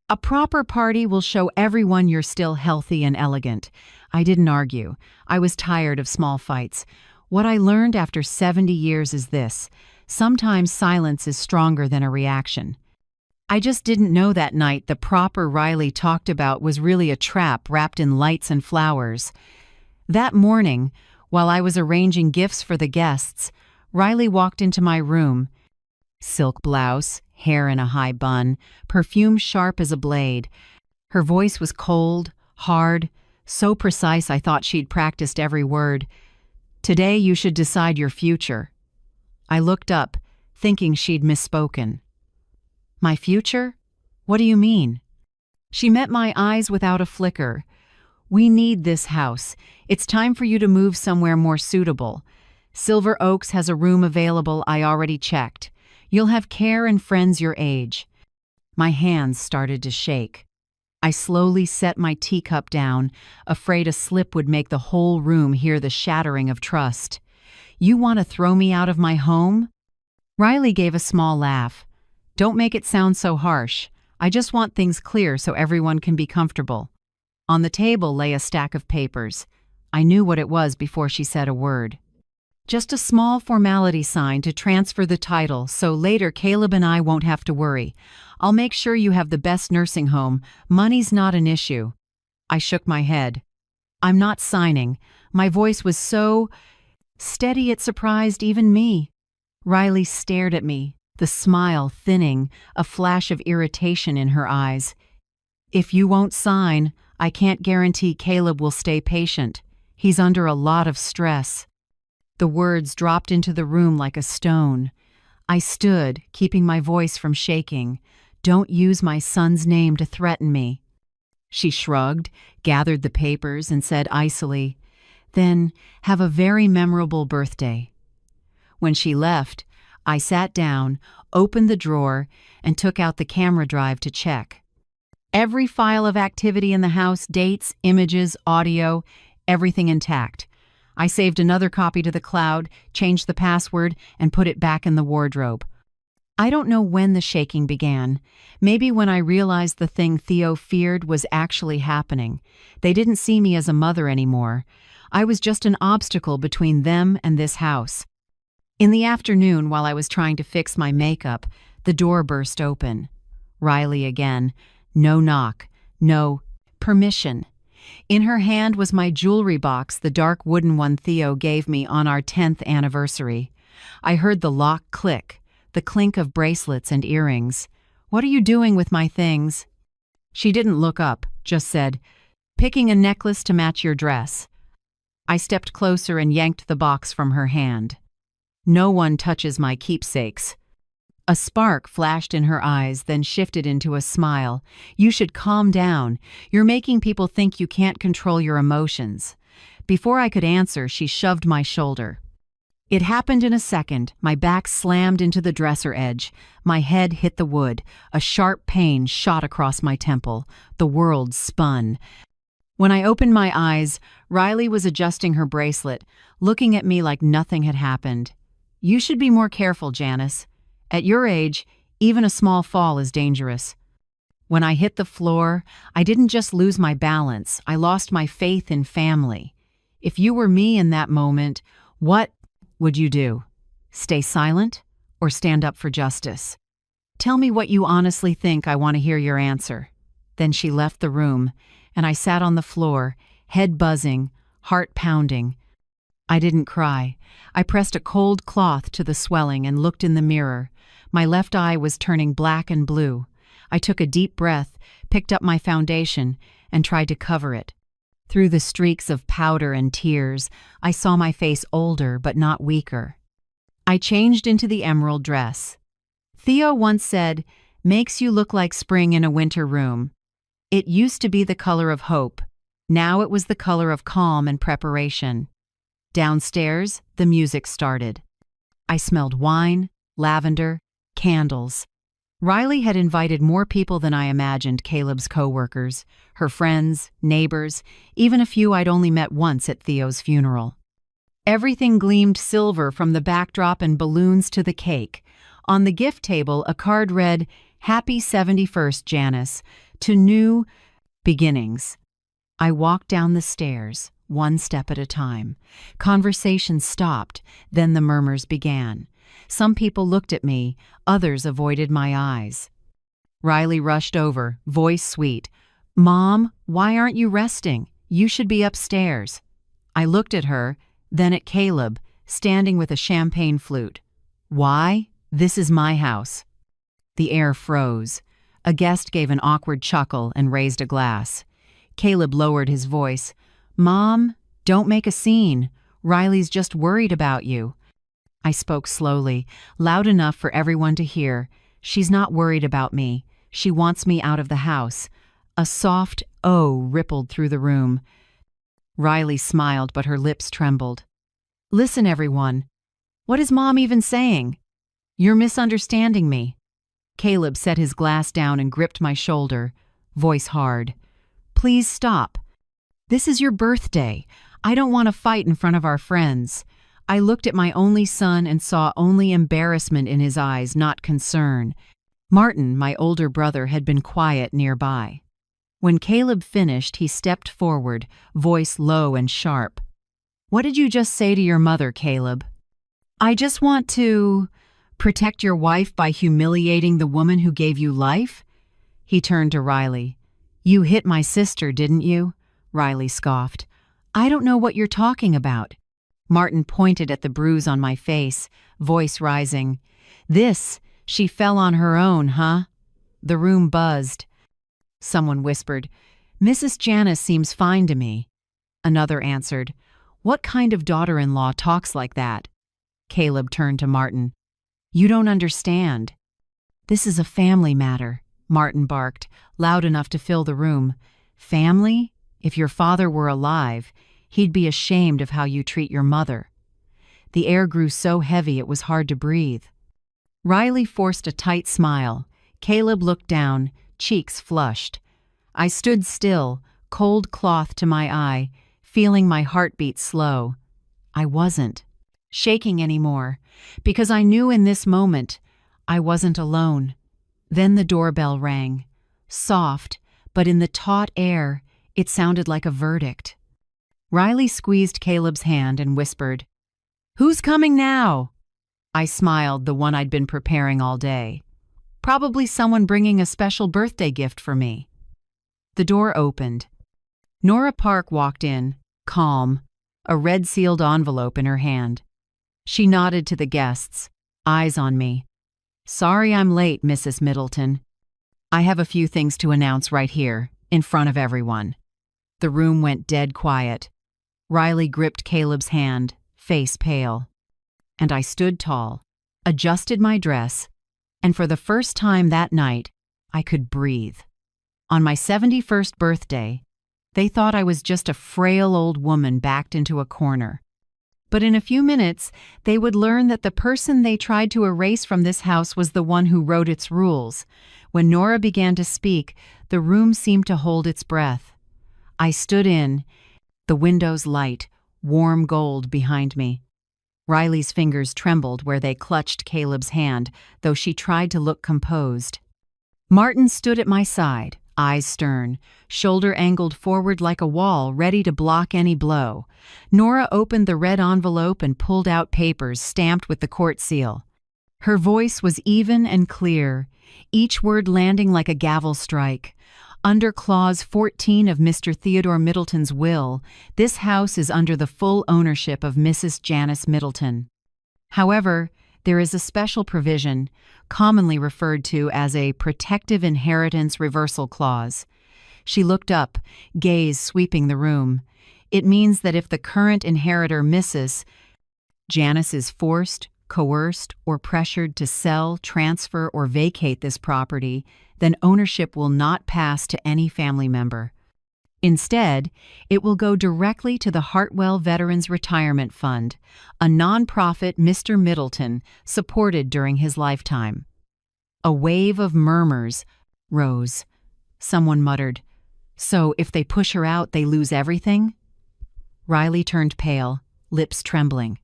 A proper party will show everyone you're still healthy and elegant." I didn't argue. I was tired of small fights. What I learned after 70 years is this: sometimes silence is stronger than a reaction. I just didn't know that night the proper Riley talked about was really a trap wrapped in lights and flowers. That morning, while I was arranging gifts for the guests, Riley walked into my room. Silk blouse, hair in a high bun, perfume sharp as a blade. Her voice was cold, hard, so precise I thought she'd practiced every word. "Today you should decide your future." I looked up, thinking she'd misspoken. "My future? What do you mean?" She met my eyes without a flicker. "We need this house. It's time for you to move somewhere more suitable. Silver Oaks has a room available I already checked. You'll have care and friends your age." My hands started to shake. I slowly set my teacup down, afraid a slip would make the whole room hear the shattering of trust. "You want to throw me out of my home?" Riley gave a small laugh. "Don't make it sound so harsh. I just want things clear so everyone can be comfortable." On the table lay a stack of papers. I knew what it was before she said a word. "Just a small formality sign to transfer the title, so later Caleb and I won't have to worry. I'll make sure you have the best nursing home. Money's not an issue." I shook my head. "I'm not signing." My voice was so steady it surprised even me. Riley stared at me, the smile thinning, a flash of irritation in her eyes. "If you won't sign, I can't guarantee Caleb will stay patient. He's under a lot of stress." The words dropped into the room like a stone. I stood, keeping my voice from shaking. "Don't use my son's name to threaten me." She shrugged, gathered the papers, and said icily, "Then have a very memorable birthday." When she left, I sat down, opened the drawer, and took out the camera drive to check. Every file of activity in the house, dates, images, audio, everything intact. I saved another copy to the cloud, changed the password, and put it back in the wardrobe. I don't know when the shaking began. Maybe when I realized the thing Theo feared was actually happening. They didn't see me as a mother anymore. I was just an obstacle between them and this house. In the afternoon, while I was trying to fix my makeup, the door burst open. Riley again. No knock. No permission. In her hand was my jewelry box, the dark wooden one Theo gave me on our 10th anniversary. I heard the lock click, the clink of bracelets and earrings. "What are you doing with my things?" She didn't look up, just said, "Picking a necklace to match your dress." I stepped closer and yanked the box from her hand. "No one touches my keepsakes." A spark flashed in her eyes, then shifted into a smile. "You should calm down. You're making people think you can't control your emotions." Before I could answer, she shoved my shoulder. It happened in a second. My back slammed into the dresser edge. My head hit the wood. A sharp pain shot across my temple. The world spun. When I opened my eyes, Riley was adjusting her bracelet, looking at me like nothing had happened. "You should be more careful, Janice. At your age, even a small fall is dangerous." When I hit the floor, I didn't just lose my balance, I lost my faith in family. If you were me in that moment, what would you do? Stay silent or stand up for justice? Tell me what you honestly think. I want to hear your answer. Then she left the room, and I sat on the floor, head buzzing, heart pounding. I didn't cry. I pressed a cold cloth to the swelling and looked in the mirror. My left eye was turning black and blue. I took a deep breath, picked up my foundation, and tried to cover it. Through the streaks of powder and tears, I saw my face older but not weaker. I changed into the emerald dress. Theo once said, "Makes you look like spring in a winter room." It used to be the color of hope. Now it was the color of calm and preparation. Downstairs, the music started. I smelled wine, lavender, candles. Riley had invited more people than I imagined, Caleb's co-workers, her friends, neighbors, even a few I'd only met once at Theo's funeral. Everything gleamed silver from the backdrop and balloons to the cake. On the gift table, a card read, "Happy 71st, Janice, to new beginnings." I walked down the stairs, one step at a time. Conversations stopped, then the murmurs began. Some people looked at me, others avoided my eyes. Riley rushed over, voice sweet. "Mom, why aren't you resting? You should be upstairs." I looked at her, then at Caleb, standing with a champagne flute. "Why? This is my house." The air froze. A guest gave an awkward chuckle and raised a glass. Caleb lowered his voice. "Mom, don't make a scene. Riley's just worried about you." I spoke slowly, loud enough for everyone to hear. "She's not worried about me. She wants me out of the house." A soft "oh" rippled through the room. Riley smiled, but her lips trembled. "Listen, everyone. What is Mom even saying? You're misunderstanding me." Caleb set his glass down and gripped my shoulder, voice hard. "Please stop. This is your birthday. I don't want to fight in front of our friends." I looked at my only son and saw only embarrassment in his eyes, not concern. Martin, my older brother, had been quiet nearby. When Caleb finished, he stepped forward, voice low and sharp. "What did you just say to your mother, Caleb?" "I just want to protect your wife by humiliating the woman who gave you life?" He turned to Riley. "You hit my sister, didn't you?" Riley scoffed. "I don't know what you're talking about." Martin pointed at the bruise on my face, voice rising. She fell on her own, huh?" The room buzzed. Someone whispered, "Mrs. Janice seems fine to me." Another answered, "What kind of daughter-in-law talks like that?" Caleb turned to Martin. "You don't understand. This is a family matter," Martin barked, loud enough to fill the room. "Family? If your father were alive, he'd be ashamed of how you treat your mother." The air grew so heavy it was hard to breathe. Riley forced a tight smile. Caleb looked down, cheeks flushed. I stood still, cold cloth to my eye, feeling my heartbeat slow. I wasn't shaking anymore, because I knew in this moment I wasn't alone. Then the doorbell rang. Soft, but in the taut air, it sounded like a verdict. Riley squeezed Caleb's hand and whispered, "Who's coming now?" I smiled, the one I'd been preparing all day. Probably someone bringing a special birthday gift for me. The door opened. Nora Park walked in, calm, a red sealed envelope in her hand. She nodded to the guests, eyes on me. "Sorry I'm late, Mrs. Middleton. I have a few things to announce right here, in front of everyone." The room went dead quiet. Riley gripped Caleb's hand, face pale. And I stood tall, adjusted my dress, and for the first time that night, I could breathe. On my 71st birthday, they thought I was just a frail old woman backed into a corner. But in a few minutes, they would learn that the person they tried to erase from this house was the one who wrote its rules. When Nora began to speak, the room seemed to hold its breath. I stood in, the window's light, warm gold behind me. Riley's fingers trembled where they clutched Caleb's hand, though she tried to look composed. Martin stood at my side, eyes stern, shoulder angled forward like a wall, ready to block any blow. Nora opened the red envelope and pulled out papers stamped with the court seal. Her voice was even and clear, each word landing like a gavel strike. Under Clause 14 of Mr. Theodore Middleton's will, this house is under the full ownership of Mrs. Janice Middleton. However, there is a special provision, commonly referred to as a protective inheritance reversal clause. She looked up, gaze sweeping the room. It means that if the current inheritor, Mrs. Janice, is forced, coerced, or pressured to sell, transfer, or vacate this property, then ownership will not pass to any family member. Instead, it will go directly to the Hartwell Veterans Retirement Fund, a nonprofit Mr. Middleton supported during his lifetime. A wave of murmurs rose. Someone muttered, "So if they push her out, they lose everything?" Riley turned pale, lips trembling.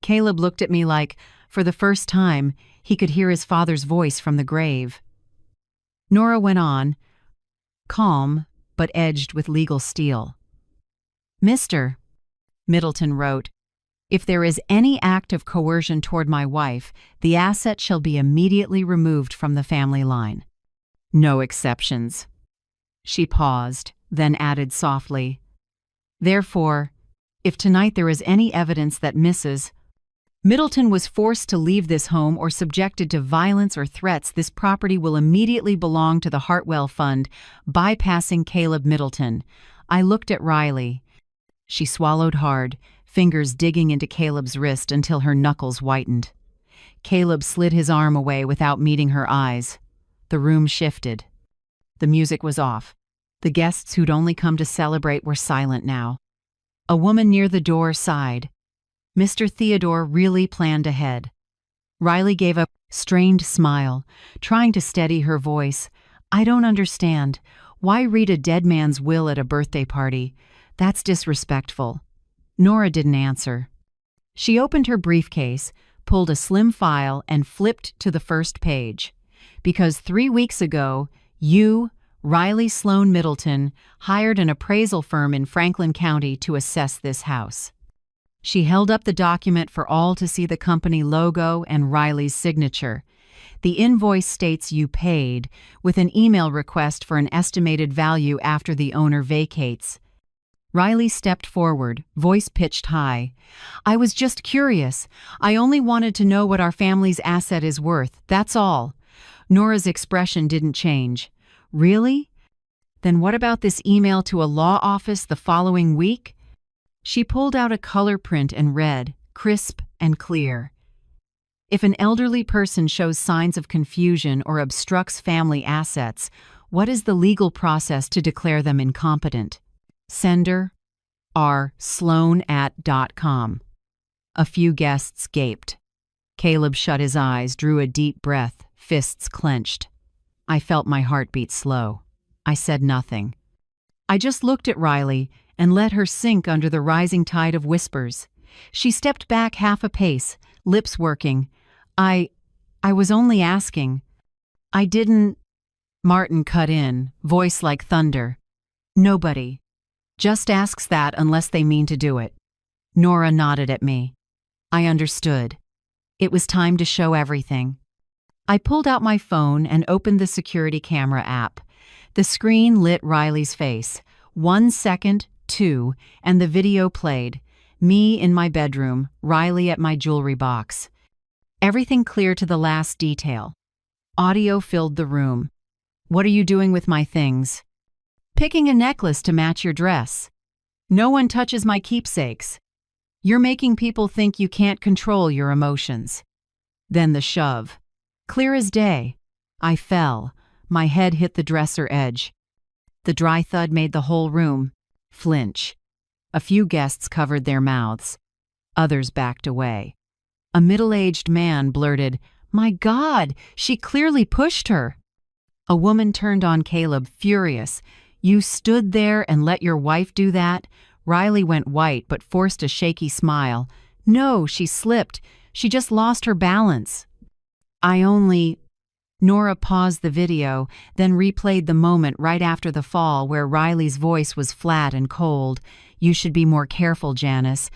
Caleb looked at me like, for the first time, he could hear his father's voice from the grave. Nora went on, calm but edged with legal steel. "Mr. Middleton wrote, if there is any act of coercion toward my wife, the asset shall be immediately removed from the family line. No exceptions." She paused, then added softly, "Therefore, if tonight there is any evidence that Mrs. Middleton was forced to leave this home or subjected to violence or threats, this property will immediately belong to the Hartwell Fund, bypassing Caleb Middleton." I looked at Riley. She swallowed hard, fingers digging into Caleb's wrist until her knuckles whitened. Caleb slid his arm away without meeting her eyes. The room shifted. The music was off. The guests who'd only come to celebrate were silent now. A woman near the door sighed. Mr. Theodore really planned ahead. Riley gave a strained smile, trying to steady her voice. "I don't understand. Why read a dead man's will at a birthday party? That's disrespectful." Nora didn't answer. She opened her briefcase, pulled a slim file, and flipped to the first page. "Because 3 weeks ago, you, Riley Sloan Middleton, hired an appraisal firm in Franklin County to assess this house." She held up the document for all to see the company logo and Riley's signature. The invoice states you paid, with an email request for an estimated value after the owner vacates. Riley stepped forward, voice pitched high. "I was just curious. I only wanted to know what our family's asset is worth, that's all." Nora's expression didn't change. "Really? Then what about this email to a law office the following week?" She pulled out a color print and read, crisp and clear. "If an elderly person shows signs of confusion or obstructs family assets, what is the legal process to declare them incompetent? Sender, rsloan@.com." A few guests gaped. Caleb shut his eyes, drew a deep breath, fists clenched. I felt my heartbeat slow. I said nothing. I just looked at Riley and let her sink under the rising tide of whispers. She stepped back half a pace, lips working. I was only asking. I didn't—" Martin cut in, voice like thunder. "Nobody just asks that unless they mean to do it." Nora nodded at me. I understood. It was time to show everything. I pulled out my phone and opened the security camera app. The screen lit Riley's face. 1 second, 2, and the video played. Me in my bedroom, Riley at my jewelry box. Everything clear to the last detail. Audio filled the room. "What are you doing with my things?" "Picking a necklace to match your dress." "No one touches my keepsakes." "You're making people think you can't control your emotions." Then the shove. Clear as day. I fell. My head hit the dresser edge. The dry thud made the whole room flinch. A few guests covered their mouths. Others backed away. A middle-aged man blurted, "My God, she clearly pushed her." A woman turned on Caleb, furious. You stood there and let your wife do that?" Riley went white but forced a shaky smile. "No, she slipped. She just lost her balance." "I only—" Nora paused the video, then replayed the moment right after the fall where Riley's voice was flat and cold. "You should be more careful, Janice.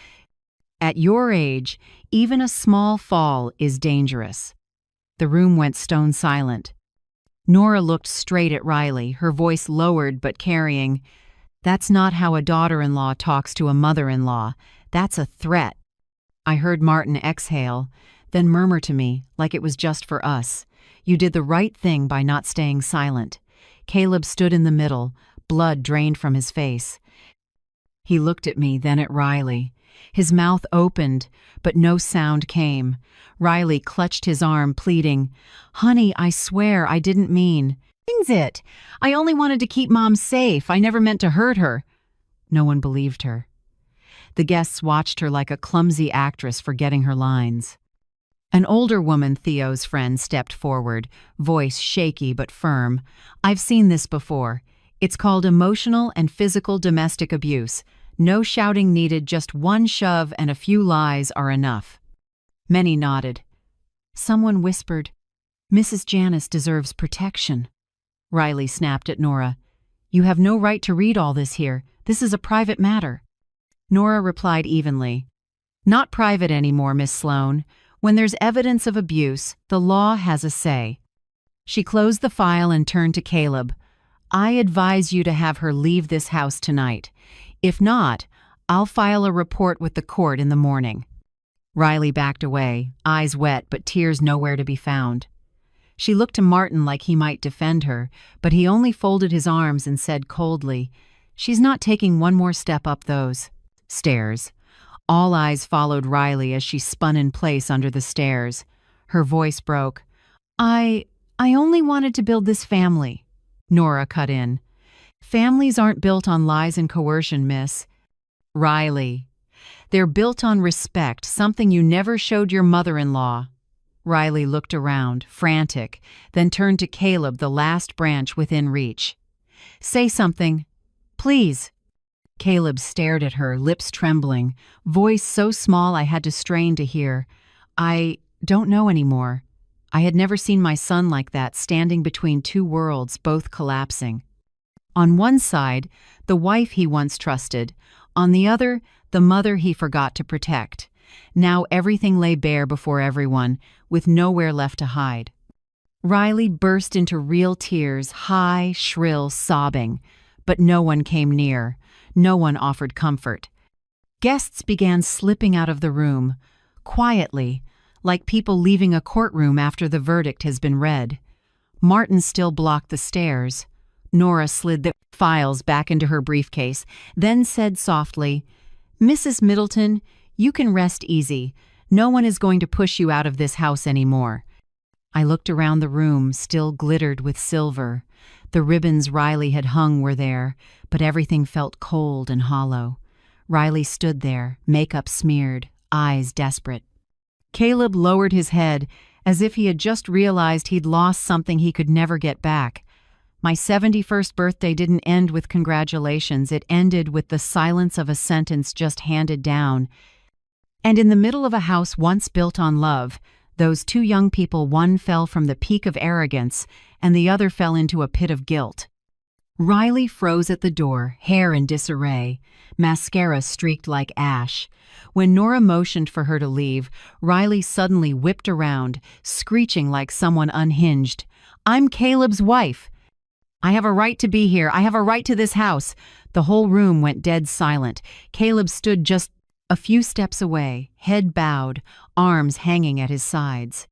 At your age, even a small fall is dangerous." The room went stone silent. Nora looked straight at Riley, her voice lowered but carrying. "That's not how a daughter-in-law talks to a mother-in-law. That's a threat." I heard Martin exhale, then murmur to me, like it was just for us. "You did the right thing by not staying silent." Caleb stood in the middle, blood drained from his face. He looked at me, then at Riley. His mouth opened, but no sound came. Riley clutched his arm, pleading, "Honey, I swear I didn't mean." "Means it. I only wanted to keep Mom safe. I never meant to hurt her." No one believed her. The guests watched her like a clumsy actress forgetting her lines. An older woman, Theo's friend, stepped forward, voice shaky but firm. "I've seen this before. It's called emotional and physical domestic abuse. No shouting needed, just one shove and a few lies are enough." Many nodded. Someone whispered, "Mrs. Janice deserves protection." Riley snapped at Nora. "You have no right to read all this here. This is a private matter." Nora replied evenly, "Not private anymore, Miss Sloane. When there's evidence of abuse, the law has a say." She closed the file and turned to Caleb. "I advise you to have her leave this house tonight. If not, I'll file a report with the court in the morning." Riley backed away, eyes wet but tears nowhere to be found. She looked to Martin like he might defend her, but he only folded his arms and said coldly, "She's not taking one more step up those stairs." All eyes followed Riley as she spun in place under the stairs. Her voice broke. I only wanted to build this family." Nora cut in. "Families aren't built on lies and coercion, miss." "Riley, they're built on respect, something you never showed your mother-in-law." Riley looked around, frantic, then turned to Caleb, the last branch within reach. "Say something. Please." Caleb stared at her, lips trembling, voice so small I had to strain to hear. "I don't know anymore." I had never seen my son like that, standing between two worlds, both collapsing. On one side, the wife he once trusted. On the other, the mother he forgot to protect. Now everything lay bare before everyone, with nowhere left to hide. Riley burst into real tears, high, shrill, sobbing. But no one came near. No one offered comfort. Guests began slipping out of the room, quietly, like people leaving a courtroom after the verdict has been read. Martin still blocked the stairs. Nora slid the files back into her briefcase, then said softly, "Mrs. Middleton, you can rest easy. No one is going to push you out of this house anymore." I looked around the room, still glittered with silver. The ribbons Riley had hung were there, but everything felt cold and hollow. Riley stood there, makeup smeared, eyes desperate. Caleb lowered his head, as if he had just realized he'd lost something he could never get back. My 71st birthday didn't end with congratulations, it ended with the silence of a sentence just handed down. And in the middle of a house once built on love, those two young people, one fell from the peak of arrogance, and the other fell into a pit of guilt. Riley froze at the door, hair in disarray, mascara streaked like ash. When Nora motioned for her to leave, Riley suddenly whipped around, screeching like someone unhinged. "I'm Caleb's wife. I have a right to be here. I have a right to this house." The whole room went dead silent. Caleb stood just a few steps away, head bowed, arms hanging at his sides.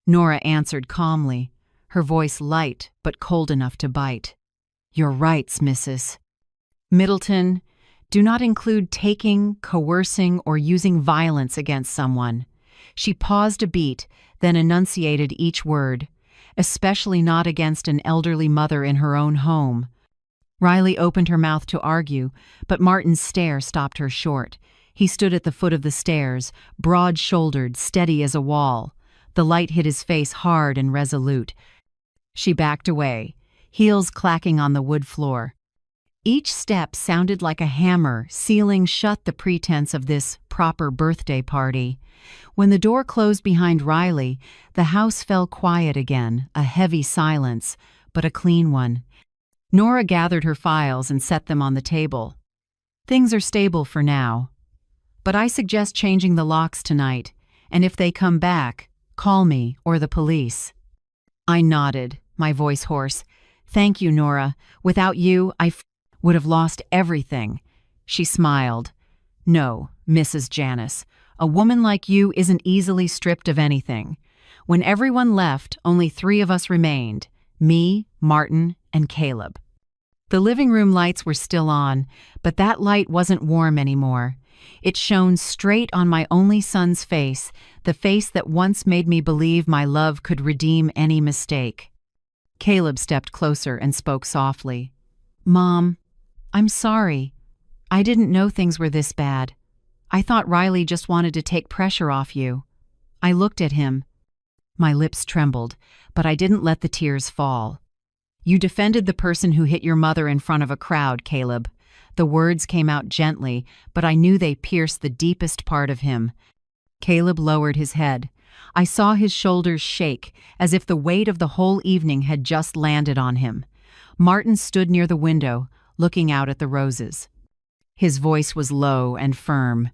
Nora answered calmly, her voice light but cold enough to bite. "Your rights, Mrs. Middleton, do not include taking, coercing, or using violence against someone." She paused a beat, then enunciated each word, "especially not against an elderly mother in her own home." Riley opened her mouth to argue, but Martin's stare stopped her short. He stood at the foot of the stairs, broad-shouldered, steady as a wall. The light hit his face hard and resolute. She backed away, heels clacking on the wood floor. Each step sounded like a hammer, sealing shut the pretense of this proper birthday party. When the door closed behind Riley, the house fell quiet again, a heavy silence, but a clean one. Nora gathered her files and set them on the table. Things are stable for now, but I suggest changing the locks tonight, and if they come back, call me or the police. I nodded, my voice hoarse. Thank you, Nora. Without you, I would have lost everything. She smiled. No, Mrs. Janice. A woman like you isn't easily stripped of anything. When everyone left, only 3 of us remained. Me, Martin, and Caleb. The living room lights were still on, but that light wasn't warm anymore. It shone straight on my only son's face, the face that once made me believe my love could redeem any mistake. Caleb stepped closer and spoke softly. Mom, I'm sorry. I didn't know things were this bad. I thought Riley just wanted to take pressure off you. I looked at him. My lips trembled, but I didn't let the tears fall. You defended the person who hit your mother in front of a crowd, Caleb. The words came out gently, but I knew they pierced the deepest part of him. Caleb lowered his head. I saw his shoulders shake, as if the weight of the whole evening had just landed on him. Martin stood near the window, looking out at the roses. His voice was low and firm.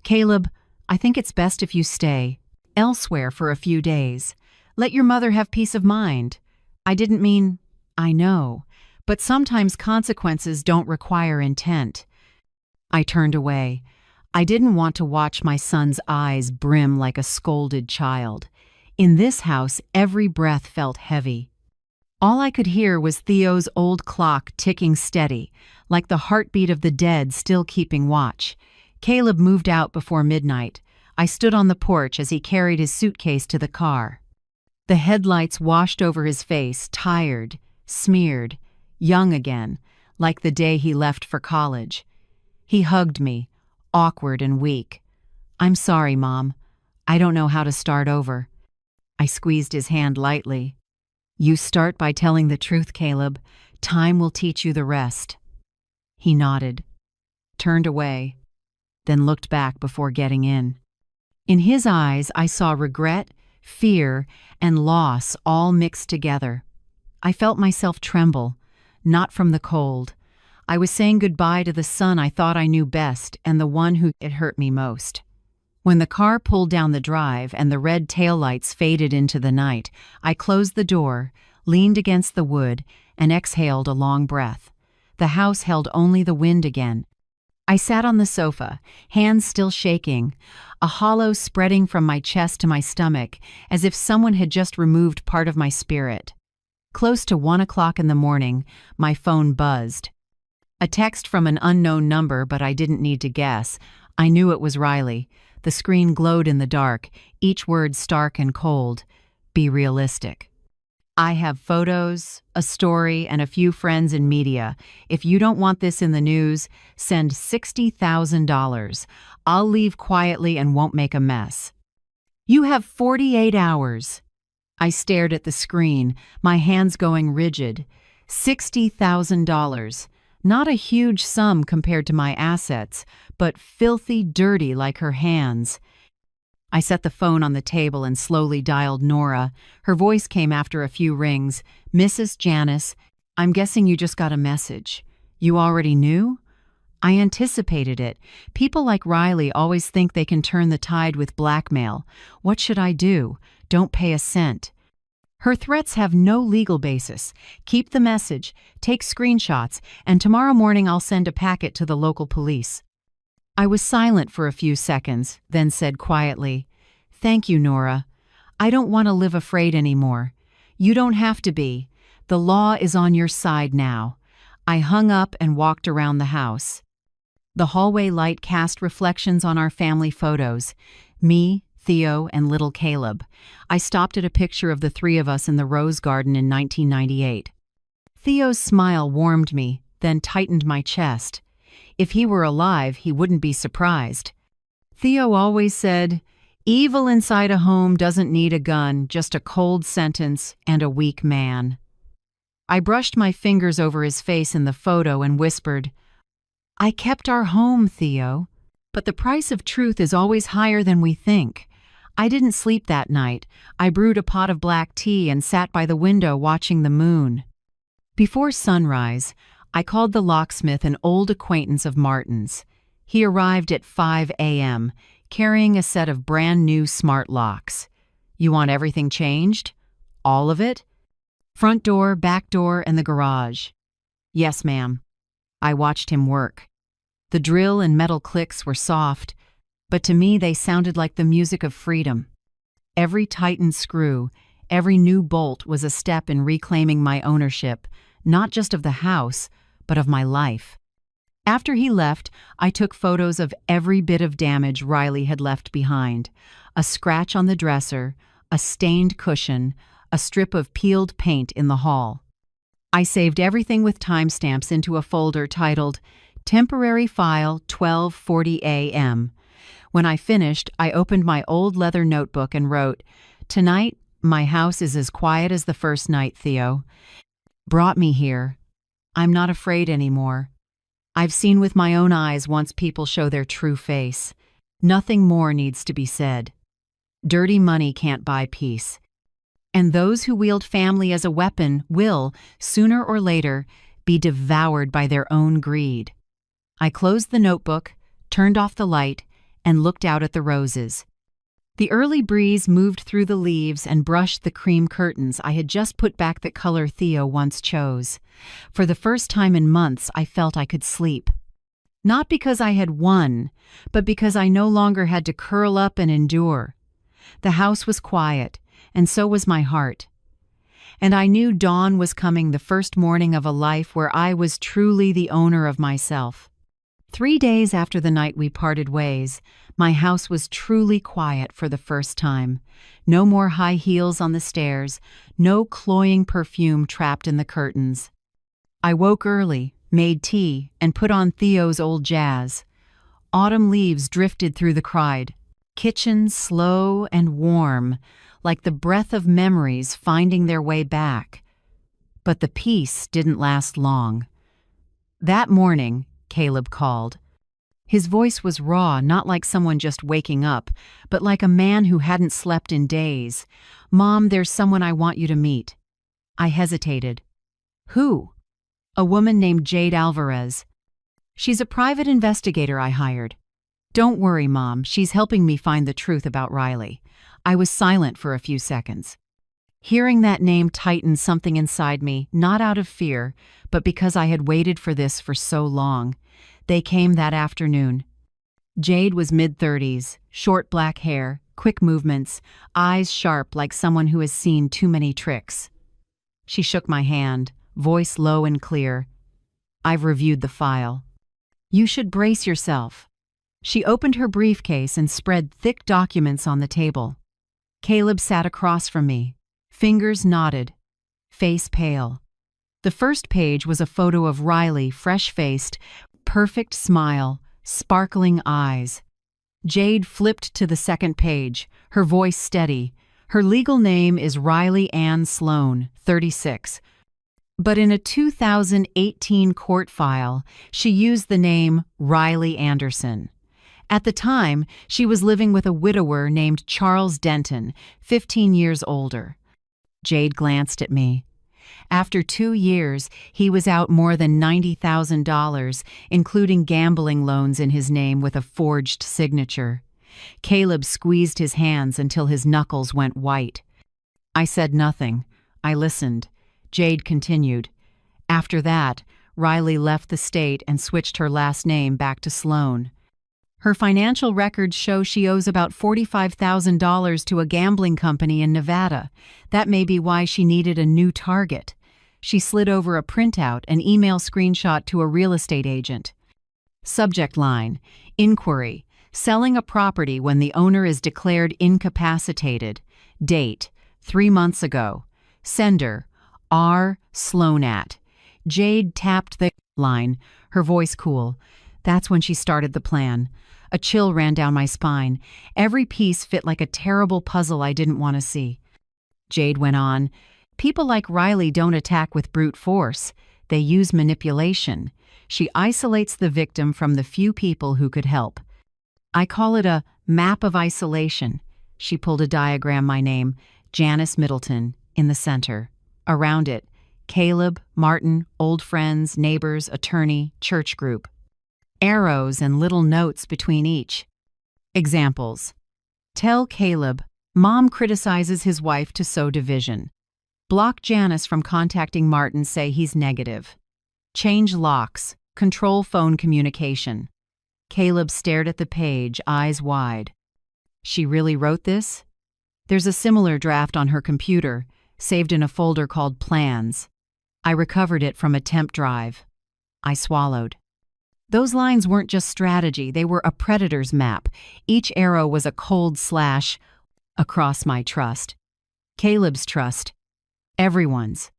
Caleb, I think it's best if you stay elsewhere for a few days. Let your mother have peace of mind. I didn't mean, I know, but sometimes consequences don't require intent. I turned away. I didn't want to watch my son's eyes brim like a scolded child. In this house, every breath felt heavy. All I could hear was Theo's old clock ticking steady, like the heartbeat of the dead still keeping watch. Caleb moved out before midnight. I stood on the porch as he carried his suitcase to the car. The headlights washed over his face, tired, smeared, young again, like the day he left for college. He hugged me, awkward and weak. I'm sorry, Mom. I don't know how to start over. I squeezed his hand lightly. You start by telling the truth, Caleb. Time will teach you the rest. He nodded, turned away, then looked back before getting in. In his eyes, I saw regret, fear, and loss all mixed together. I felt myself tremble, not from the cold. I was saying goodbye to the son I thought I knew best and the one who it hurt me most. When the car pulled down the drive and the red taillights faded into the night, I closed the door, leaned against the wood, and exhaled a long breath. The house held only the wind again. I sat on the sofa, hands still shaking, a hollow spreading from my chest to my stomach, as if someone had just removed part of my spirit. Close to 1 o'clock in the morning, my phone buzzed. A text from an unknown number, but I didn't need to guess. I knew it was Riley. The screen glowed in the dark, each word stark and cold. Be realistic. I have photos, a story, and a few friends in media. If you don't want this in the news, send $60,000. I'll leave quietly and won't make a mess. You have 48 hours. I stared at the screen, my hands going rigid. $60,000. Not a huge sum compared to my assets, but filthy dirty like her hands. I set the phone on the table and slowly dialed Nora. Her voice came after a few rings. Mrs. Janice, I'm guessing you just got a message. You already knew? I anticipated it. People like Riley always think they can turn the tide with blackmail. What should I do? Don't pay a cent. Her threats have no legal basis. Keep the message, take screenshots, and tomorrow morning I'll send a packet to the local police. I was silent for a few seconds, then said quietly, Thank you, Nora. I don't want to live afraid anymore. You don't have to be. The law is on your side now. I hung up and walked around the house. The hallway light cast reflections on our family photos. Me, Theo, and little Caleb. I stopped at a picture of the 3 of us in the rose garden in 1998. Theo's smile warmed me, then tightened my chest. If he were alive, he wouldn't be surprised. Theo always said, "Evil inside a home doesn't need a gun, just a cold sentence and a weak man." I brushed my fingers over his face in the photo and whispered, "I kept our home, Theo. But the price of truth is always higher than we think." I didn't sleep that night. I brewed a pot of black tea and sat by the window watching the moon. Before sunrise, I called the locksmith, an old acquaintance of Martin's. He arrived at 5 a.m., carrying a set of brand new smart locks. "You want everything changed? All of it? Front door, back door, and the garage." "Yes, ma'am." I watched him work. The drill and metal clicks were soft, but to me they sounded like the music of freedom. Every tightened screw, every new bolt was a step in reclaiming my ownership, not just of the house, but of my life. After he left, I took photos of every bit of damage Riley had left behind: a scratch on the dresser, a stained cushion, a strip of peeled paint in the hall. I saved everything with timestamps into a folder titled Temporary File 12:40 a.m. When I finished, I opened my old leather notebook and wrote, "Tonight, my house is as quiet as the first night, Theo. Brought me here. I'm not afraid anymore. I've seen with my own eyes once people show their true face. Nothing more needs to be said. Dirty money can't buy peace. And those who wield family as a weapon will, sooner or later, be devoured by their own greed." I closed the notebook, turned off the light, and looked out at the roses. The early breeze moved through the leaves and brushed the cream curtains I had just put back the color Theo once chose. For the first time in months, I felt I could sleep. Not because I had won, but because I no longer had to curl up and endure. The house was quiet, and so was my heart. And I knew dawn was coming, the first morning of a life where I was truly the owner of myself. 3 days after the night we parted ways, my house was truly quiet for the first time. No more high heels on the stairs, no cloying perfume trapped in the curtains. I woke early, made tea, and put on Theo's old jazz. Autumn leaves drifted through the kitchen, slow and warm, like the breath of memories finding their way back. But the peace didn't last long. That morning, Caleb called. His voice was raw, not like someone just waking up, but like a man who hadn't slept in days. "Mom, there's someone I want you to meet." I hesitated. "Who?" "A woman named Jade Alvarez. She's a private investigator I hired." "Don't worry, Mom, she's helping me find the truth about Riley." I was silent for a few seconds. Hearing that name tightened something inside me, not out of fear, but because I had waited for this for so long. They came that afternoon. Jade was mid-30s, short black hair, quick movements, eyes sharp like someone who has seen too many tricks. She shook my hand, voice low and clear. "I've reviewed the file. You should brace yourself." She opened her briefcase and spread thick documents on the table. Caleb sat across from me. Fingers knotted, face pale. The first page was a photo of Riley, fresh-faced, perfect smile, sparkling eyes. Jade flipped to the second page, her voice steady. Her legal name is Riley Ann Sloan, 36. But in a 2018 court file, she used the name Riley Anderson. At the time, she was living with a widower named Charles Denton, 15 years older. Jade glanced at me. After 2 years, he was out more than $90,000, including gambling loans in his name with a forged signature. Caleb squeezed his hands until his knuckles went white. I said nothing. I listened. Jade continued. After that, Riley left the state and switched her last name back to Sloan. Her financial records show she owes about $45,000 to a gambling company in Nevada. That may be why she needed a new target. She slid over a printout, an email screenshot to a real estate agent. Subject line: Inquiry. Selling a property when the owner is declared incapacitated. Date: 3 months ago. Sender: R. Sloanat. Jade tapped the line, her voice cool. That's when she started the plan. A chill ran down my spine. Every piece fit like a terrible puzzle I didn't want to see. Jade went on. People like Riley don't attack with brute force. They use manipulation. She isolates the victim from the few people who could help. I call it a map of isolation. She pulled a diagram, my name, Janice Middleton, in the center. Around it, Caleb, Martin, old friends, neighbors, attorney, church group. Arrows and little notes between each. Examples. Tell Caleb, Mom criticizes his wife to sow division. Block Janice from contacting Martin, say he's negative. Change locks, control phone communication. Caleb stared at the page, eyes wide. She really wrote this? There's a similar draft on her computer, saved in a folder called Plans. I recovered it from a temp drive. I swallowed. Those lines weren't just strategy, they were a predator's map. Each arrow was a cold slash across my trust. Caleb's trust. Everyone's.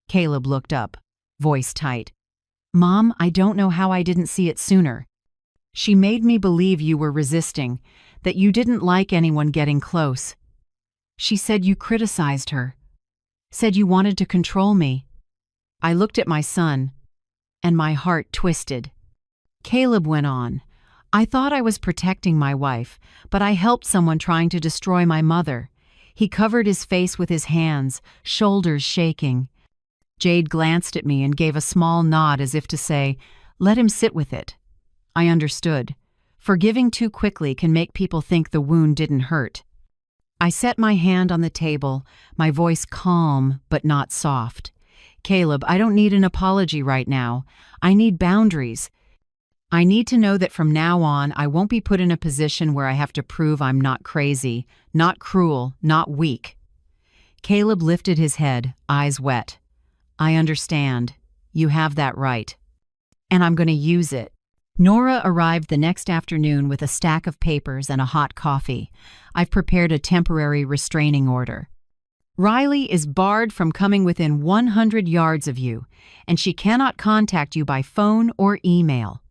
Caleb looked up, voice tight. Mom, I don't know how I didn't see it sooner. She made me believe you were resisting, that you didn't like anyone getting close. She said you criticized her. Said you wanted to control me. I looked at my son, and my heart twisted. Caleb went on. I thought I was protecting my wife, but I helped someone trying to destroy my mother. He covered his face with his hands, shoulders shaking. Jade glanced at me and gave a small nod as if to say, let him sit with it. I understood. Forgiving too quickly can make people think the wound didn't hurt. I set my hand on the table, my voice calm but not soft. Caleb, I don't need an apology right now. I need boundaries. I need to know that from now on, I won't be put in a position where I have to prove I'm not crazy, not cruel, not weak. Caleb lifted his head, eyes wet. I understand. You have that right. And I'm going to use it. Nora arrived the next afternoon with a stack of papers and a hot coffee. I've prepared a temporary restraining order. Riley is barred from coming within 100 yards of you, and she cannot contact you by phone or email.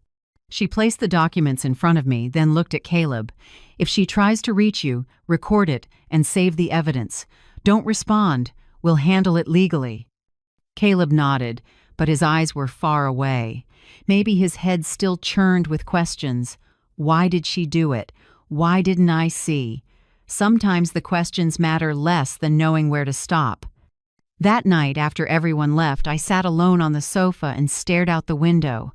She placed the documents in front of me, then looked at Caleb. If she tries to reach you, record it and save the evidence. Don't respond. We'll handle it legally. Caleb nodded, but his eyes were far away. Maybe his head still churned with questions. Why did she do it? Why didn't I see? Sometimes the questions matter less than knowing where to stop. That night, after everyone left, I sat alone on the sofa and stared out the window.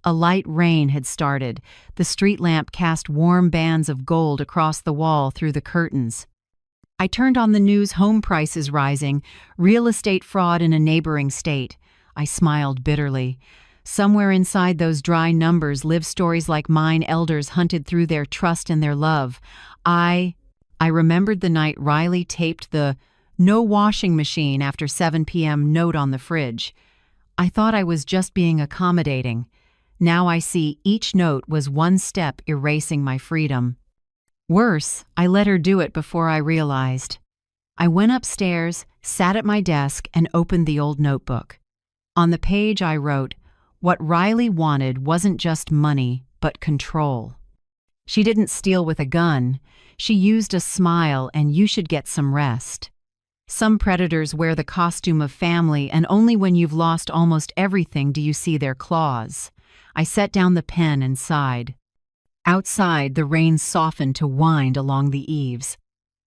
A light rain had started. The street lamp cast warm bands of gold across the wall through the curtains. I turned on the news, home prices rising, real estate fraud in a neighboring state. I smiled bitterly. Somewhere inside those dry numbers live stories like mine. Elders hunted through their trust and their love. I remembered the night Riley taped the "no washing machine after 7 p.m. note on the fridge. I thought I was just being accommodating. Now I see each note was one step erasing my freedom. Worse, I let her do it before I realized. I went upstairs, sat at my desk, and opened the old notebook. On the page I wrote, what Riley wanted wasn't just money, but control. She didn't steal with a gun. She used a smile, and you should get some rest. Some predators wear the costume of family, and only when you've lost almost everything do you see their claws. I set down the pen and sighed. Outside, the rain softened to wind along the eaves.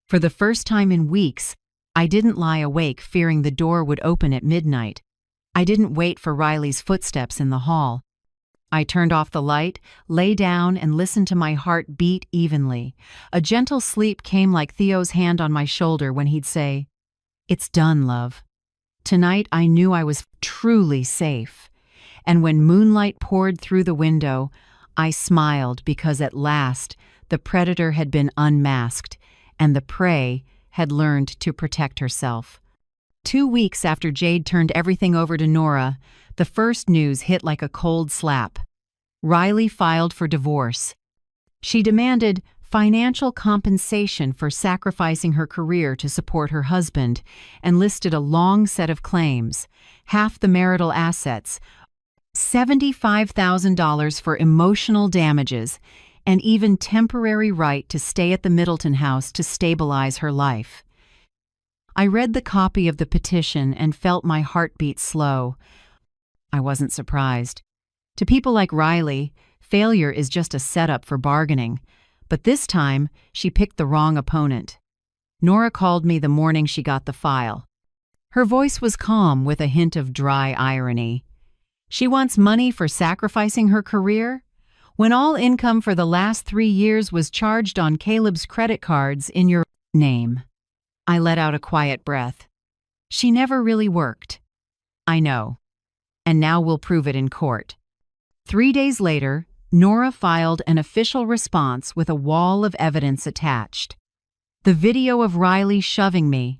For the first time in weeks, I didn't lie awake fearing the door would open at midnight. I didn't wait for Riley's footsteps in the hall. I turned off the light, lay down, and listened to my heart beat evenly. A gentle sleep came like Theo's hand on my shoulder when he'd say, "It's done, love." Tonight I knew I was truly safe. And when moonlight poured through the window, I smiled because at last the predator had been unmasked and the prey had learned to protect herself. 2 weeks after Jade turned everything over to Nora, the first news hit like a cold slap. Riley filed for divorce. She demanded financial compensation for sacrificing her career to support her husband and listed a long set of claims, half the marital assets, $75,000 for emotional damages, and even temporary right to stay at the Middleton house to stabilize her life. I read the copy of the petition and felt my heartbeat slow. I wasn't surprised. To people like Riley, failure is just a setup for bargaining. But this time, she picked the wrong opponent. Nora called me the morning she got the file. Her voice was calm with a hint of dry irony. She wants money for sacrificing her career? When all income for the last 3 years was charged on Caleb's credit cards in your name. I let out a quiet breath. She never really worked. I know. And now we'll prove it in court. 3 days later, Nora filed an official response with a wall of evidence attached. The video of Riley shoving me,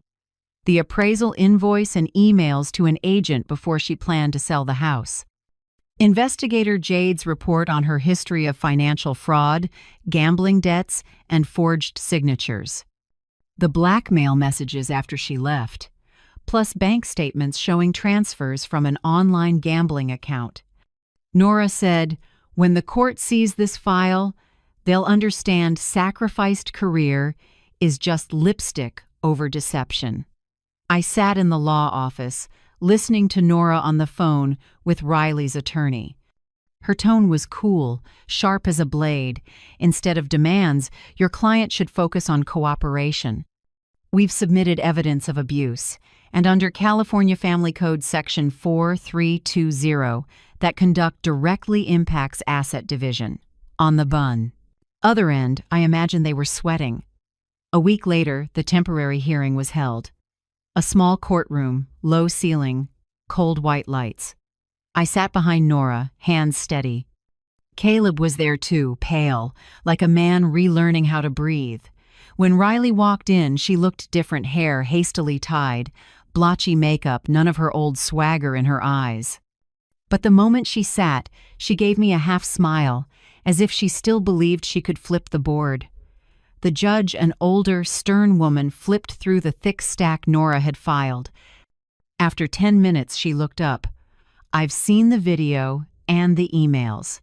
the appraisal invoice and emails to an agent before she planned to sell the house. Investigator Jade's report on her history of financial fraud, gambling debts, and forged signatures. The blackmail messages after she left, plus bank statements showing transfers from an online gambling account. Nora said, "When the court sees this file, they'll understand sacrificed career is just lipstick over deception." I sat in the law office, listening to Nora on the phone with Riley's attorney. Her tone was cool, sharp as a blade. Instead of demands, your client should focus on cooperation. We've submitted evidence of abuse, and under California Family Code Section 4320, that conduct directly impacts asset division. On the bun. Other end, I imagine they were sweating. A week later, the temporary hearing was held. A small courtroom, low ceiling, cold white lights. I sat behind Nora, hands steady. Caleb was there too, pale, like a man relearning how to breathe. When Riley walked in, she looked different, hair hastily tied, blotchy makeup, none of her old swagger in her eyes. But the moment she sat, she gave me a half smile, as if she still believed she could flip the board. The judge, an older, stern woman, flipped through the thick stack Nora had filed. After 10 minutes, she looked up. "I've seen the video and the emails."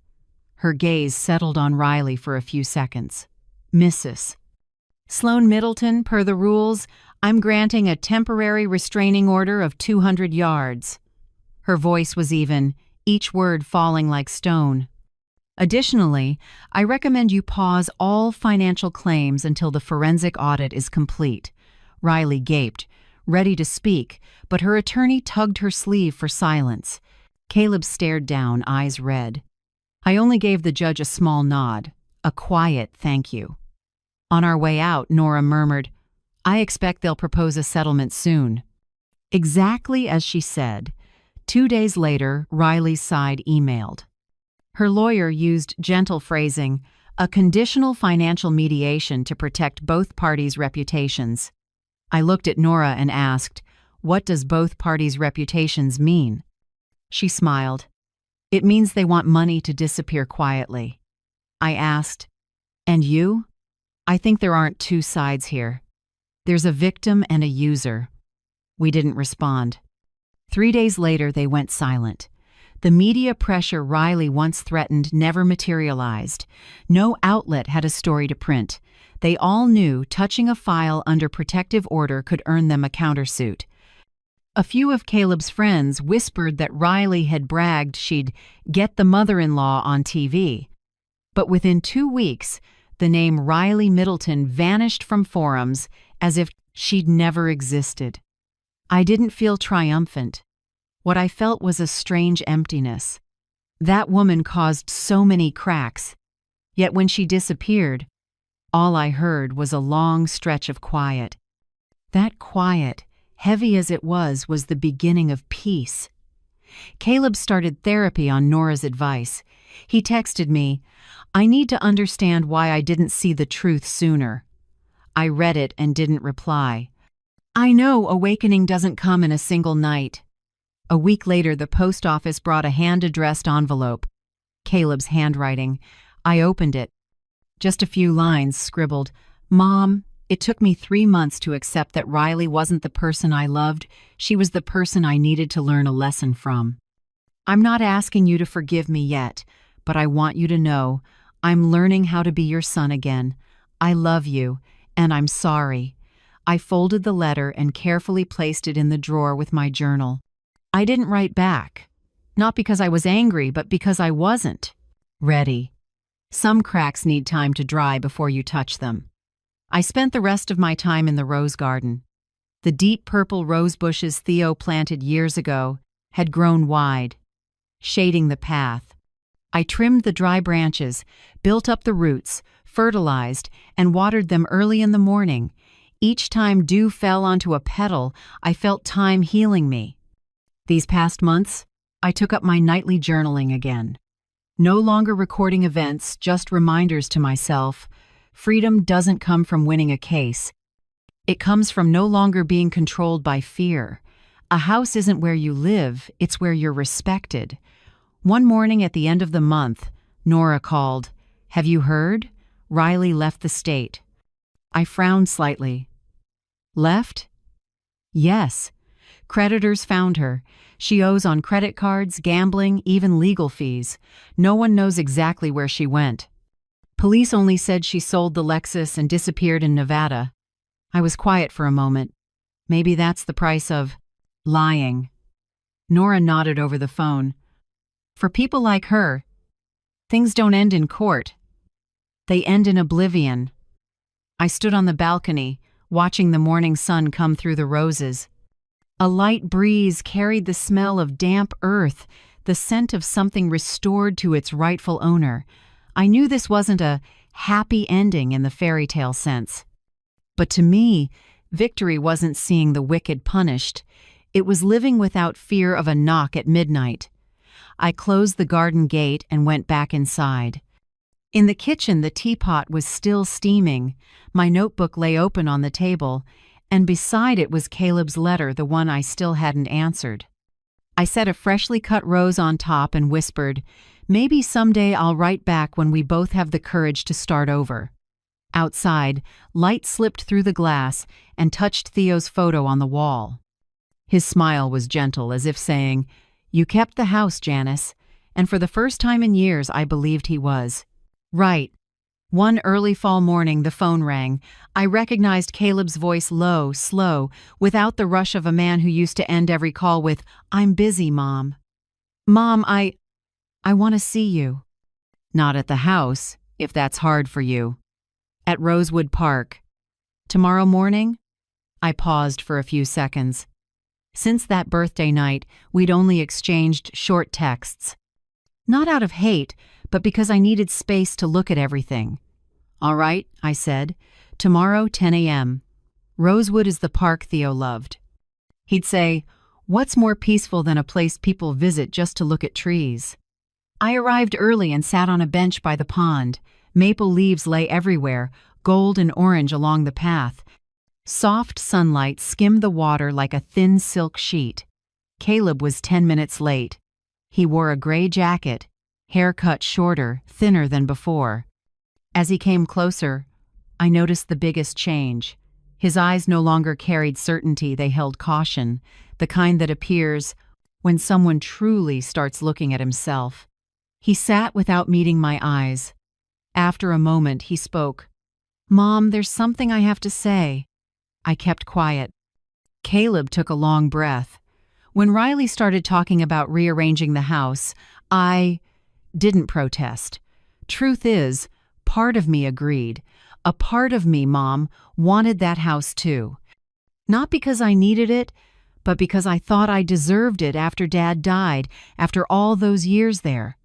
Her gaze settled on Riley for a few seconds. "Mrs. Sloan Middleton, per the rules, I'm granting a temporary restraining order of 200 yards. Her voice was even, each word falling like stone. "Additionally, I recommend you pause all financial claims until the forensic audit is complete." Riley gaped, ready to speak, but her attorney tugged her sleeve for silence. Caleb stared down, eyes red. I only gave the judge a small nod, a quiet thank you. On our way out, Nora murmured, "I expect they'll propose a settlement soon." Exactly as she said. 2 days later, Riley's side emailed. Her lawyer used gentle phrasing, a conditional financial mediation to protect both parties' reputations. I looked at Nora and asked, "What does both parties' reputations mean?" She smiled. "It means they want money to disappear quietly." I asked, "And you?" "I think there aren't two sides here. There's a victim and a user." We didn't respond. 3 days later, they went silent. The media pressure Riley once threatened never materialized. No outlet had a story to print. They all knew touching a file under protective order could earn them a countersuit. A few of Caleb's friends whispered that Riley had bragged she'd get the mother-in-law on TV. But within 2 weeks, the name Riley Middleton vanished from forums as if she'd never existed. I didn't feel triumphant. What I felt was a strange emptiness. That woman caused so many cracks, yet when she disappeared, all I heard was a long stretch of quiet. That quiet, heavy as it was the beginning of peace. Caleb started therapy on Nora's advice. He texted me, "I need to understand why I didn't see the truth sooner." I read it and didn't reply. I know awakening doesn't come in a single night. A week later, the post office brought a hand-addressed envelope. Caleb's handwriting. I opened it. Just a few lines scribbled, "Mom, it took me 3 months to accept that Riley wasn't the person I loved. She was the person I needed to learn a lesson from. I'm not asking you to forgive me yet, but I want you to know I'm learning how to be your son again. I love you, and I'm sorry. I folded the letter and carefully placed it in the drawer with my journal. I didn't write back. Not because I was angry, but because I wasn't ready. Some cracks need time to dry before you touch them. I spent the rest of my time in the rose garden. The deep purple rose bushes Theo planted years ago had grown wide, shading the path. I trimmed the dry branches, built up the roots, fertilized, and watered them early in the morning. Each time dew fell onto a petal, I felt time healing me. These past months, I took up my nightly journaling again. No longer recording events, just reminders to myself. Freedom doesn't come from winning a case. It comes from no longer being controlled by fear. A house isn't where you live, it's where you're respected. One morning at the end of the month, Nora called. "Have you heard? Riley left the state." I frowned slightly. Left? Yes. Creditors found her. She owes on credit cards, gambling, even legal fees. No one knows exactly where she went. Police only said she sold the Lexus and disappeared in Nevada. I was quiet for a moment. Maybe that's the price of lying. Nora nodded over the phone. For people like her, things don't end in court. They end in oblivion. I stood on the balcony, watching the morning sun come through the roses. A light breeze carried the smell of damp earth, the scent of something restored to its rightful owner. I knew this wasn't a happy ending in the fairy tale sense. But to me, victory wasn't seeing the wicked punished. It was living without fear of a knock at midnight. I closed the garden gate and went back inside. In the kitchen, the teapot was still steaming. My notebook lay open on the table, and beside it was Caleb's letter, the one I still hadn't answered. I set a freshly cut rose on top and whispered, "Maybe someday I'll write back when we both have the courage to start over." Outside, light slipped through the glass and touched Theo's photo on the wall. His smile was gentle, as if saying, "You kept the house, Janice," and for the first time in years I believed he was. Right. One early fall morning, the phone rang. I recognized Caleb's voice, low, slow, without the rush of a man who used to end every call with, "I'm busy, Mom." "Mom, I want to see you." "Not at the house, if that's hard for you." "At Rosewood Park." "Tomorrow morning?" I paused for a few seconds. Since that birthday night, we'd only exchanged short texts. Not out of hate, but because I needed space to look at everything. "All right," I said. "Tomorrow, 10 a.m. Rosewood is the park Theo loved." He'd say, "What's more peaceful than a place people visit just to look at trees?" I arrived early and sat on a bench by the pond. Maple leaves lay everywhere, gold and orange along the path. Soft sunlight skimmed the water like a thin silk sheet. Caleb was 10 minutes late. He wore a gray jacket, hair cut shorter, thinner than before. As he came closer, I noticed the biggest change. His eyes no longer carried certainty, they held caution, the kind that appears when someone truly starts looking at himself. He sat without meeting my eyes. After a moment, he spoke. "Mom, there's something I have to say." I kept quiet. Caleb took a long breath. When Riley started talking about rearranging the house, I didn't protest. Truth is, part of me agreed. A part of me, Mom, wanted that house too. Not because I needed it, but because I thought I deserved it after Dad died, after all those years there.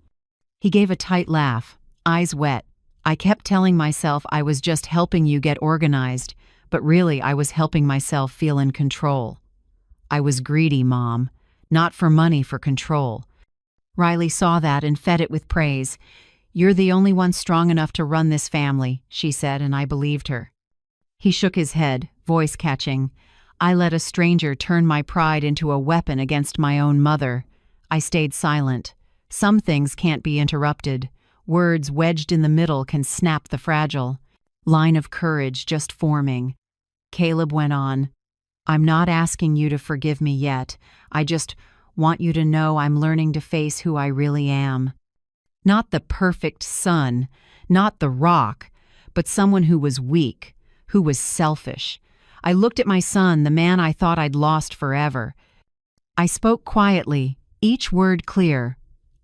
He gave a tight laugh, eyes wet. I kept telling myself I was just helping you get organized, but really I was helping myself feel in control. I was greedy, Mom, not for money, for control. Riley saw that and fed it with praise. "You're the only one strong enough to run this family," she said, and I believed her. He shook his head, voice catching. I let a stranger turn my pride into a weapon against my own mother. I stayed silent. Some things can't be interrupted. Words wedged in the middle can snap the fragile. Line of courage just forming. Caleb went on. "I'm not asking you to forgive me yet. I just want you to know I'm learning to face who I really am. Not the perfect son, not the rock, but someone who was weak, who was selfish. I looked at my son, the man I thought I'd lost forever. I spoke quietly, each word clear.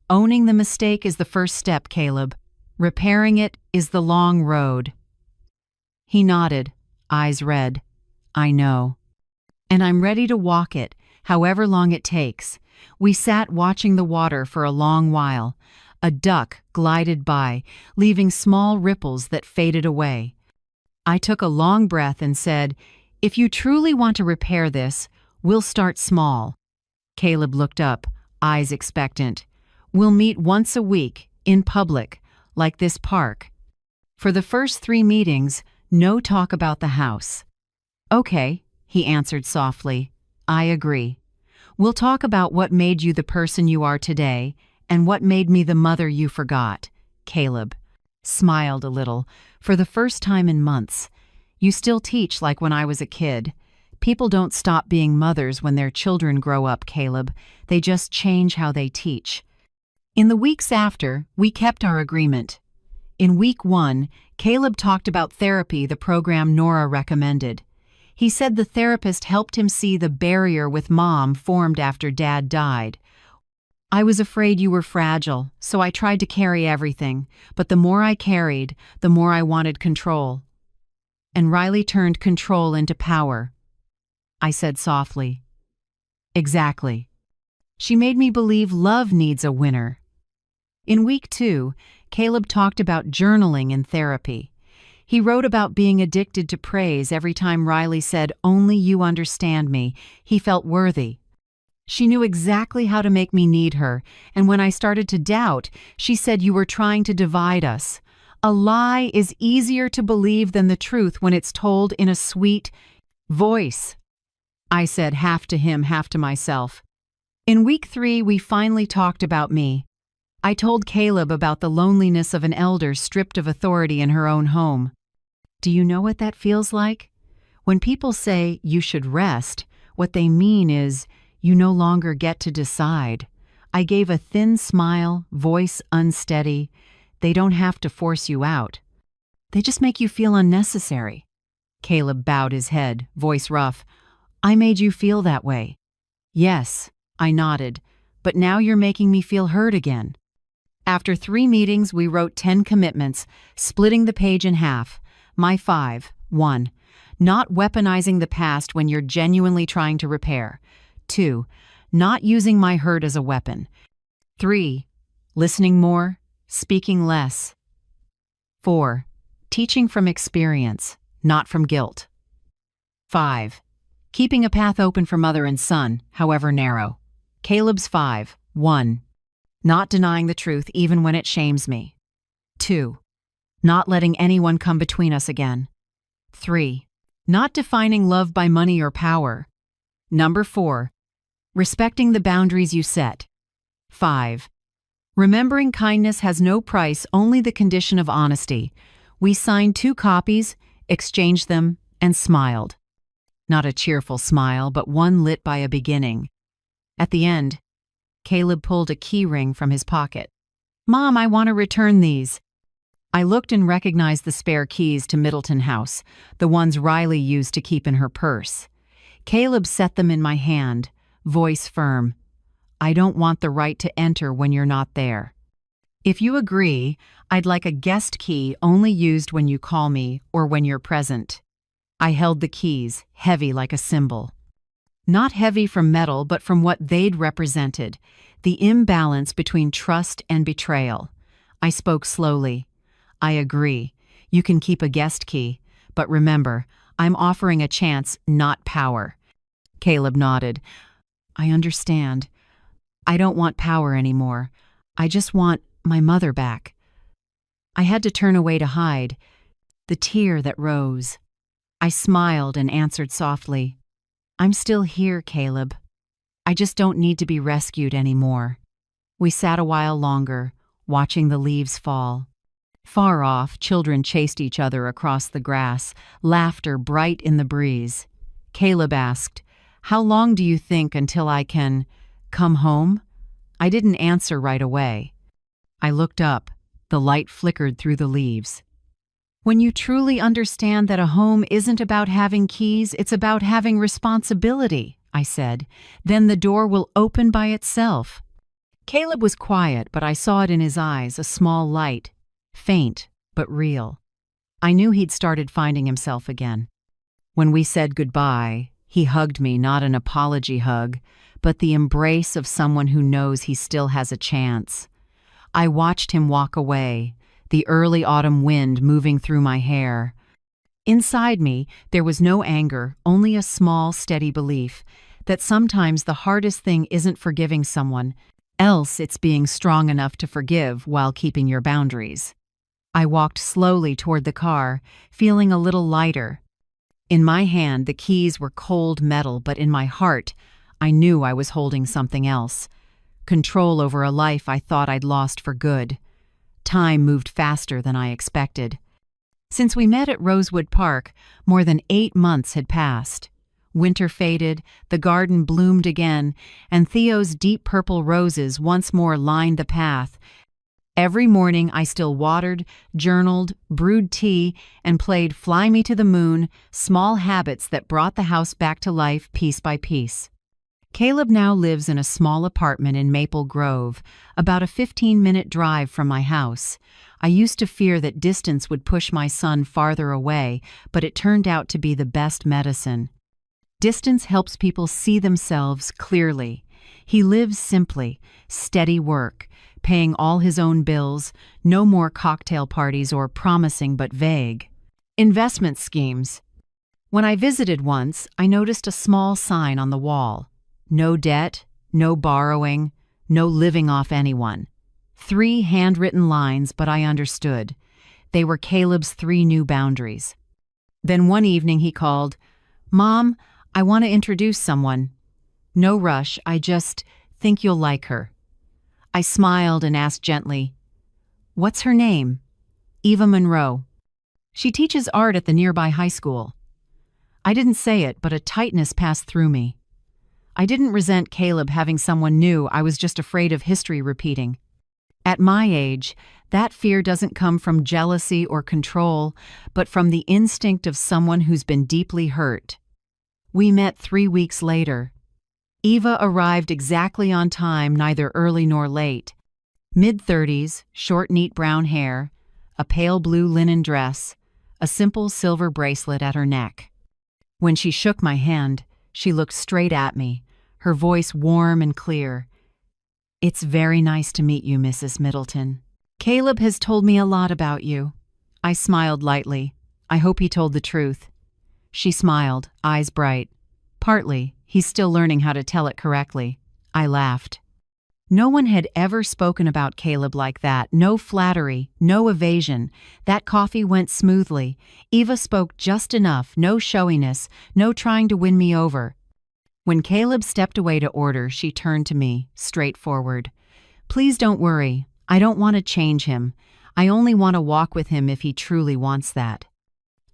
Owning the mistake is the first step, Caleb. Repairing it is the long road. He nodded, eyes red. I know. And I'm ready to walk it, however long it takes. We sat watching the water for a long while. A duck glided by, leaving small ripples that faded away. I took a long breath and said, "If you truly want to repair this, we'll start small." Caleb looked up, eyes expectant. "We'll meet once a week, in public, like this park. For the first 3 meetings, no talk about the house." "Okay," he answered softly. "I agree. We'll talk about what made you the person you are today and what made me the mother you forgot." Caleb smiled a little, for the first time in months. "You still teach like when I was a kid. People don't stop being mothers when their children grow up, Caleb. They just change how they teach." In the weeks after, we kept our agreement. In week 1, Caleb talked about therapy, the program Nora recommended. He said the therapist helped him see the barrier with Mom formed after Dad died. "I was afraid you were fragile, so I tried to carry everything, but the more I carried, the more I wanted control." And Riley turned control into power. I said softly, "Exactly. She made me believe love needs a winner." In week 2, Caleb talked about journaling in therapy. He wrote about being addicted to praise every time Riley said, "Only you understand me." He felt worthy. She knew exactly how to make me need her, and when I started to doubt, she said, "You were trying to divide us." A lie is easier to believe than the truth when it's told in a sweet voice. I said, half to him, half to myself. In week 3, we finally talked about me. I told Caleb about the loneliness of an elder stripped of authority in her own home. "Do you know what that feels like? When people say you should rest, what they mean is you no longer get to decide." I gave a thin smile, voice unsteady. "They don't have to force you out. They just make you feel unnecessary." Caleb bowed his head, voice rough. "I made you feel that way." "Yes," I nodded, "but now you're making me feel heard again." After 3 meetings, we wrote 10 commitments, splitting the page in half. My 5. 1. Not weaponizing the past when you're genuinely trying to repair. 2. Not using my hurt as a weapon. 3. Listening more, speaking less. 4. Teaching from experience, not from guilt. 5. Keeping a path open for mother and son, however narrow. Caleb's 5. 1. Not denying the truth even when it shames me. 2. Not letting anyone come between us again. 3. Not defining love by money or power. Number 4. Respecting the boundaries you set. 5. Remembering kindness has no price, only the condition of honesty. We signed 2 copies, exchanged them, and smiled. Not a cheerful smile, but one lit by a beginning. At the end, Caleb pulled a key ring from his pocket. "Mom, I want to return these." I looked and recognized the spare keys to Middleton House, the ones Riley used to keep in her purse. Caleb set them in my hand, voice firm. "I don't want the right to enter when you're not there. If you agree, I'd like a guest key only used when you call me or when you're present." I held the keys, heavy like a symbol. Not heavy from metal, but from what they'd represented, the imbalance between trust and betrayal. I spoke slowly. "I agree. You can keep a guest key, but remember, I'm offering a chance, not power." Caleb nodded. "I understand. I don't want power anymore. I just want my mother back." I had to turn away to hide, the tear that rose. I smiled and answered softly, "I'm still here, Caleb. I just don't need to be rescued anymore." We sat a while longer, watching the leaves fall. Far off, children chased each other across the grass, laughter bright in the breeze. Caleb asked, "How long do you think until I can come home?" I didn't answer right away. I looked up. The light flickered through the leaves. When you truly understand that a home isn't about having keys, it's about having responsibility, I said, then the door will open by itself. Caleb was quiet, but I saw it in his eyes, a small light, faint but real. I knew he'd started finding himself again. When we said goodbye, he hugged me, not an apology hug, but the embrace of someone who knows he still has a chance. I watched him walk away, the early autumn wind moving through my hair. Inside me, there was no anger, only a small, steady belief that sometimes the hardest thing isn't forgiving someone, else it's being strong enough to forgive while keeping your boundaries. I walked slowly toward the car, feeling a little lighter. In my hand, the keys were cold metal, but in my heart, I knew I was holding something else. Control over a life I thought I'd lost for good. Time moved faster than I expected. Since we met at Rosewood Park, more than 8 months had passed. Winter faded, the garden bloomed again, and Theo's deep purple roses once more lined the path. Every morning I still watered, journaled, brewed tea, and played Fly Me to the Moon, small habits that brought the house back to life piece by piece. Caleb now lives in a small apartment in Maple Grove, about a 15-minute drive from my house. I used to fear that distance would push my son farther away, but it turned out to be the best medicine. Distance helps people see themselves clearly. He lives simply, steady work, paying all his own bills, no more cocktail parties or promising but vague investment schemes. When I visited once, I noticed a small sign on the wall. No debt, no borrowing, no living off anyone. 3 handwritten lines, but I understood. They were Caleb's 3 new boundaries. Then one evening he called, "Mom, I want to introduce someone. No rush, I just think you'll like her." I smiled and asked gently, "What's her name?" "Eva Monroe. She teaches art at the nearby high school." I didn't say it, but a tightness passed through me. I didn't resent Caleb having someone new, I was just afraid of history repeating. At my age, that fear doesn't come from jealousy or control, but from the instinct of someone who's been deeply hurt. We met 3 weeks later. Eva arrived exactly on time, neither early nor late. Mid-30s, short neat brown hair, a pale blue linen dress, a simple silver bracelet at her neck. When she shook my hand, she looked straight at me, her voice warm and clear. "It's very nice to meet you, Mrs. Middleton. Caleb has told me a lot about you." I smiled lightly. I hope he told the truth. She smiled, eyes bright. "Partly. He's still learning how to tell it correctly." I laughed. No one had ever spoken about Caleb like that. No flattery, no evasion. That coffee went smoothly. Eva spoke just enough, no showiness, no trying to win me over. When Caleb stepped away to order, she turned to me, straightforward. "Please don't worry. I don't want to change him. I only want to walk with him if he truly wants that."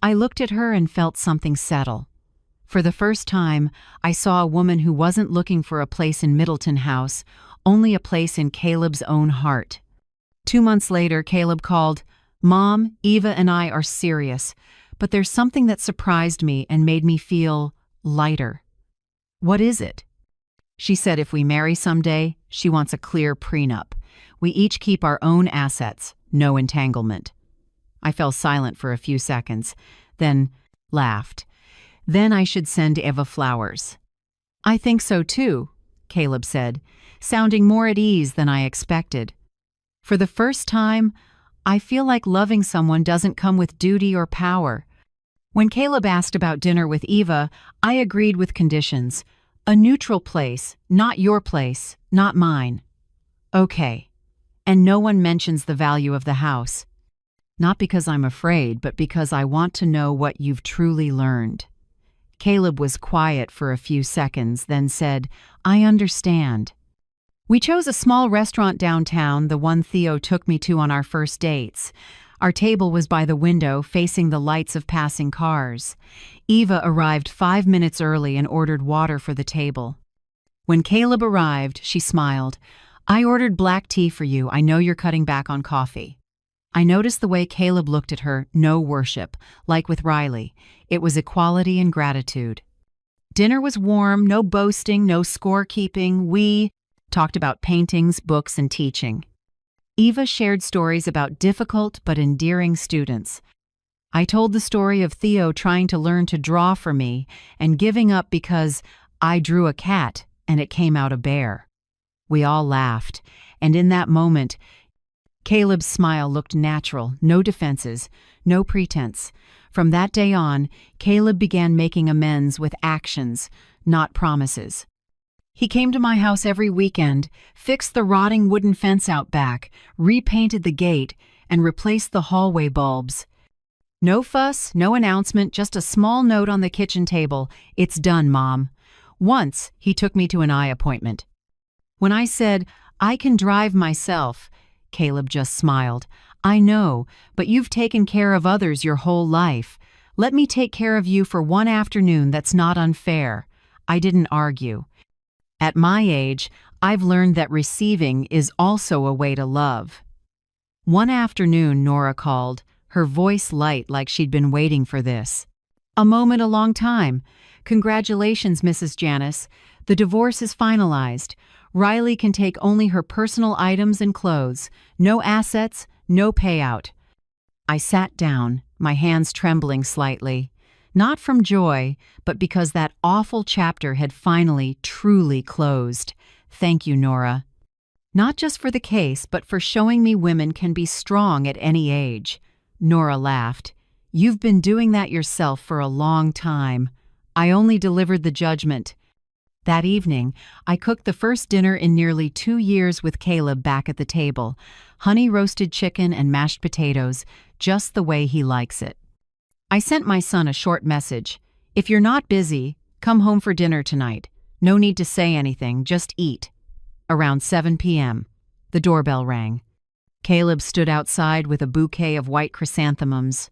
I looked at her and felt something settle. For the first time, I saw a woman who wasn't looking for a place in Middleton House, only a place in Caleb's own heart. 2 months later, Caleb called, "Mom, Eva and I are serious, but there's something that surprised me and made me feel lighter." "What is it?" She said if we marry someday, she wants a clear prenup. We each keep our own assets, no entanglement. I fell silent for a few seconds, then laughed. "Then I should send Eva flowers." "I think so too," Caleb said, sounding more at ease than I expected. For the first time, I feel like loving someone doesn't come with duty or power. When Caleb asked about dinner with Eva, I agreed with conditions. A neutral place, not your place, not mine. Okay. And no one mentions the value of the house. Not because I'm afraid, but because I want to know what you've truly learned. Caleb was quiet for a few seconds, then said, "I understand." We chose a small restaurant downtown, the one Theo took me to on our first dates. Our table was by the window, facing the lights of passing cars. Eva arrived 5 minutes early and ordered water for the table. When Caleb arrived, she smiled. "I ordered black tea for you. I know you're cutting back on coffee." I noticed the way Caleb looked at her, no worship, like with Riley. It was equality and gratitude. Dinner was warm, no boasting, no scorekeeping. We talked about paintings, books, and teaching. Eva shared stories about difficult but endearing students. I told the story of Theo trying to learn to draw for me and giving up because I drew a cat and it came out a bear. We all laughed, and in that moment, Caleb's smile looked natural, no defenses, no pretense. From that day on, Caleb began making amends with actions, not promises. He came to my house every weekend, fixed the rotting wooden fence out back, repainted the gate, and replaced the hallway bulbs. No fuss, no announcement, just a small note on the kitchen table. "It's done, Mom." Once, he took me to an eye appointment. When I said, "I can drive myself," Caleb just smiled. "I know, but you've taken care of others your whole life. Let me take care of you for one afternoon. That's not unfair." I didn't argue. At my age, I've learned that receiving is also a way to love. One afternoon, Nora called, her voice light like she'd been waiting for this. "A moment, a long time. Congratulations, Mrs. Janice. The divorce is finalized. Riley can take only her personal items and clothes. No assets, no payout." I sat down, my hands trembling slightly. Not from joy, but because that awful chapter had finally, truly closed. Thank you, Nora. Not just for the case, but for showing me women can be strong at any age. Nora laughed. "You've been doing that yourself for a long time. I only delivered the judgment." That evening, I cooked the first dinner in nearly 2 years with Caleb back at the table. Honey-roasted chicken and mashed potatoes, just the way he likes it. I sent my son a short message. "If you're not busy, come home for dinner tonight. No need to say anything, just eat." Around 7 p.m., the doorbell rang. Caleb stood outside with a bouquet of white chrysanthemums.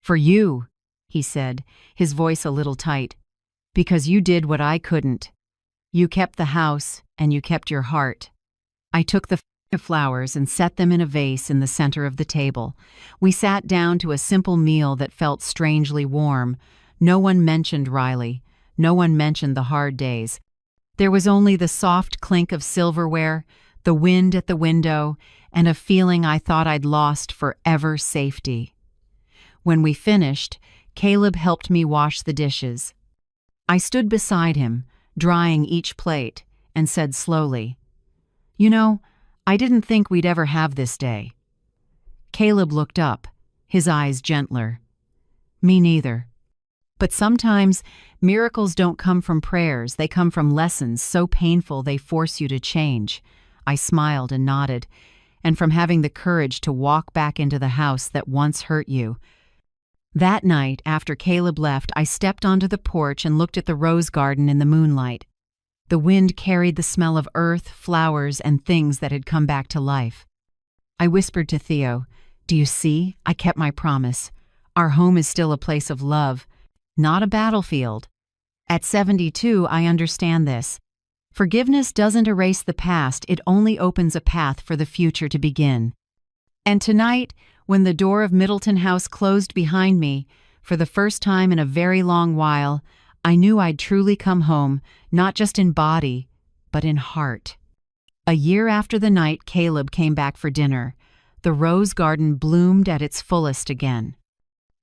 "For you," he said, his voice a little tight, "because you did what I couldn't. You kept the house, and you kept your heart." I took the flowers and set them in a vase in the center of the table. We sat down to a simple meal that felt strangely warm. No one mentioned Riley. No one mentioned the hard days. There was only the soft clink of silverware, the wind at the window, and a feeling I thought I'd lost forever: safety. When we finished, Caleb helped me wash the dishes. I stood beside him, drying each plate, and said slowly, "You know, I didn't think we'd ever have this day." Caleb looked up, his eyes gentler. "Me neither. But sometimes miracles don't come from prayers, they come from lessons so painful they force you to change." I smiled and nodded. "And from having the courage to walk back into the house that once hurt you." That night, after Caleb left, I stepped onto the porch and looked at the rose garden in the moonlight. The wind carried the smell of earth, flowers, and things that had come back to life. I whispered to Theo, "Do you see? I kept my promise. Our home is still a place of love, not a battlefield." At 72, I understand this. Forgiveness doesn't erase the past, it only opens a path for the future to begin. And tonight, when the door of Middleton House closed behind me, for the first time in a very long while, I knew I'd truly come home, not just in body, but in heart. A year after the night Caleb came back for dinner, the rose garden bloomed at its fullest again.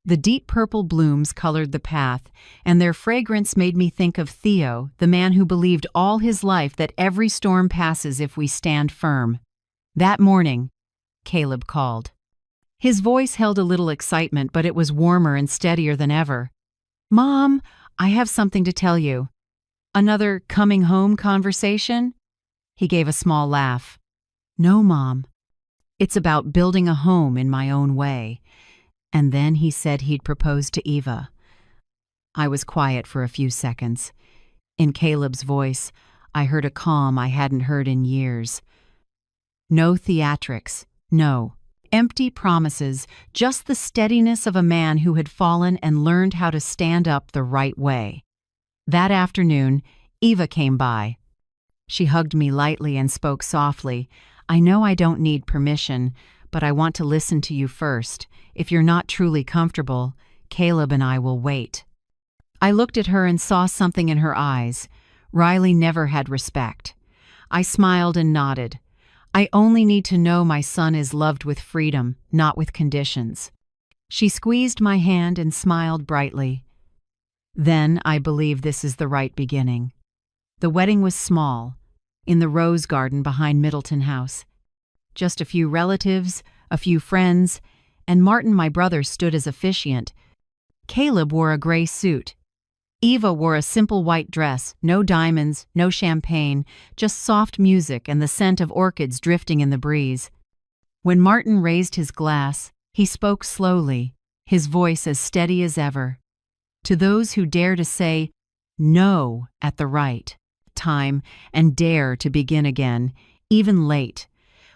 The deep purple blooms colored the path, and their fragrance made me think of Theo, the man who believed all his life that every storm passes if we stand firm. That morning, Caleb called. His voice held a little excitement, but it was warmer and steadier than ever. "Mom, I have something to tell you." "Another coming home conversation?" He gave a small laugh. "No, Mom. It's about building a home in my own way." And then he said he'd proposed to Eva. I was quiet for a few seconds. In Caleb's voice, I heard a calm I hadn't heard in years. No theatrics, no empty promises, just the steadiness of a man who had fallen and learned how to stand up the right way. That afternoon, Eva came by. She hugged me lightly and spoke softly. "I know I don't need permission, but I want to listen to you first. If you're not truly comfortable, Caleb and I will wait." I looked at her and saw something in her eyes. Riley never had respect. I smiled and nodded. I only need to know my son is loved with freedom, not with conditions. She squeezed my hand and smiled brightly. Then I believe this is the right beginning. The wedding was small, in the rose garden behind Middleton House. Just a few relatives, a few friends, and Martin, my brother, stood as officiant. Caleb wore a gray suit. Eva wore a simple white dress, no diamonds, no champagne, just soft music and the scent of orchids drifting in the breeze. When Martin raised his glass, he spoke slowly, his voice as steady as ever. To those who dare to say no at the right time and dare to begin again, even late.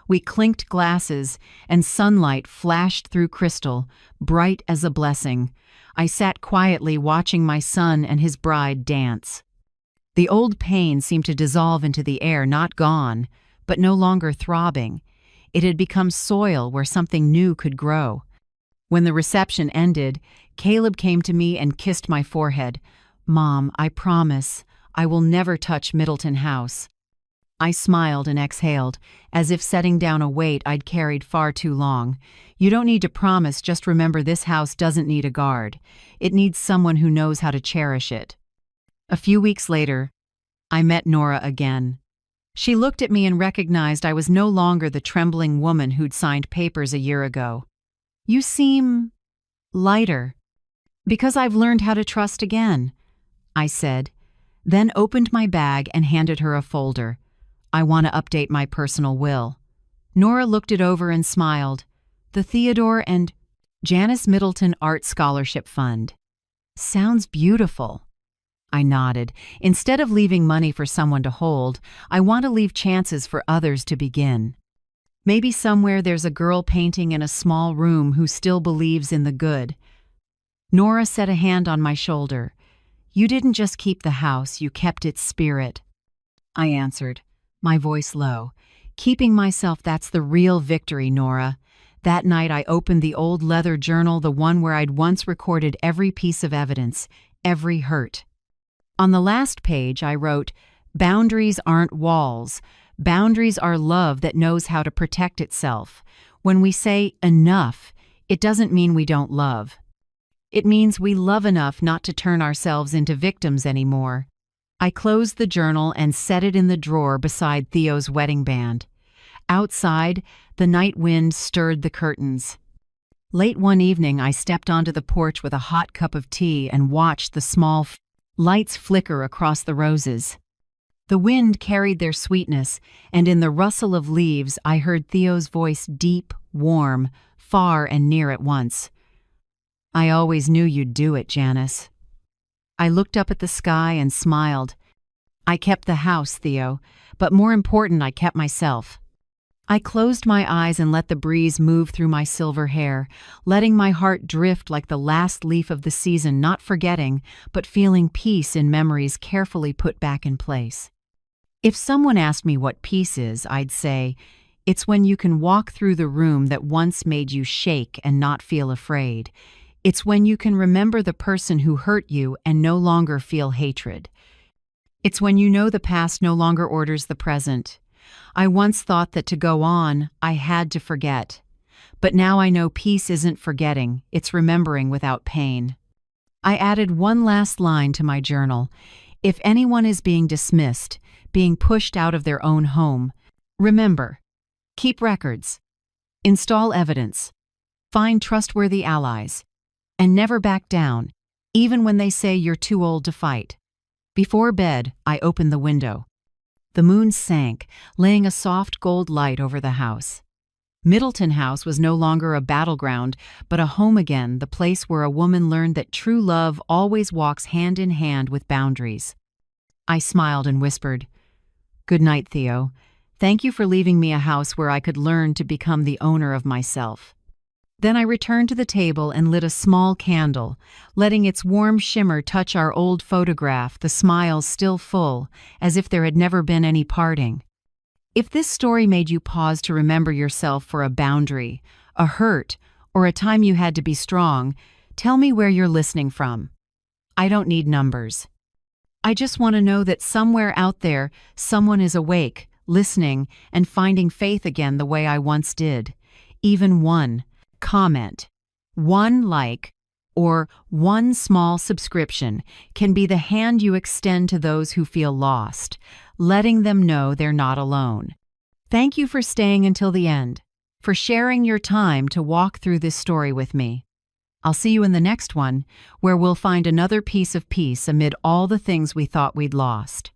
We clinked glasses, and sunlight flashed through crystal, bright as a blessing. I sat quietly watching my son and his bride dance. The old pain seemed to dissolve into the air, not gone, but no longer throbbing. It had become soil where something new could grow. When the reception ended, Caleb came to me and kissed my forehead. "Mom, I promise, I will never touch Middleton House." I smiled and exhaled, as if setting down a weight I'd carried far too long. "You don't need to promise, just remember this house doesn't need a guard. It needs someone who knows how to cherish it." A few weeks later, I met Nora again. She looked at me and recognized I was no longer the trembling woman who'd signed papers a year ago. "You seem lighter." "Because I've learned how to trust again," I said, then opened my bag and handed her a folder. "I want to update my personal will." Nora looked it over and smiled. "The Theodore and Janice Middleton Art Scholarship Fund. Sounds beautiful." I nodded. "Instead of leaving money for someone to hold, I want to leave chances for others to begin. Maybe somewhere there's a girl painting in a small room who still believes in the good." Nora set a hand on my shoulder. "You didn't just keep the house, you kept its spirit." I answered, my voice low. "Keeping myself, that's the real victory, Nora." That night I opened the old leather journal, the one where I'd once recorded every piece of evidence, every hurt. On the last page I wrote, "Boundaries aren't walls. Boundaries are love that knows how to protect itself. When we say enough, it doesn't mean we don't love. It means we love enough not to turn ourselves into victims anymore." I closed the journal and set it in the drawer beside Theo's wedding band. Outside, the night wind stirred the curtains. Late one evening, I stepped onto the porch with a hot cup of tea and watched the small lights flicker across the roses. The wind carried their sweetness, and in the rustle of leaves I heard Theo's voice, deep, warm, far and near at once. "I always knew you'd do it, Janice." I looked up at the sky and smiled. "I kept the house, Theo, but more important, I kept myself." I closed my eyes and let the breeze move through my silver hair, letting my heart drift like the last leaf of the season, not forgetting, but feeling peace in memories carefully put back in place. If someone asked me what peace is, I'd say, it's when you can walk through the room that once made you shake and not feel afraid. It's when you can remember the person who hurt you and no longer feel hatred. It's when you know the past no longer orders the present. I once thought that to go on, I had to forget. But now I know peace isn't forgetting, it's remembering without pain. I added one last line to my journal. If anyone is being dismissed, being pushed out of their own home, remember, keep records, install evidence, find trustworthy allies, and never back down, even when they say you're too old to fight. Before bed, I opened the window. The moon sank, laying a soft gold light over the house. Middleton House was no longer a battleground, but a home again, the place where a woman learned that true love always walks hand in hand with boundaries. I smiled and whispered, "Good night, Theo. Thank you for leaving me a house where I could learn to become the owner of myself." Then I returned to the table and lit a small candle, letting its warm shimmer touch our old photograph, the smiles still full, as if there had never been any parting. If this story made you pause to remember yourself for a boundary, a hurt, or a time you had to be strong, tell me where you're listening from. I don't need numbers. I just want to know that somewhere out there, someone is awake, listening, and finding faith again the way I once did. Even one comment, one like, or one small subscription can be the hand you extend to those who feel lost, letting them know they're not alone. Thank you for staying until the end, for sharing your time to walk through this story with me. I'll see you in the next one, where we'll find another piece of peace amid all the things we thought we'd lost.